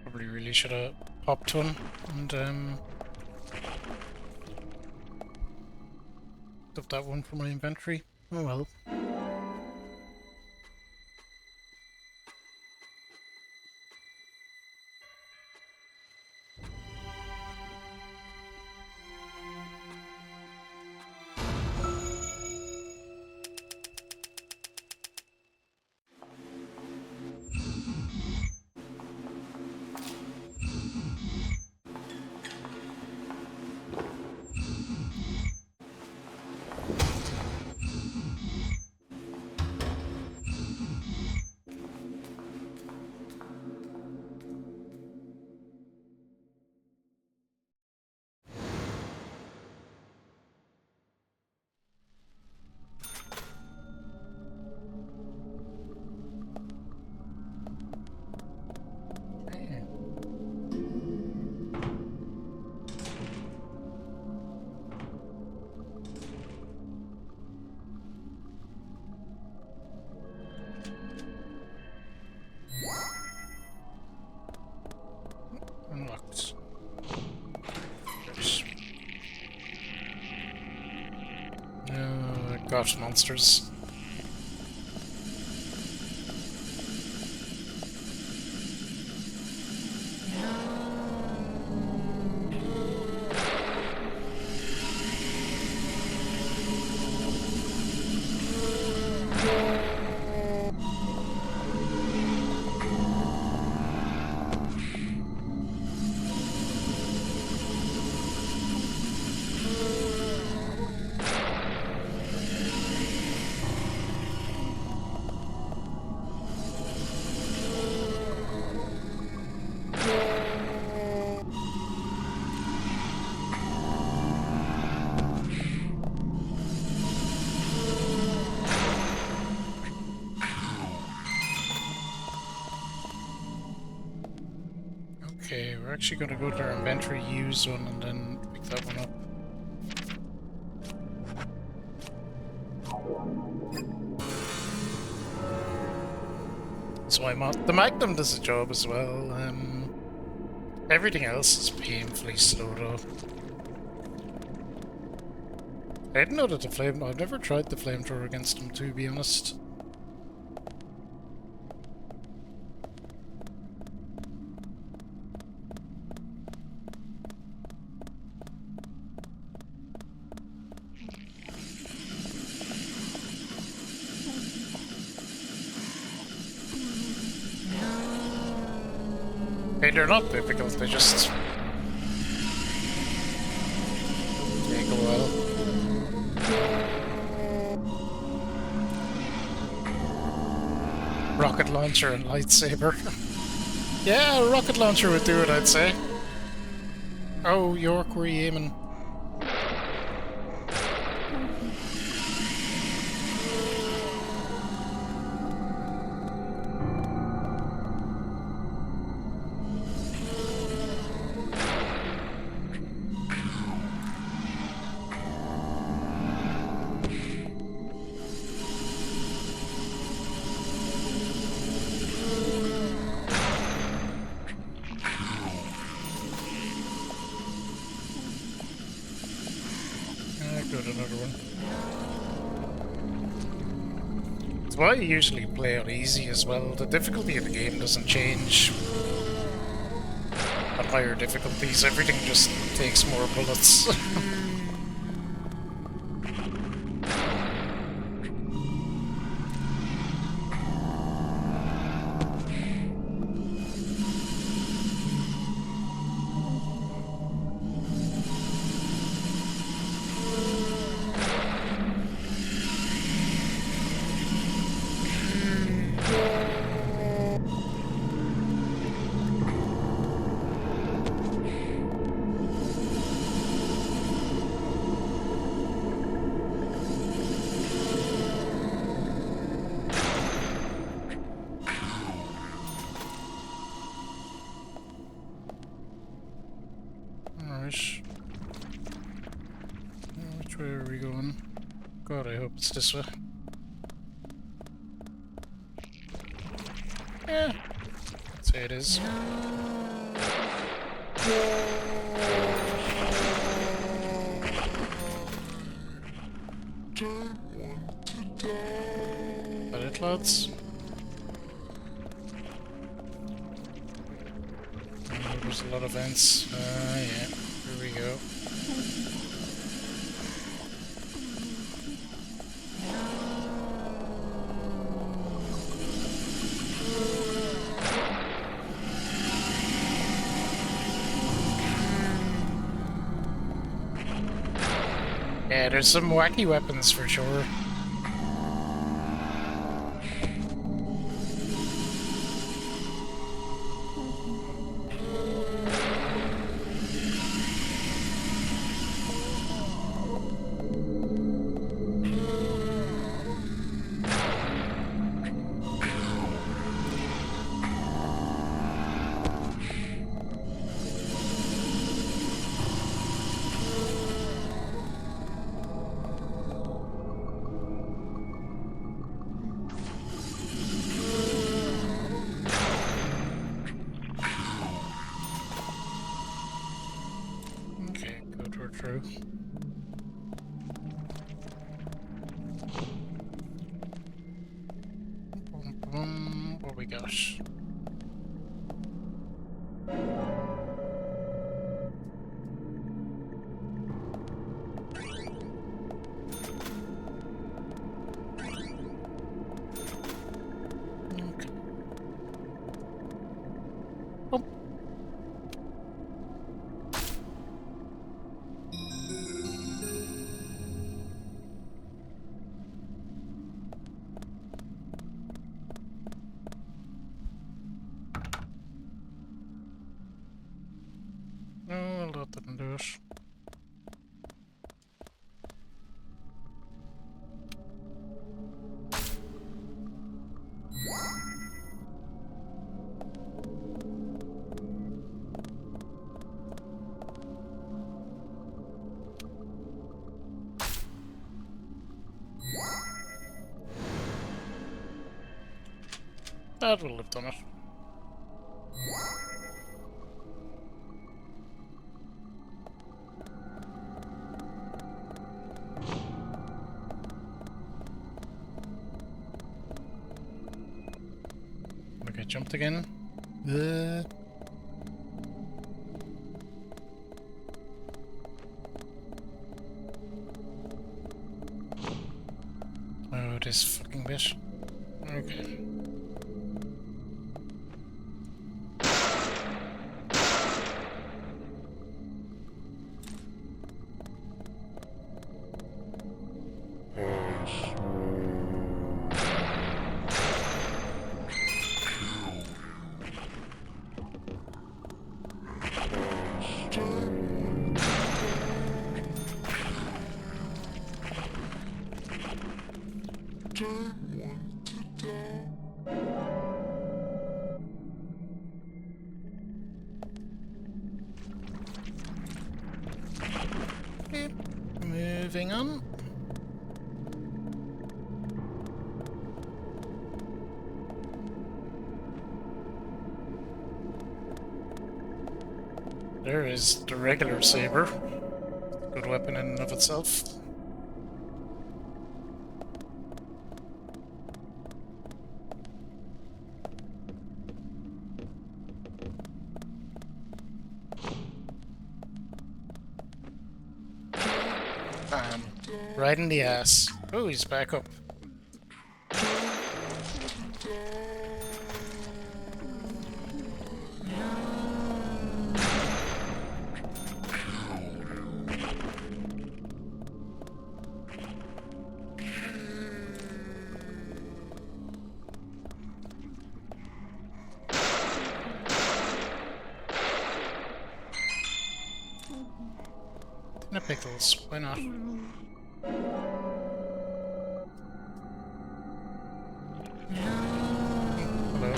Probably really should have popped one and stuffed that one for my inventory. Oh well. Unlocked. Yes. Gosh, monsters. Okay, we're actually going to go to our inventory, use one, and then pick that one up. So the Magnum does the job as well. Everything else is painfully slow though. I didn't know that I've never tried the flamethrower against him, to be honest. Hey, they're not difficult, they just take a while. Rocket launcher and lightsaber. Yeah, a rocket launcher would do it, I'd say. Oh, York, where are you aiming? Got another one. It's why I usually play on easy as well. The difficulty of the game doesn't change at higher difficulties. Everything just takes more bullets. Which way are we going? God, I hope it's this way. Yeah. I'd say it is. Got it, lads? Oh, there's a lot of vents. Yeah. Here we go. Yeah, there's some wacky weapons for sure. Okay, good, we're through. What we got? Okay. Oh. No, that didn't do it. That will have done it. Okay, jumped again. Oh, this fucking bitch. Okay. Okay, moving on. There is the regular saber. Good weapon in and of itself. Bam. Right in the ass. Oh, he's back up. Tin of pickles, why not? Hello.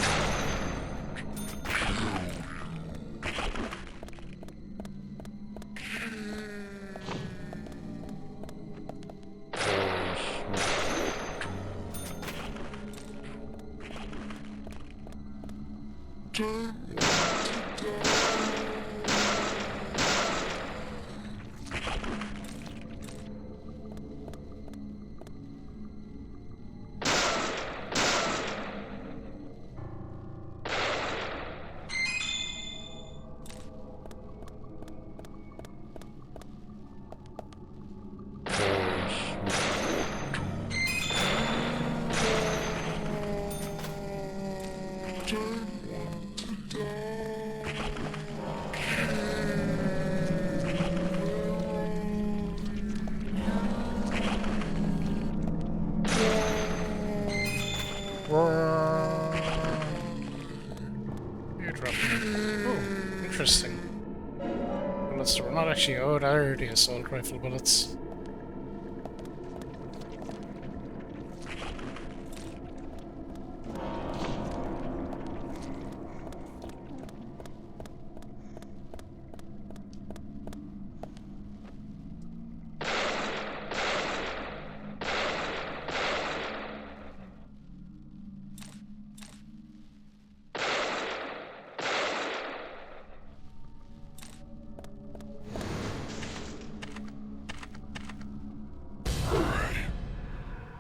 actually. Oh, there are the assault rifle bullets.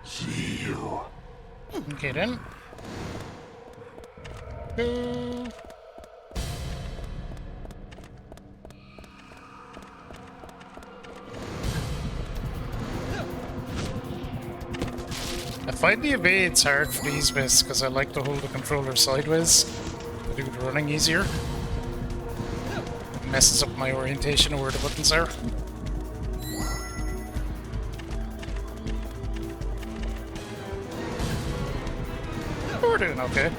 See you. Okay then. Go. I find the evades hard for these bits because I like to hold the controller sideways to do the running easier. It messes up my orientation of where the buttons are. We're doing okay.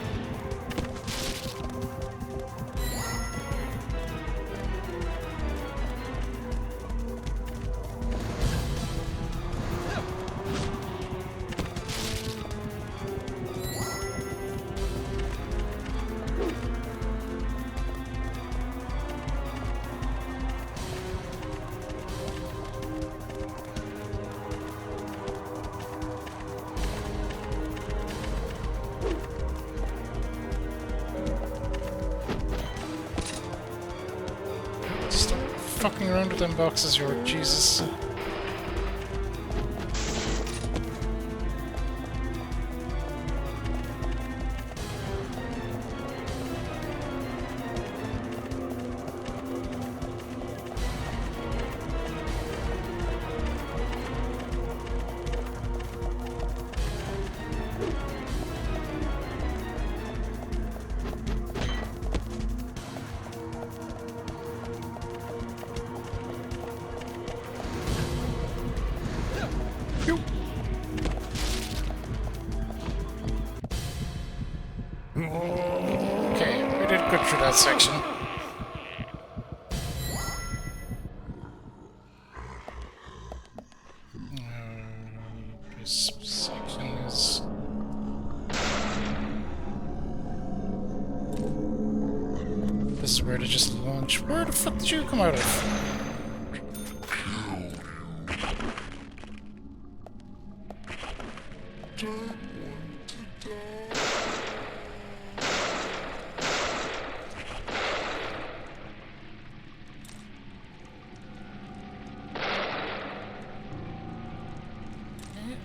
Stop fucking around with them boxes, York. Jesus. Okay, we did good for that section. This section is... This is where to just launch. Where the fuck did you come out of?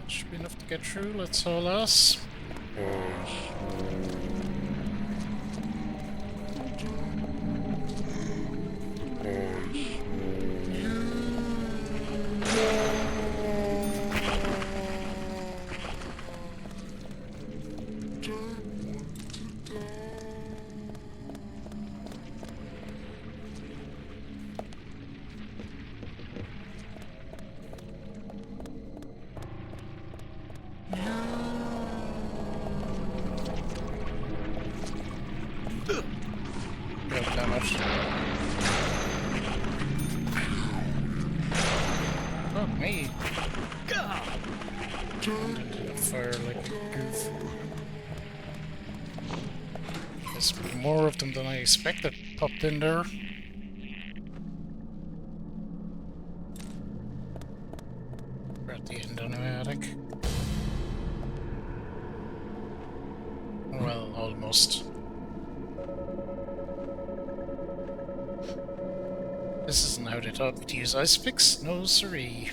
Should be enough to get through, let's haul us. God damn it. Oh, me. Fire like a goof. There's more of them than I expected popped in there. We're at the end anyway, I think. Well, almost. This isn't how they taught me to use ice picks, no siree.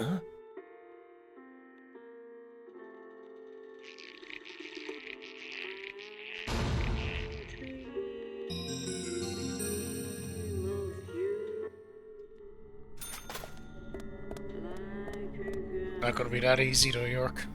Huh? Not gonna be that easy though, York.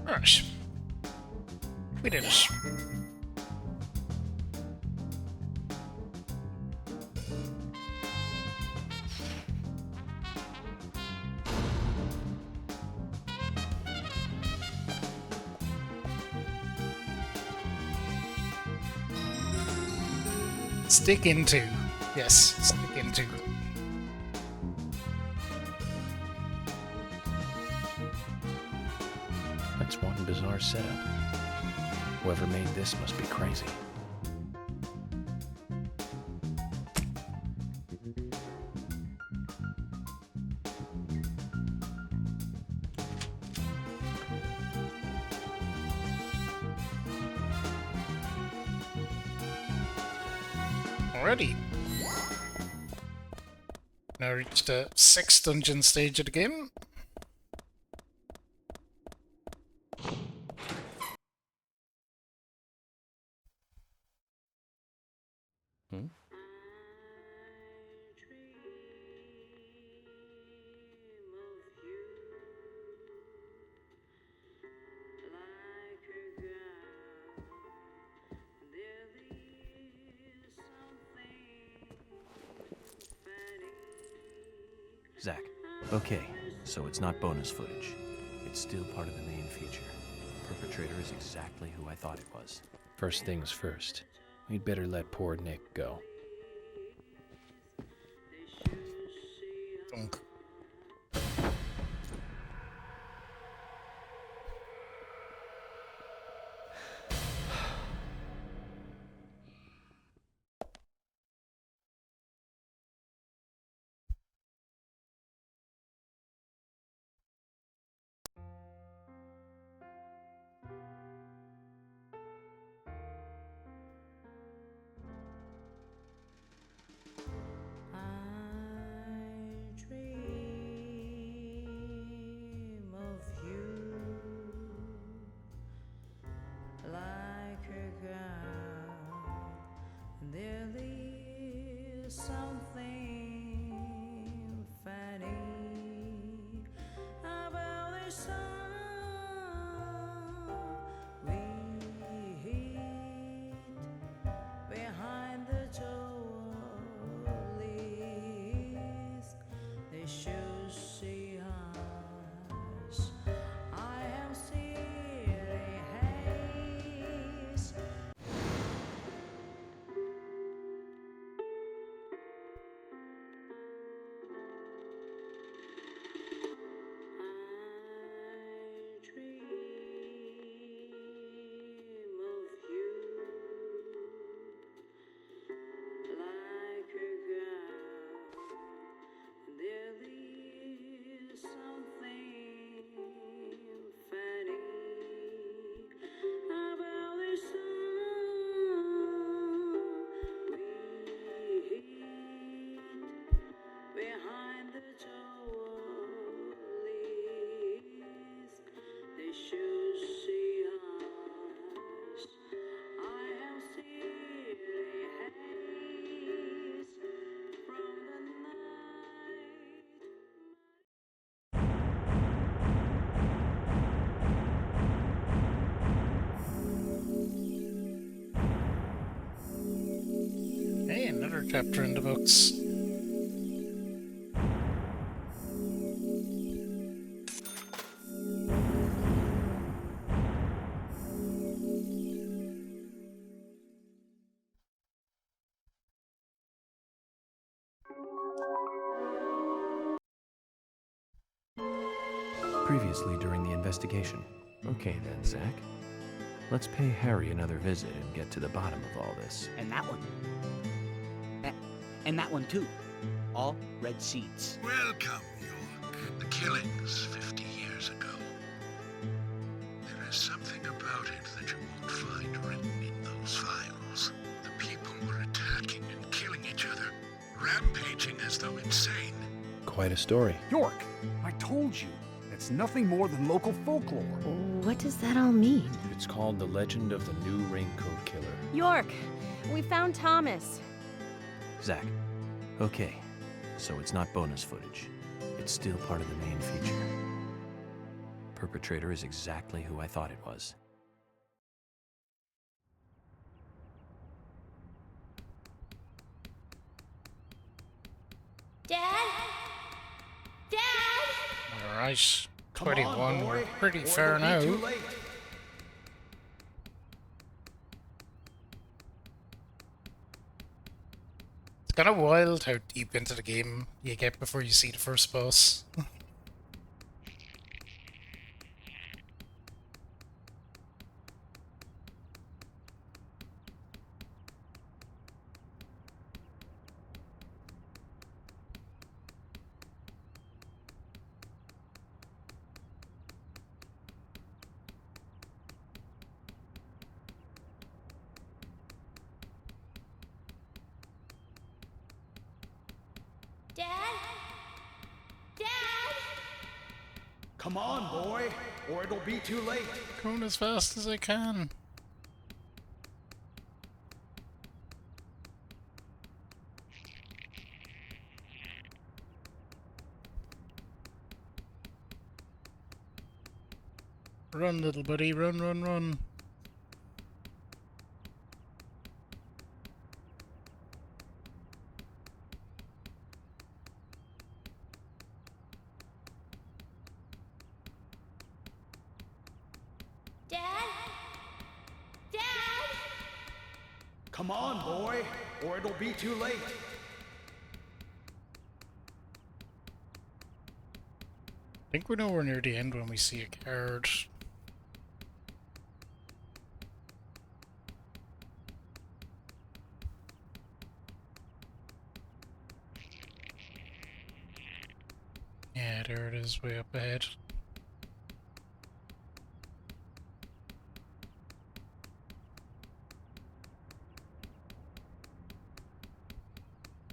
Right. We did it. Stick into. Yes, stick into. That's one bizarre setup. Whoever made this must be crazy. Already. Now reached the 6th dungeon stage of the game. Hmm? Zach, okay, so it's not bonus footage. It's still part of the main feature. Perpetrator is exactly who I thought it was. First things first. We'd better let poor Nick go. Dunk. Something funny about the song we hid behind the trolleys. They should see us. I am silly haze. Behind the trolleys, they should see us. I am silly haze from the night. Hey, another chapter in the books. previously during the investigation. Okay then, Zach. Let's pay Harry another visit and get to the bottom of all this. And that one. And that one too. All red seeds. Welcome, York. The killings 50 years ago. There is something about it that you won't find written in those files. The people were attacking and killing each other, rampaging as though insane. Quite a story. York, I told you. It's nothing more than local folklore. What does that all mean? It's called The Legend of the New Raincoat Killer. York, we found Thomas. Zach. Okay, so it's not bonus footage. It's still part of the main feature. Perpetrator is exactly who I thought it was. Dad? Dad? Alright, Come on, 21, boy, we're pretty or fair it'll now. be too late. It's kind of wild how deep into the game you get before you see the first boss. Dad? Dad? Come on, boy, or it'll be too late. Going as fast as I can. Run, little buddy, run, run, run. Dad? Dad? Come on, boy, or it'll be too late. I think we're nowhere near the end when we see a card. Yeah, there it is, way up ahead.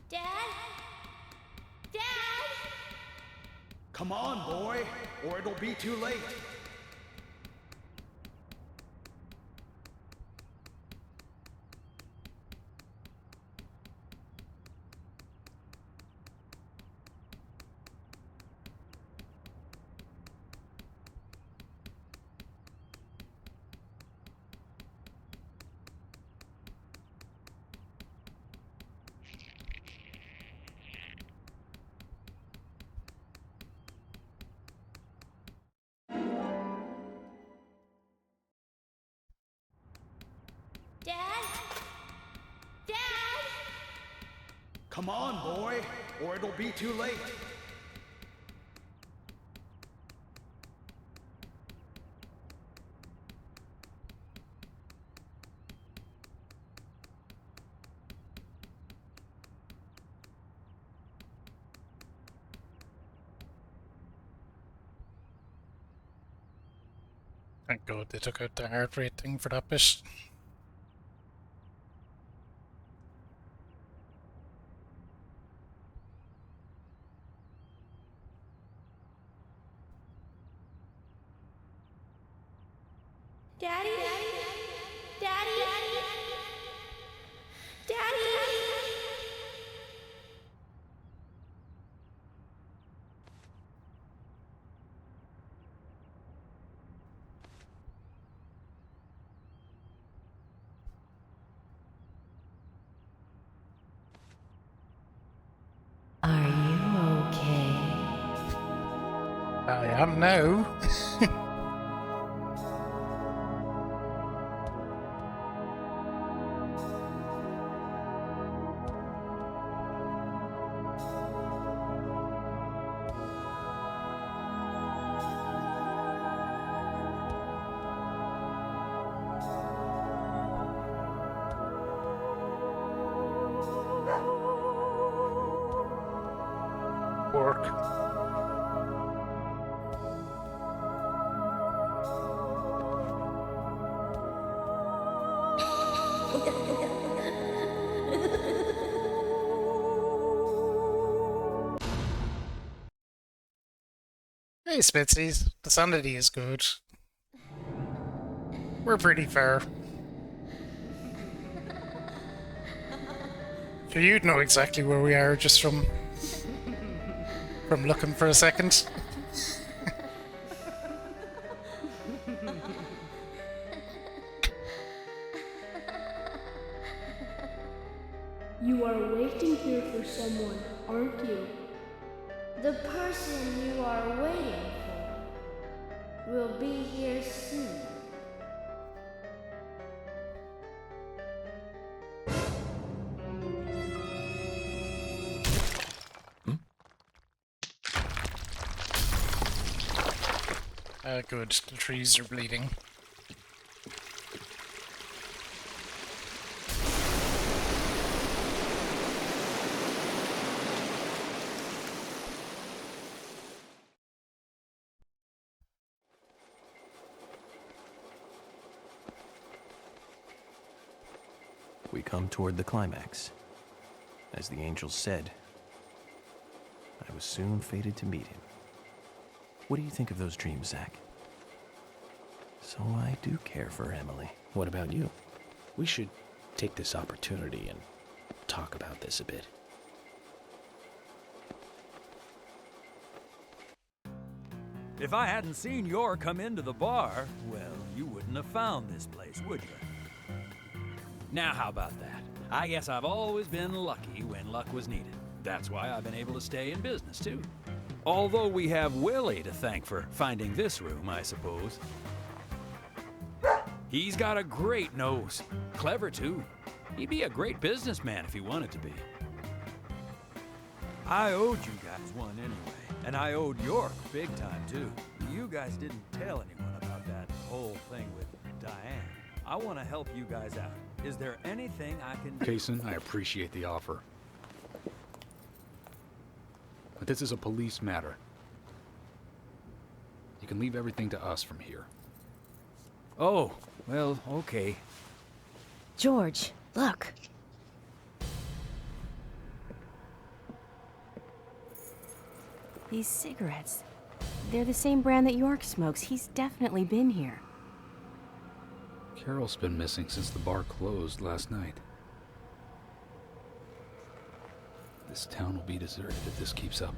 Dad? Dad? Come on, boy, or it'll be too late. Dad? Dad? Come on, boy, or it'll be too late. Thank God they took out the heart rate thing for that bit. Daddy? Daddy? Daddy? Are you okay? I am now. Hey, Spitsies. The sanity is good. We're pretty fair. So you'd know exactly where we are just from looking for a second. You are waiting here for someone, aren't you? The person you are waiting for will be here soon. Good. The trees are bleeding. We come toward the climax. As the angels said, I was soon fated to meet him. What do you think of those dreams, Zach? So I do care for Emily. What about you? We should take this opportunity and talk about this a bit. If I hadn't seen York come into the bar, well, you wouldn't have found this place, would you? Now, how about that? I guess I've always been lucky when luck was needed. That's why I've been able to stay in business, too. Although we have Willie to thank for finding this room, I suppose. He's got a great nose. Clever, too. He'd be a great businessman if he wanted to be. I owed you guys one anyway, and I owed York big time, too. You guys didn't tell anyone about that whole thing with Diane. I want to help you guys out. Is there anything I can do? Kaysen, I appreciate the offer. But this is a police matter. You can leave everything to us from here. Oh, well, okay. George, look. These cigarettes. They're the same brand that York smokes. He's definitely been here. Carol's been missing since the bar closed last night. This town will be deserted if this keeps up.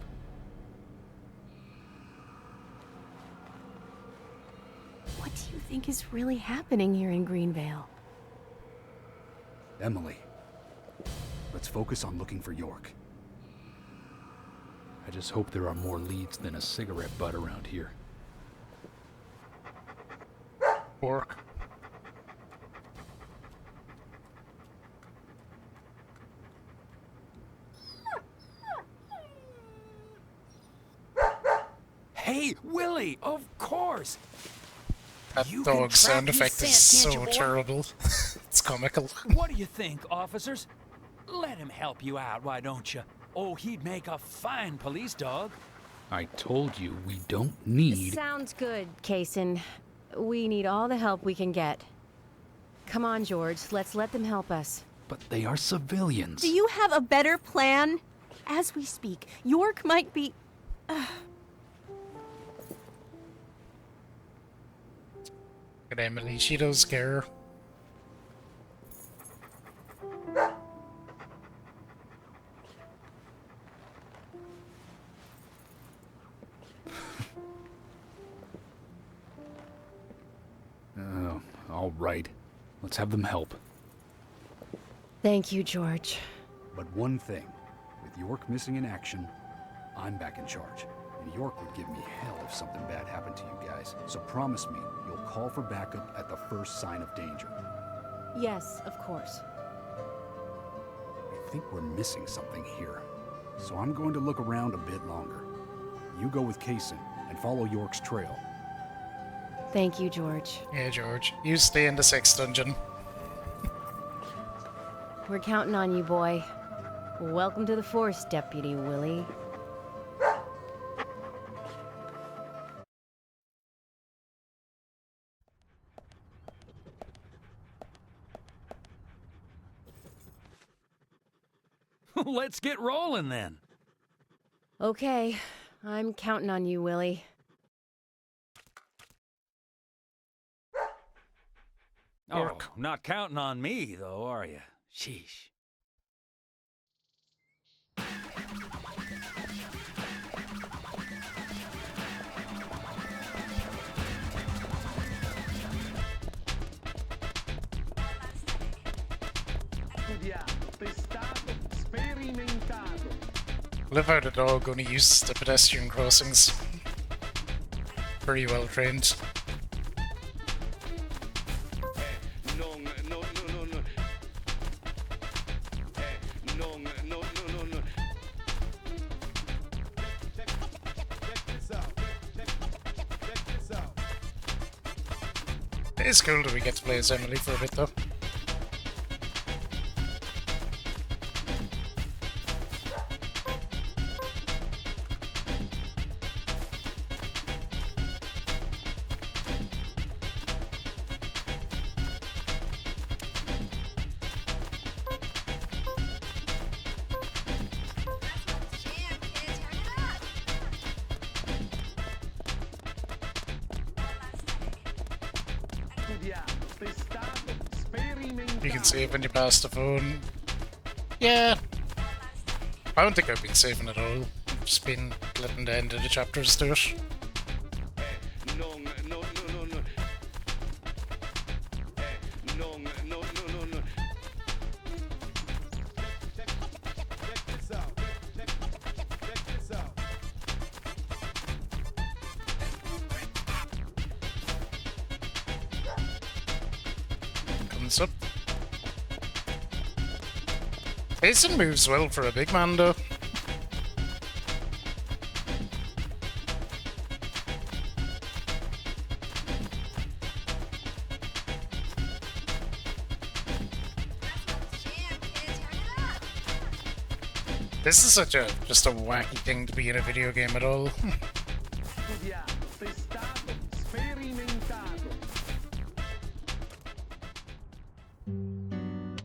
What do you think is really happening here in Greenvale? Emily, let's focus on looking for York. I just hope there are more leads than a cigarette butt around here. York. Hey, Willie, of course. That You can dog sound track effect his is scent, so can't you, boy? terrible. It's comical. What do you think, officers? Let him help you out, why don't you? Oh, he'd make a fine police dog. I told you we don't need... Sounds good, Kaysen. We need all the help we can get. Come on, George. Let's let them help us. But they are civilians. Do you have a better plan? As we speak, York might be... Good Emily, she does care. All right. Let's have them help. Thank you, George. But one thing. With York missing in action, I'm back in charge. And York would give me hell if something bad happened to you guys. So promise me you'll call for backup at the first sign of danger. Yes, of course. I think we're missing something here. So I'm going to look around a bit longer. You go with Kaysen and follow York's trail. Thank you, George. Yeah, George. You stay in the sex dungeon. We're counting on you, boy. Welcome to the force, Deputy Willie. Let's get rolling then. Okay, I'm counting on you, Willie. Oh, not counting on me, though, are you? Sheesh. I love how the dog only uses the pedestrian crossings. Very well trained. It is cool that we get to play as Emily for a bit though. You can save when you pass the phone. Yeah. I don't think I've been saving at all. I've just been letting the end of the chapters do it. Comes up. Jason moves well for a big man though. This is such just a wacky thing to be in a video game at all.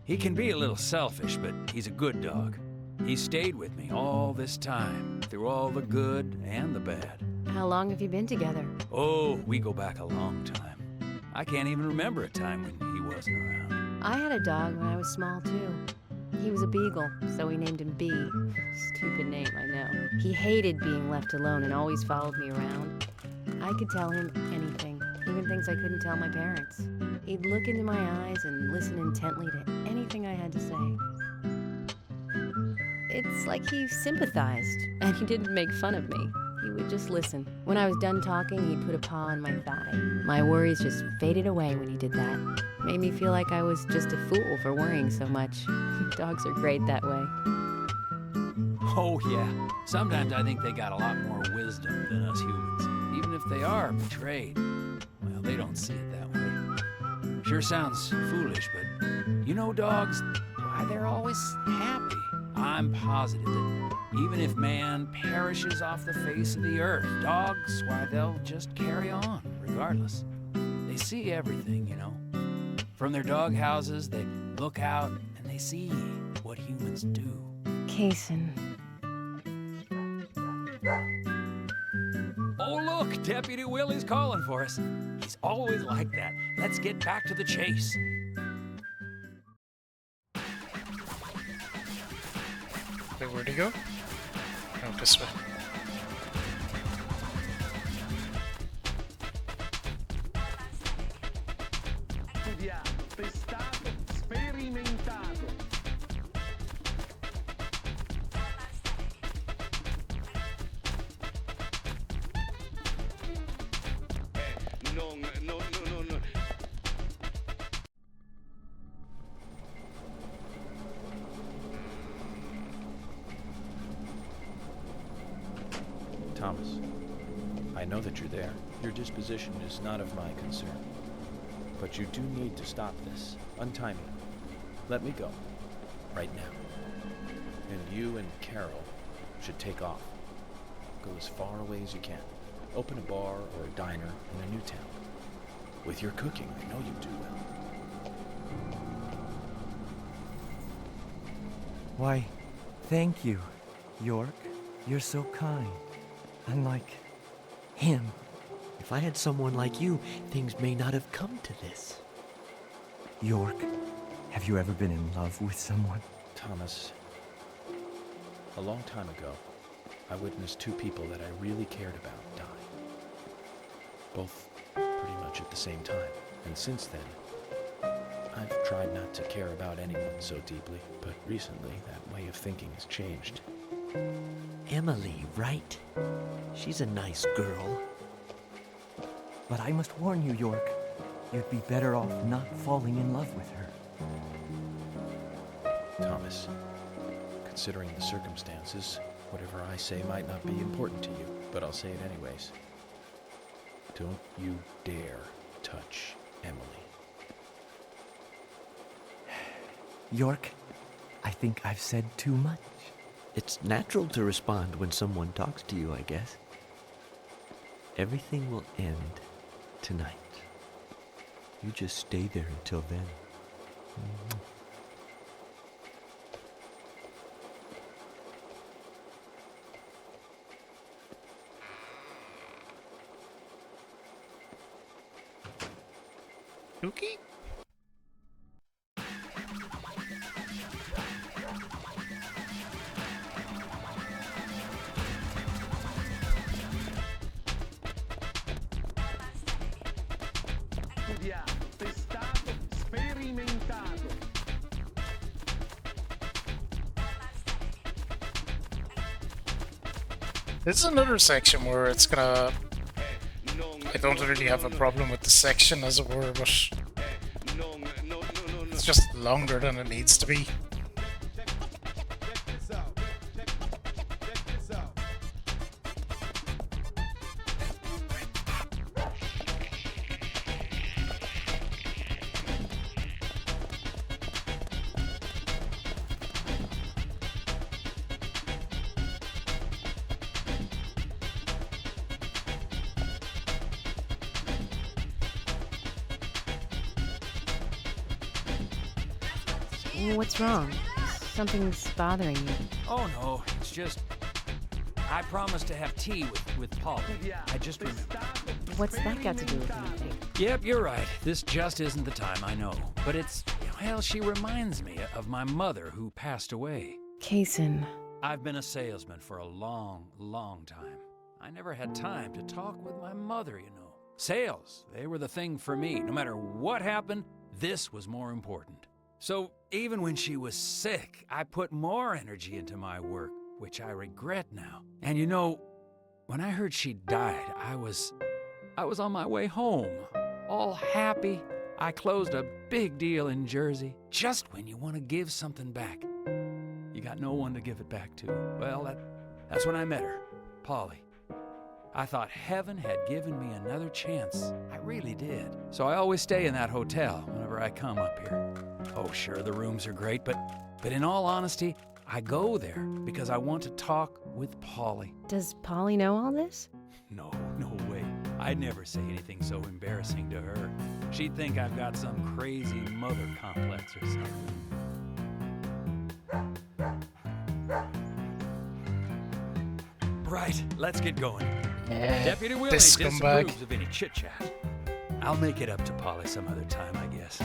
He can be a little selfish, but he's a good dog. He stayed with me all this time, through all the good and the bad. How long have you been together? Oh, we go back a long time. I can't even remember a time when he wasn't around. I had a dog when I was small, too. He was a beagle, so we named him B. Stupid name, I know. He hated being left alone and always followed me around. I could tell him anything, even things I couldn't tell my parents. He'd look into my eyes and listen intently to anything I had to say. It's like he sympathized, and he didn't make fun of me. He would just listen. When I was done talking, he'd put a paw on my thigh. My worries just faded away when he did that. Made me feel like I was just a fool for worrying so much. Dogs are great that way. Oh, yeah. Sometimes I think they got a lot more wisdom than us humans. Even if they are betrayed, well, they don't see it that way. Sure sounds foolish, but you know dogs, why, they're always happy. I'm positive that even if man perishes off the face of the earth, dogs, why, they'll just carry on, regardless. They see everything, you know. From their dog houses, they look out and they see what humans do. Kason. Oh, look, Deputy Willie's calling for us. He's always like that. Let's get back to the chase. Wait, where'd he go? Oh, this way. Thomas, I know that you're there. Your disposition is not of my concern. But you do need to stop this. Untie me. Let me go. Right now. And you and Carol should take off. Go as far away as you can. Open a bar or a diner in a new town. With your cooking, I know you do well. Why, Thank you, York. You're so kind. Unlike him. If I had someone like you, things may not have come to this. York, have you ever been in love with someone? Thomas, a long time ago, I witnessed two people that I really cared about die. Both pretty much at the same time. And since then, I've tried not to care about anyone so deeply, but recently that way of thinking has changed. Emily, right? She's a nice girl. But I must warn you, York. You'd be better off not falling in love with her. Thomas, considering the circumstances, whatever I say might not be important to you, but I'll say it anyways. Don't you dare touch Emily. York, I think I've said too much. It's natural to respond when someone talks to you, I guess. Everything will end tonight. You just stay there until then. Okay. Testato, sperimentato. This is another section where it's gonna... I don't really have a problem with the section, as it were, but it's just longer than it needs to be. What's wrong? Something's bothering you. Oh no, it's just... I promised to have tea with Polly. I just remembered. What's that got to do with anything? Yep, you're right. This just isn't the time, I know. But it's... well, she reminds me of my mother who passed away. Kaysen. I've been a salesman for a long, long time. I never had time to talk with my mother, you know. Sales, they were the thing for me. No matter what happened, this was more important. So even when she was sick, I put more energy into my work, which I regret now. And you know, when I heard she died, I was on my way home, all happy. I closed a big deal in Jersey. Just when you want to give something back, you got no one to give it back to. Well, that's when I met her, Polly. I thought heaven had given me another chance. I really did. So I always stay in that hotel whenever I come up here. Oh, sure, the rooms are great, but in all honesty, I go there because I want to talk with Polly. Does Polly know all this? No way. I'd never say anything so embarrassing to her. She'd think I've got some crazy mother complex or something. Right, let's get going. Deputy Willie disapproves of any chit-chat. I'll make it up to Polly some other time, I guess.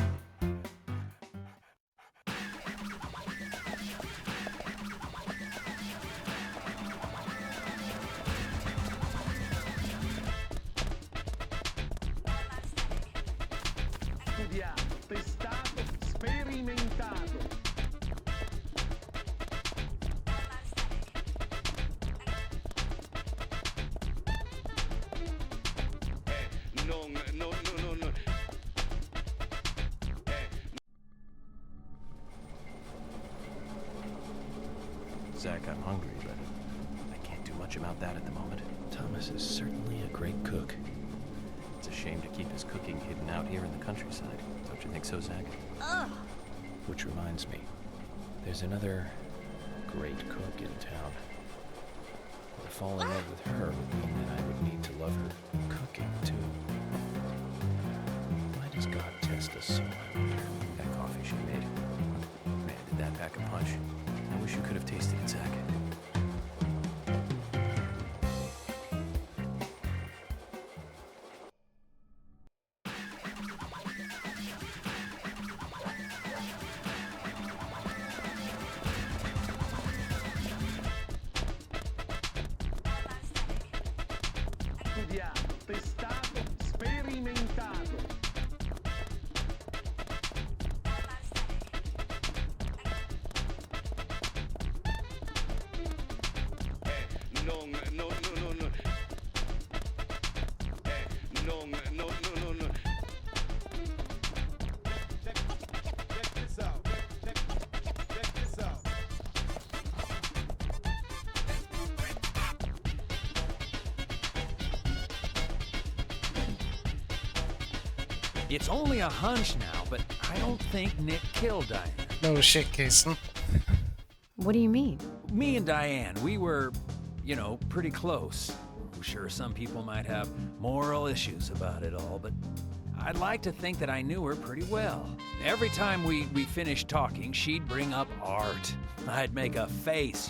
Testato, sperimentato. No. Zach, I'm hungry, but I can't do much about that at the moment. Thomas is certainly a great cook. It's a shame to keep his cooking hidden out here in the countryside. Don't you think so, Zach? Which reminds me, there's another great cook in town. To fall in love with her would mean that I would need to love her cooking, too. Why does God test us so, I wonder? That coffee she made. Man, did that pack a punch. I wish you could have have tasted it, Zach. Studiato, testato, sperimentato. It's only a hunch now, but I don't think Nick killed Diane. No shit, Jason. What do you mean? Me and Diane, we were, pretty close. Sure, some people might have moral issues about it all, but I'd like to think that I knew her pretty well. Every time we finished talking, she'd bring up art. I'd make a face,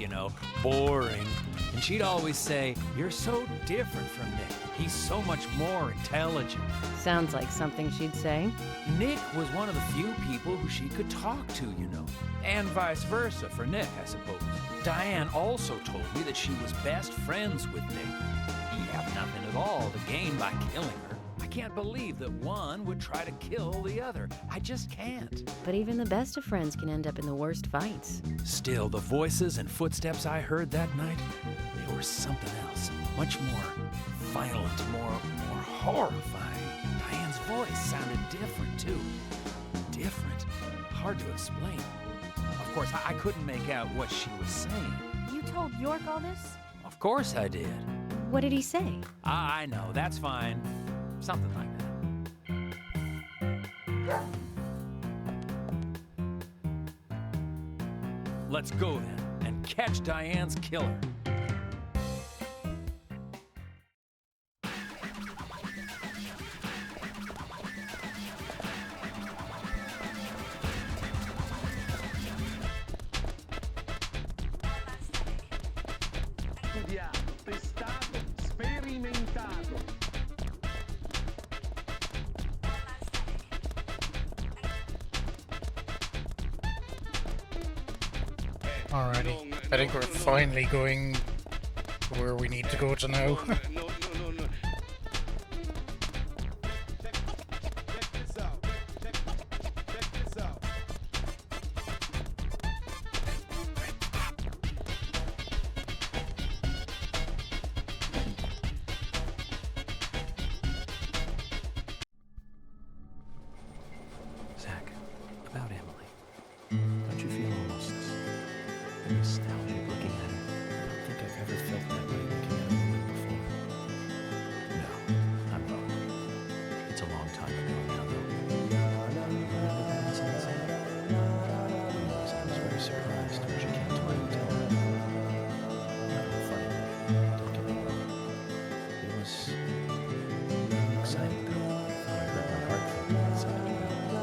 boring. And she'd always say, "You're so different from Nick. He's so much more intelligent." Sounds like something she'd say. Nick was one of the few people who she could talk to, And vice versa for Nick, I suppose. Diane also told me that she was best friends with Nick. He'd have nothing at all to gain by killing her. I can't believe that one would try to kill the other. I just can't. But even the best of friends can end up in the worst fights. Still, the voices and footsteps I heard that night, they were something else. Much more violent, more horrifying. Diane's voice sounded different, too. Different. Hard to explain. Of course, I couldn't make out what she was saying. You told York all this? Of course I did. What did he say? I know, that's fine. Something like that. Let's go then, and catch Diane's killer. Studiato, testato, sperimentato. Alrighty. I think we're finally going where we need to go to now. Zach, about Emily. Don't you feel almost nostalgic looking at her? I don't think I've ever felt that way looking at a woman before. No, I'm wrong. It's a long time ago now, though. Remember that incident, Zach? I was very surprised when she came to my hotel. Not funny, don't get me wrong. It was exciting, though. I thought I heard my heart thumping inside.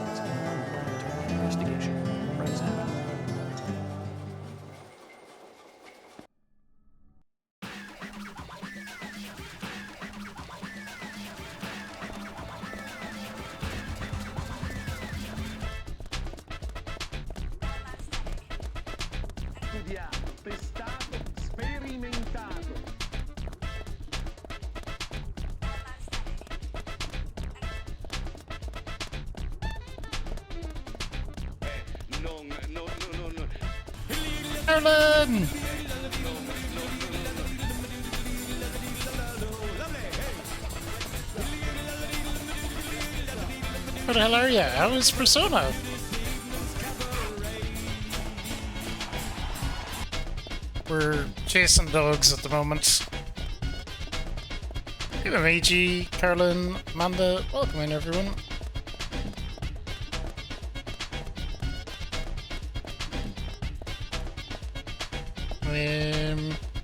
It's kind of brought to an investigation. Right, Zach? Studiato, testato, sperimentato. Carolyn! Where the hell are you? How is Persona? We're chasing dogs at the moment. Hello, Meiji, Carolyn, Amanda. Welcome in, everyone.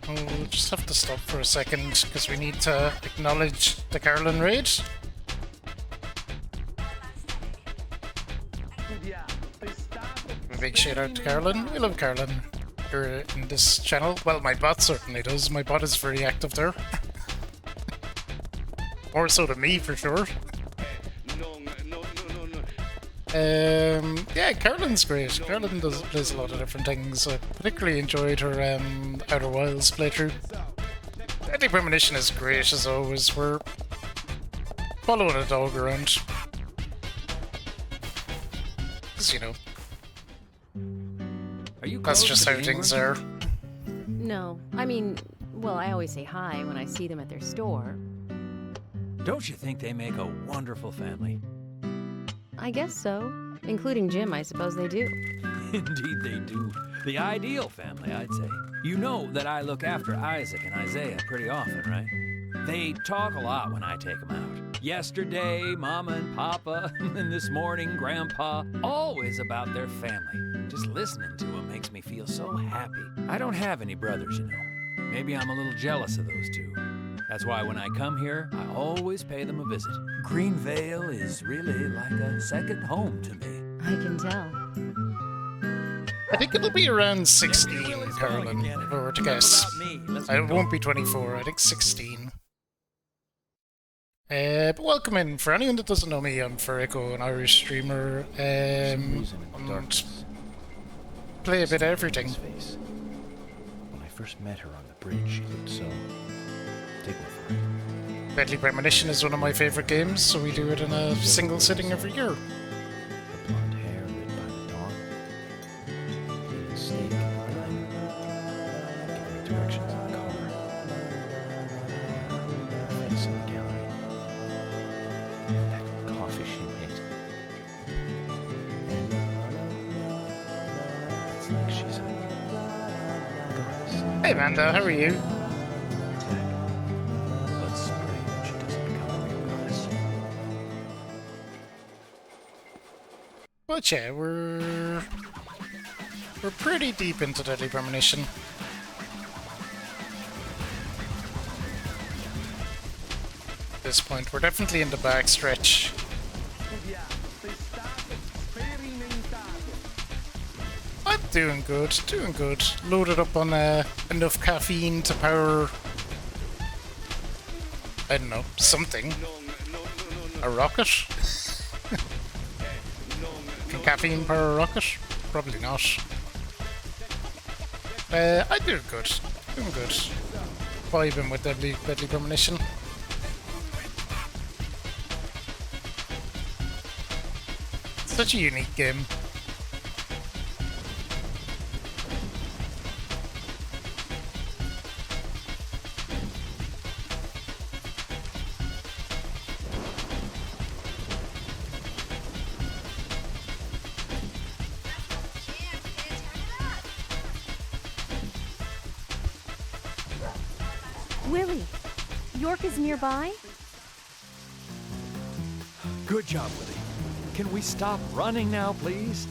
We'll just have to stop for a second because we need to acknowledge the Carolyn raid. A big shout out to Carolyn. We love Carolyn. Twitter in this channel. Well, my bot certainly does. My bot is very active there. More so than me, for sure. Yeah, Carolyn's great. Carolyn does a lot of different things. I particularly enjoyed her Outer Wilds playthrough. Deadly Premonition is great as always. We're following a dog around. Because, you know, that's just how things are. No, I mean, well, I always say hi when I see them at their store. Don't you think they make a wonderful family? I guess so. Including Jim, I suppose they do. Indeed they do. The ideal family, I'd say. You know that I look after Isaac and Isaiah pretty often, right? They talk a lot when I take them out. Yesterday, Mama and Papa, and this morning, Grandpa, always about their family. Just listening to them makes me feel so happy. I don't have any brothers, you know. Maybe I'm a little jealous of those two. That's why when I come here, I always pay them a visit. Greenvale is really like a second home to me. I can tell. I think it'll be around 16, Carolyn, if I were to guess. It won't be 24, I think 16. But welcome in. For anyone that doesn't know me, I'm Ferrico, an Irish streamer. And play a bit of everything. When I first met her on the bridge, she looked so dignified. Deadly Premonition is one of my favourite games, so we do it in a single sitting every year. Her blonde hair lit by the dawn. The snake and the diner. Giving her directions in the car. Her face in the gallery. That coffee she made. It's like she's a goddess. Hey Amanda, how are you? But yeah, we're pretty deep into Deadly Premonition. At this point, we're definitely in the back stretch. I'm doing good, doing good. Loaded up on enough caffeine to power, I don't know, something. A rocket? Can caffeine power a rocket? Probably not. I'm doing good. Doing good. Vibing with Deadly Premonition. Such a unique game. Willie, York is nearby? Good job, Willie. Can we stop running now, please?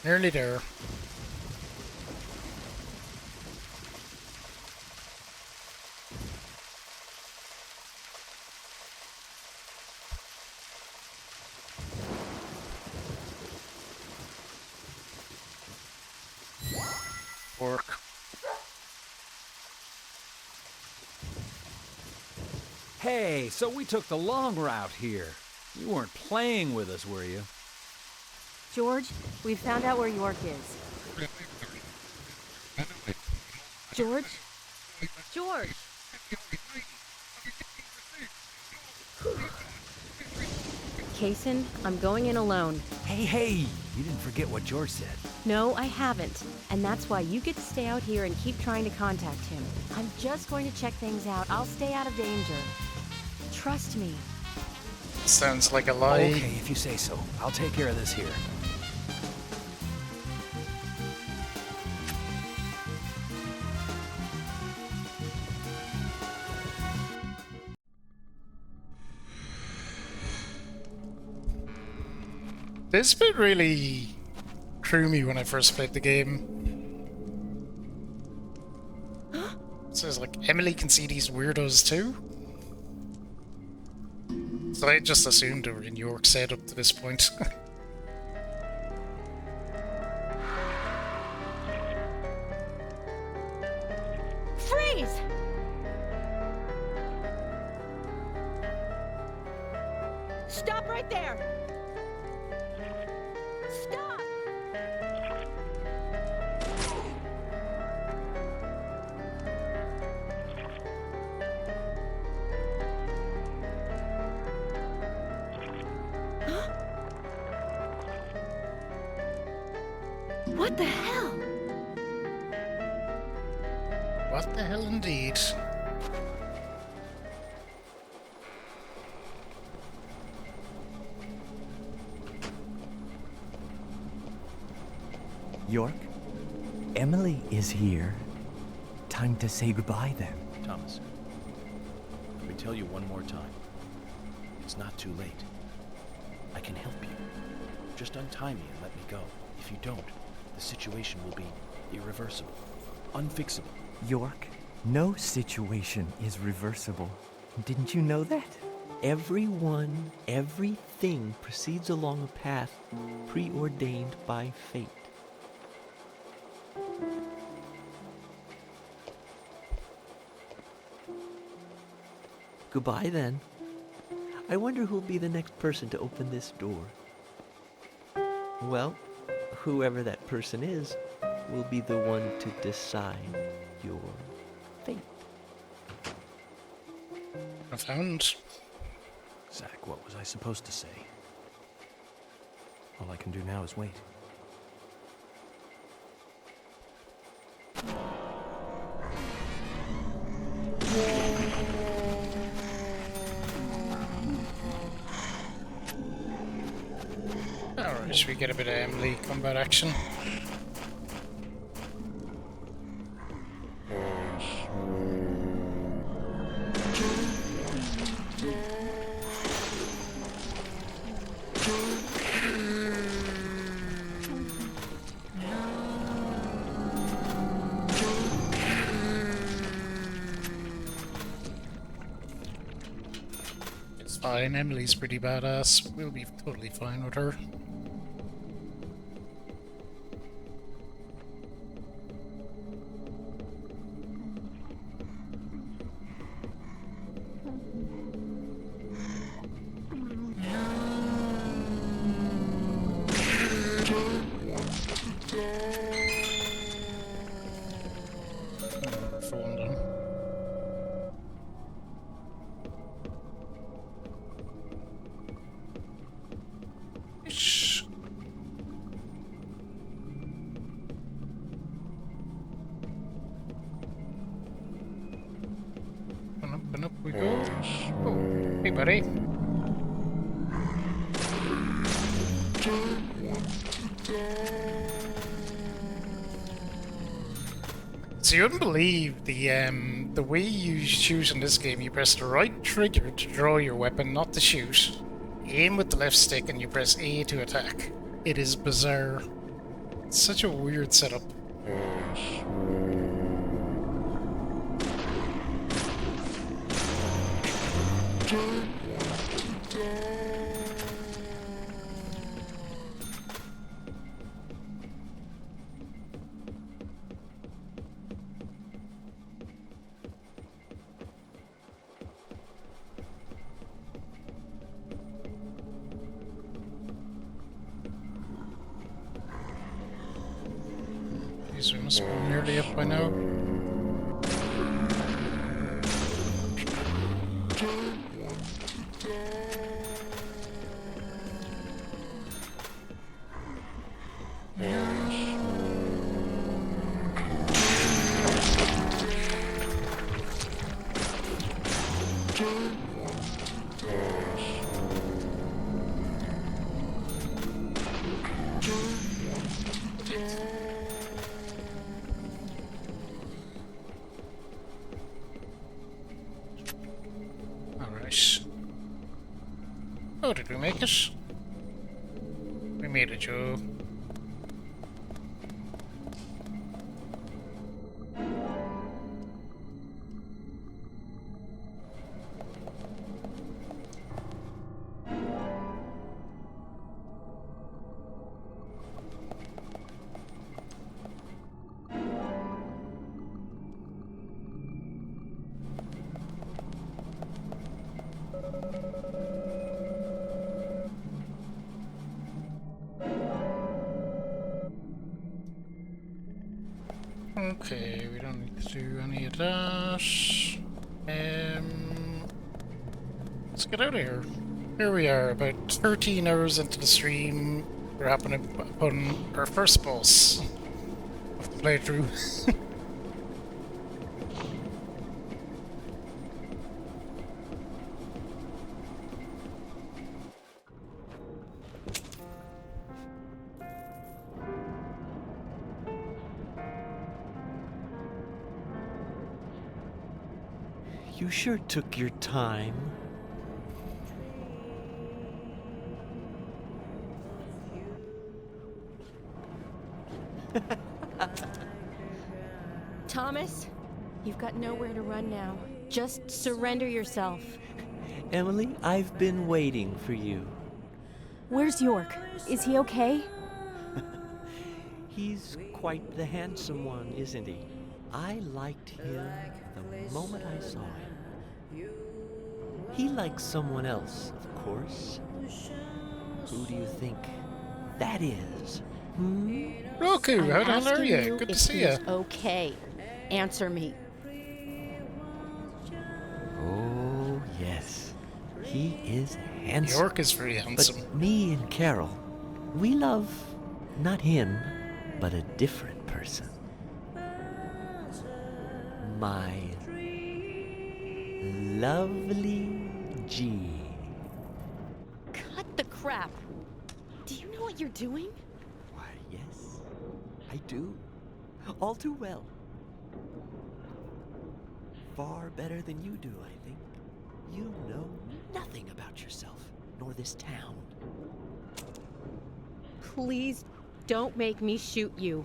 Nearly there. Work. Hey, so we took the long route here. You weren't playing with us, were you? George, we found out where York is. George? George! Kaysen, I'm going in alone. Hey, you didn't forget what George said. No, I haven't. And that's why you get to stay out here and keep trying to contact him. I'm just going to check things out. I'll stay out of danger. Trust me. Sounds like a lie. Okay, if you say so. I'll take care of this here. This bit really threw me when I first played the game. It says like, Emily can see these weirdos too? So I just assumed they were in York set up to this point. Freeze! Stop right there! Stop! What the hell? What the hell indeed? York, Emily is here. Time to say goodbye then. Thomas, let me tell you one more time. It's not too late. I can help you. Just untie me and let me go. If you don't, the situation will be irreversible, unfixable. York, no situation is reversible. Didn't you know that? Everyone, everything proceeds along a path preordained by fate. Goodbye then. I wonder who'll be the next person to open this door. Well, whoever that person is will be the one to decide your fate. Profound. Zach, what was I supposed to say? All I can do now is wait. Alright, should we get a bit of Emily combat action? It's fine, Emily's pretty badass. We'll be totally fine with her. Phone down. Shh. And up we go. Oh, hey buddy. So you wouldn't believe the way you shoot in this game. You press the right trigger to draw your weapon, not to shoot. Aim with the left stick, and you press A to attack. It is bizarre. It's such a weird setup. Jeez, we must be nearly up by now. Alright. Oh, did we make it? We made it, Joe. Okay, we don't need to do any of that. Let's get out of here. Here we are, about 13 hours into the stream. We're happening upon our first boss of the playthrough. You sure took your time. Thomas, you've got nowhere to run now. Just surrender yourself. Emily, I've been waiting for you. Where's York? Is he okay? He's quite the handsome one, isn't he? I liked him the moment I saw him. He likes someone else, of course. Who do you think that is? Roku, how the hell are asking you? Good to if see you. he's okay. Answer me. Oh, yes. He is handsome. York is very handsome. But me and Carol, we love not him, but a different person. My lovely G. Cut the crap. Do you know what you're doing? Why, yes, I do. All too well. Far better than you do, I think. You know nothing about yourself, nor this town. Please don't make me shoot you.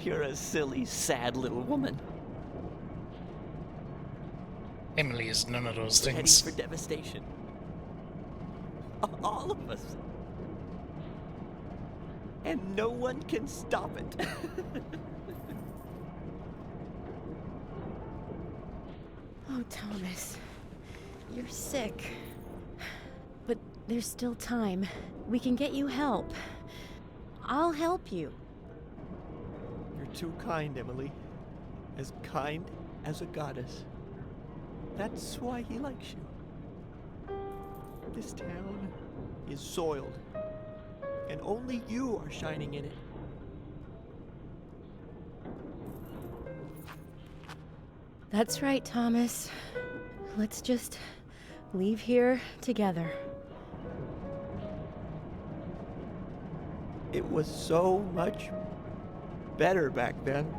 You're a silly, sad little woman. Emily is none of those We're things. heading for devastation. All of us. And no one can stop it. Oh, Thomas. You're sick. But there's still time. We can get you help. I'll help you. You're too kind, Emily. As kind as a goddess. That's why he likes you. This town is soiled, and only you are shining in it. That's right, Thomas. Let's just leave here together. It was so much better back then.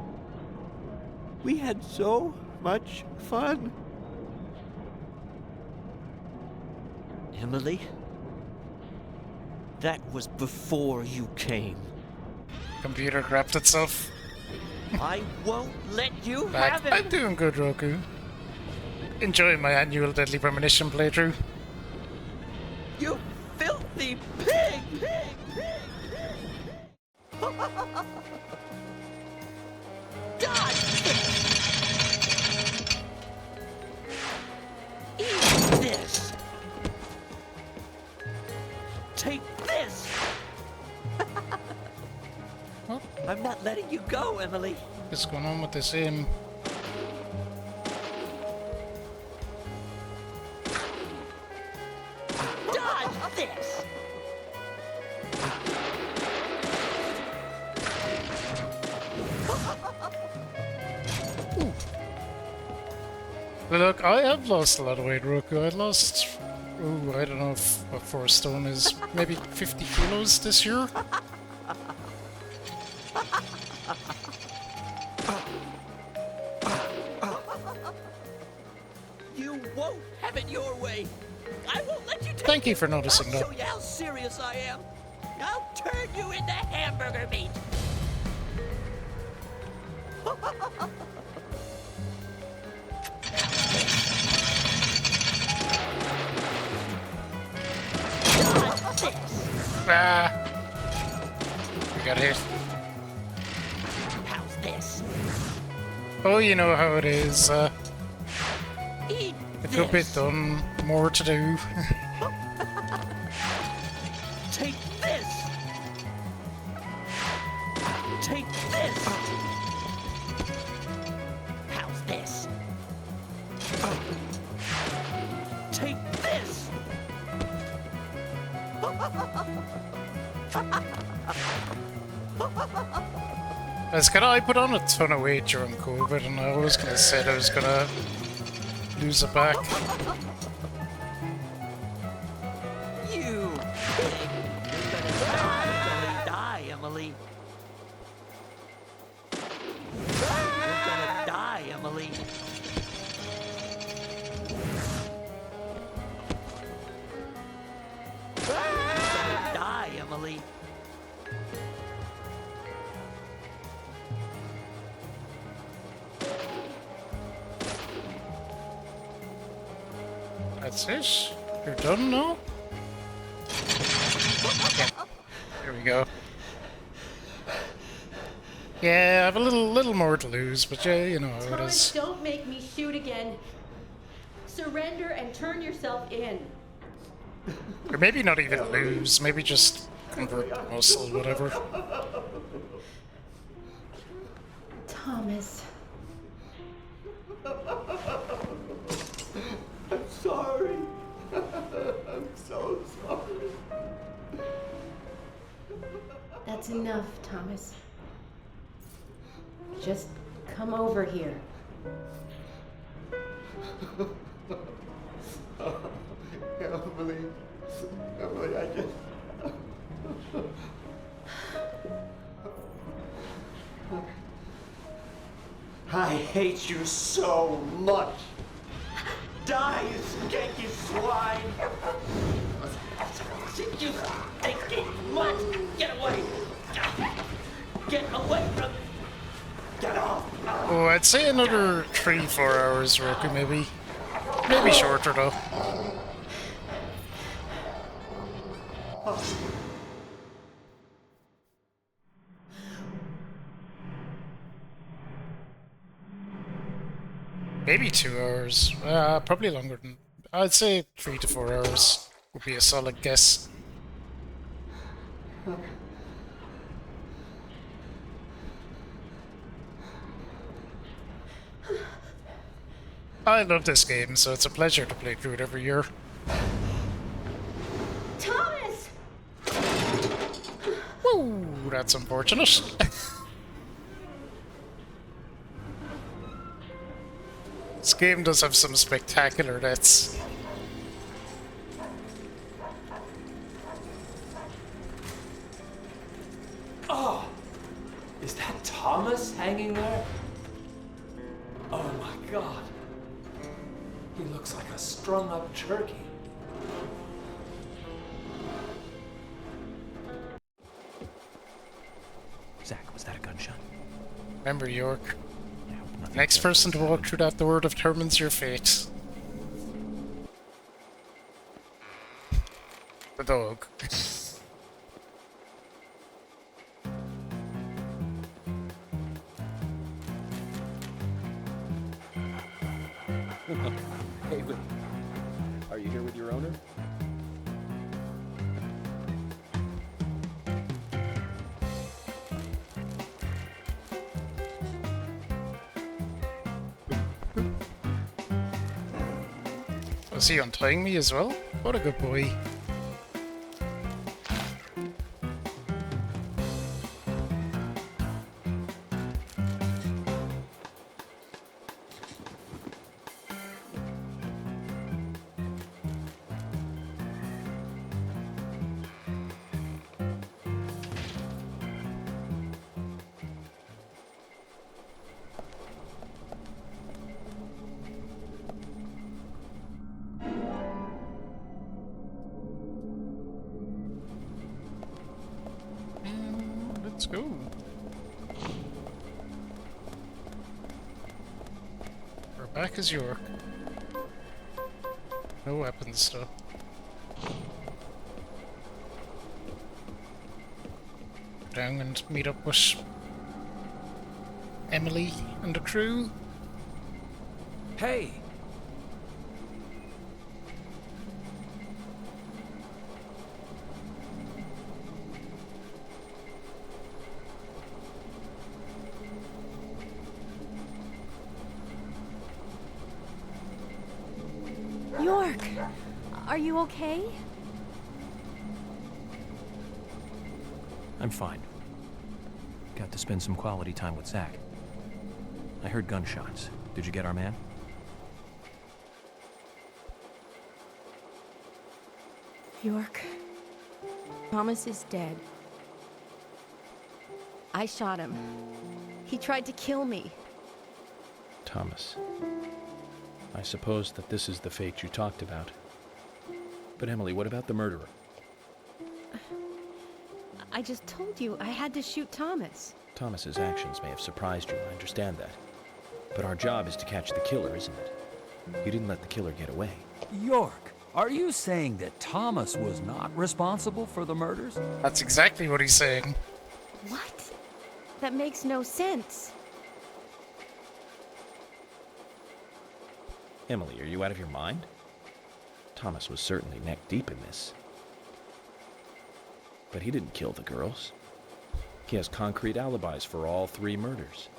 We had so much fun. Emily, that was before you came. Computer crapped itself. I won't let you Back. have it. I'm doing good, Roku. Enjoying my annual Deadly Premonition playthrough. You filthy pig! Dodge this! Eat this! Take this! What? I'm not letting you go, Emily. What's going on with this aim? Dodge this! Look, I have lost a lot of weight, Roku. I lost, I don't know what 4 stone is, maybe 50 kilos this year? You won't have it your way. I won't let you take Thank you for noticing I'll that. show you how serious I am. I'll turn you into hamburger meat. Ah! We got hit. How's this? Oh, you know how it is. Eat A good bit done, more to do. Take this. Take this! How's this? Take this! I put on a ton of weight during COVID, and I was gonna say I was gonna lose it back. You pig! You're gonna die, Emily. You're gonna die, Emily. You're gonna die, Emily. That's it? You're done now? Yeah. There we go. Yeah, I have a little more to lose, but yeah, you know how it Thomas, is. don't make me shoot again. Surrender and turn yourself in. Or maybe not even lose, maybe just convert the muscle, whatever. Thomas. I'm sorry. I'm so sorry. That's enough, Thomas. Just come over here. Emily, I just... I hate you so much. Die, you skanky swine! You stinky mutt! Get away! Get away from me! Get off! Oh, I'd say another 3-4 hours, Roku, maybe. Maybe shorter, though. Maybe 2 hours. Probably longer than... I'd say 3 to 4 hours would be a solid guess. I love this game, so it's a pleasure to play through it every year. Thomas! Woo, that's unfortunate. This game does have some spectacular deaths. Oh! Is that Thomas hanging there? Oh my god. He looks like a strung up turkey. Zach, was that a gunshot? Remember, York. Next person to walk through that door determines your fate. The dog. Hey, are you here with your owner? Was he untying me as well? What a good boy. Let's go. We're back as York. No weapons though. Down and meet up with Emily and the crew. Hey! York, are you okay? I'm fine. Got to spend some quality time with Zach. I heard gunshots. Did you get our man? York, Thomas is dead. I shot him. He tried to kill me. Thomas. I suppose that this is the fate you talked about. But Emily, what about the murderer? I just told you I had to shoot Thomas. Thomas's actions may have surprised you, I understand that. But our job is to catch the killer, isn't it? You didn't let the killer get away. York, are you saying that Thomas was not responsible for the murders? That's exactly what he's saying. What? That makes no sense. Emily, are you out of your mind? Thomas was certainly neck deep in this. But he didn't kill the girls. He has concrete alibis for all 3 murders.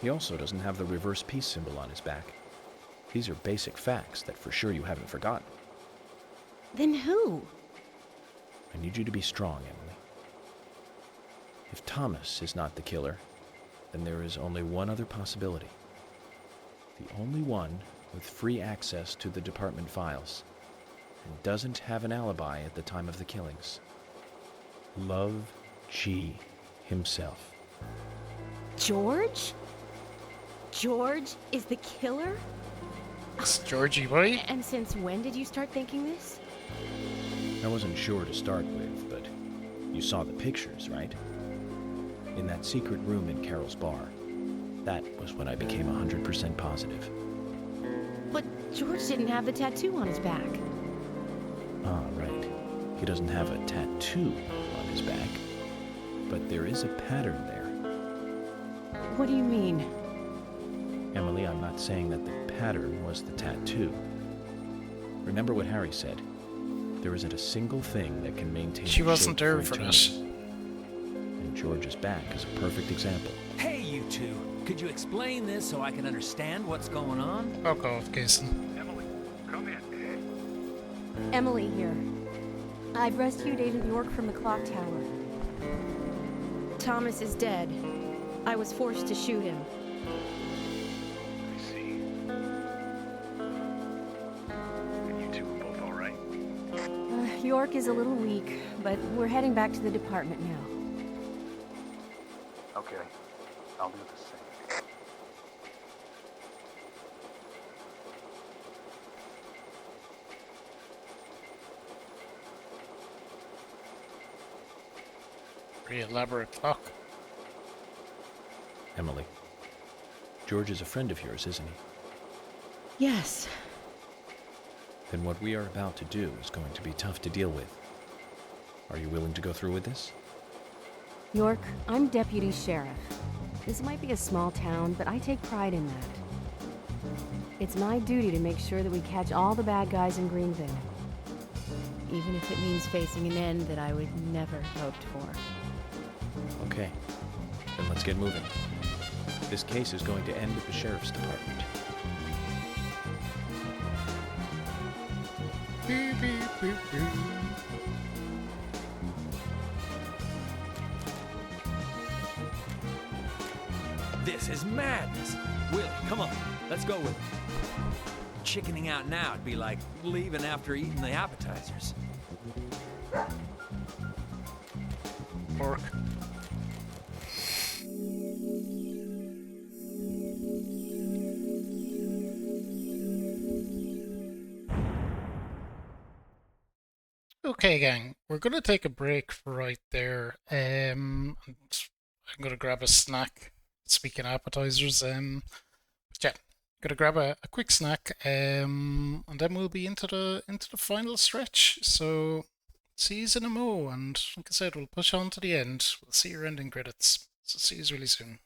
He also doesn't have the reverse peace symbol on his back. These are basic facts that for sure you haven't forgotten. Then who? I need you to be strong, Emily. If Thomas is not the killer, then there is only one other possibility. The only one with free access to the department files, and doesn't have an alibi at the time of the killings. Love G himself. George? George is the killer? It's Georgie boy. And since when did you start thinking this? I wasn't sure to start with, but you saw the pictures, right? In that secret room in Carol's bar. That was when I became 100% positive. But George didn't have the tattoo on his back. Ah, right. He doesn't have a tattoo on his back. But there is a pattern there. What do you mean? Emily, I'm not saying that the pattern was the tattoo. Remember what Harry said. There isn't a single thing that can maintain She wasn't shape there for this. eternity. And George's back is a perfect example. Hey, you two. Could you explain this so I can understand what's going on? Fuck off, Jason. Emily, come in. Emily here. I've rescued Agent York from the clock tower. Thomas is dead. I was forced to shoot him. I see. And you two are both all right? York is a little weak, but we're heading back to the department now. Okay. I'll do the same. Pretty elaborate clock. Emily, George is a friend of yours, isn't he? Yes. Then what we are about to do is going to be tough to deal with. Are you willing to go through with this? York, I'm deputy sheriff. This might be a small town, but I take pride in that. It's my duty to make sure that we catch all the bad guys in Greenville. Even if it means facing an end that I would never hoped for. Okay, then let's get moving. This case is going to end at the sheriff's department. Beep, beep, beep, beep. This is madness. Willie, come on. Let's go with it. Chickening out now would be like leaving after eating the appetizers. Pork. Okay, gang, we're gonna take a break right there. And I'm gonna grab a snack. Speaking of appetizers, but yeah, gonna grab a quick snack, and then we'll be into the final stretch. So see you in a mo, and like I said, we'll push on to the end. We'll see your ending credits. So see you really soon.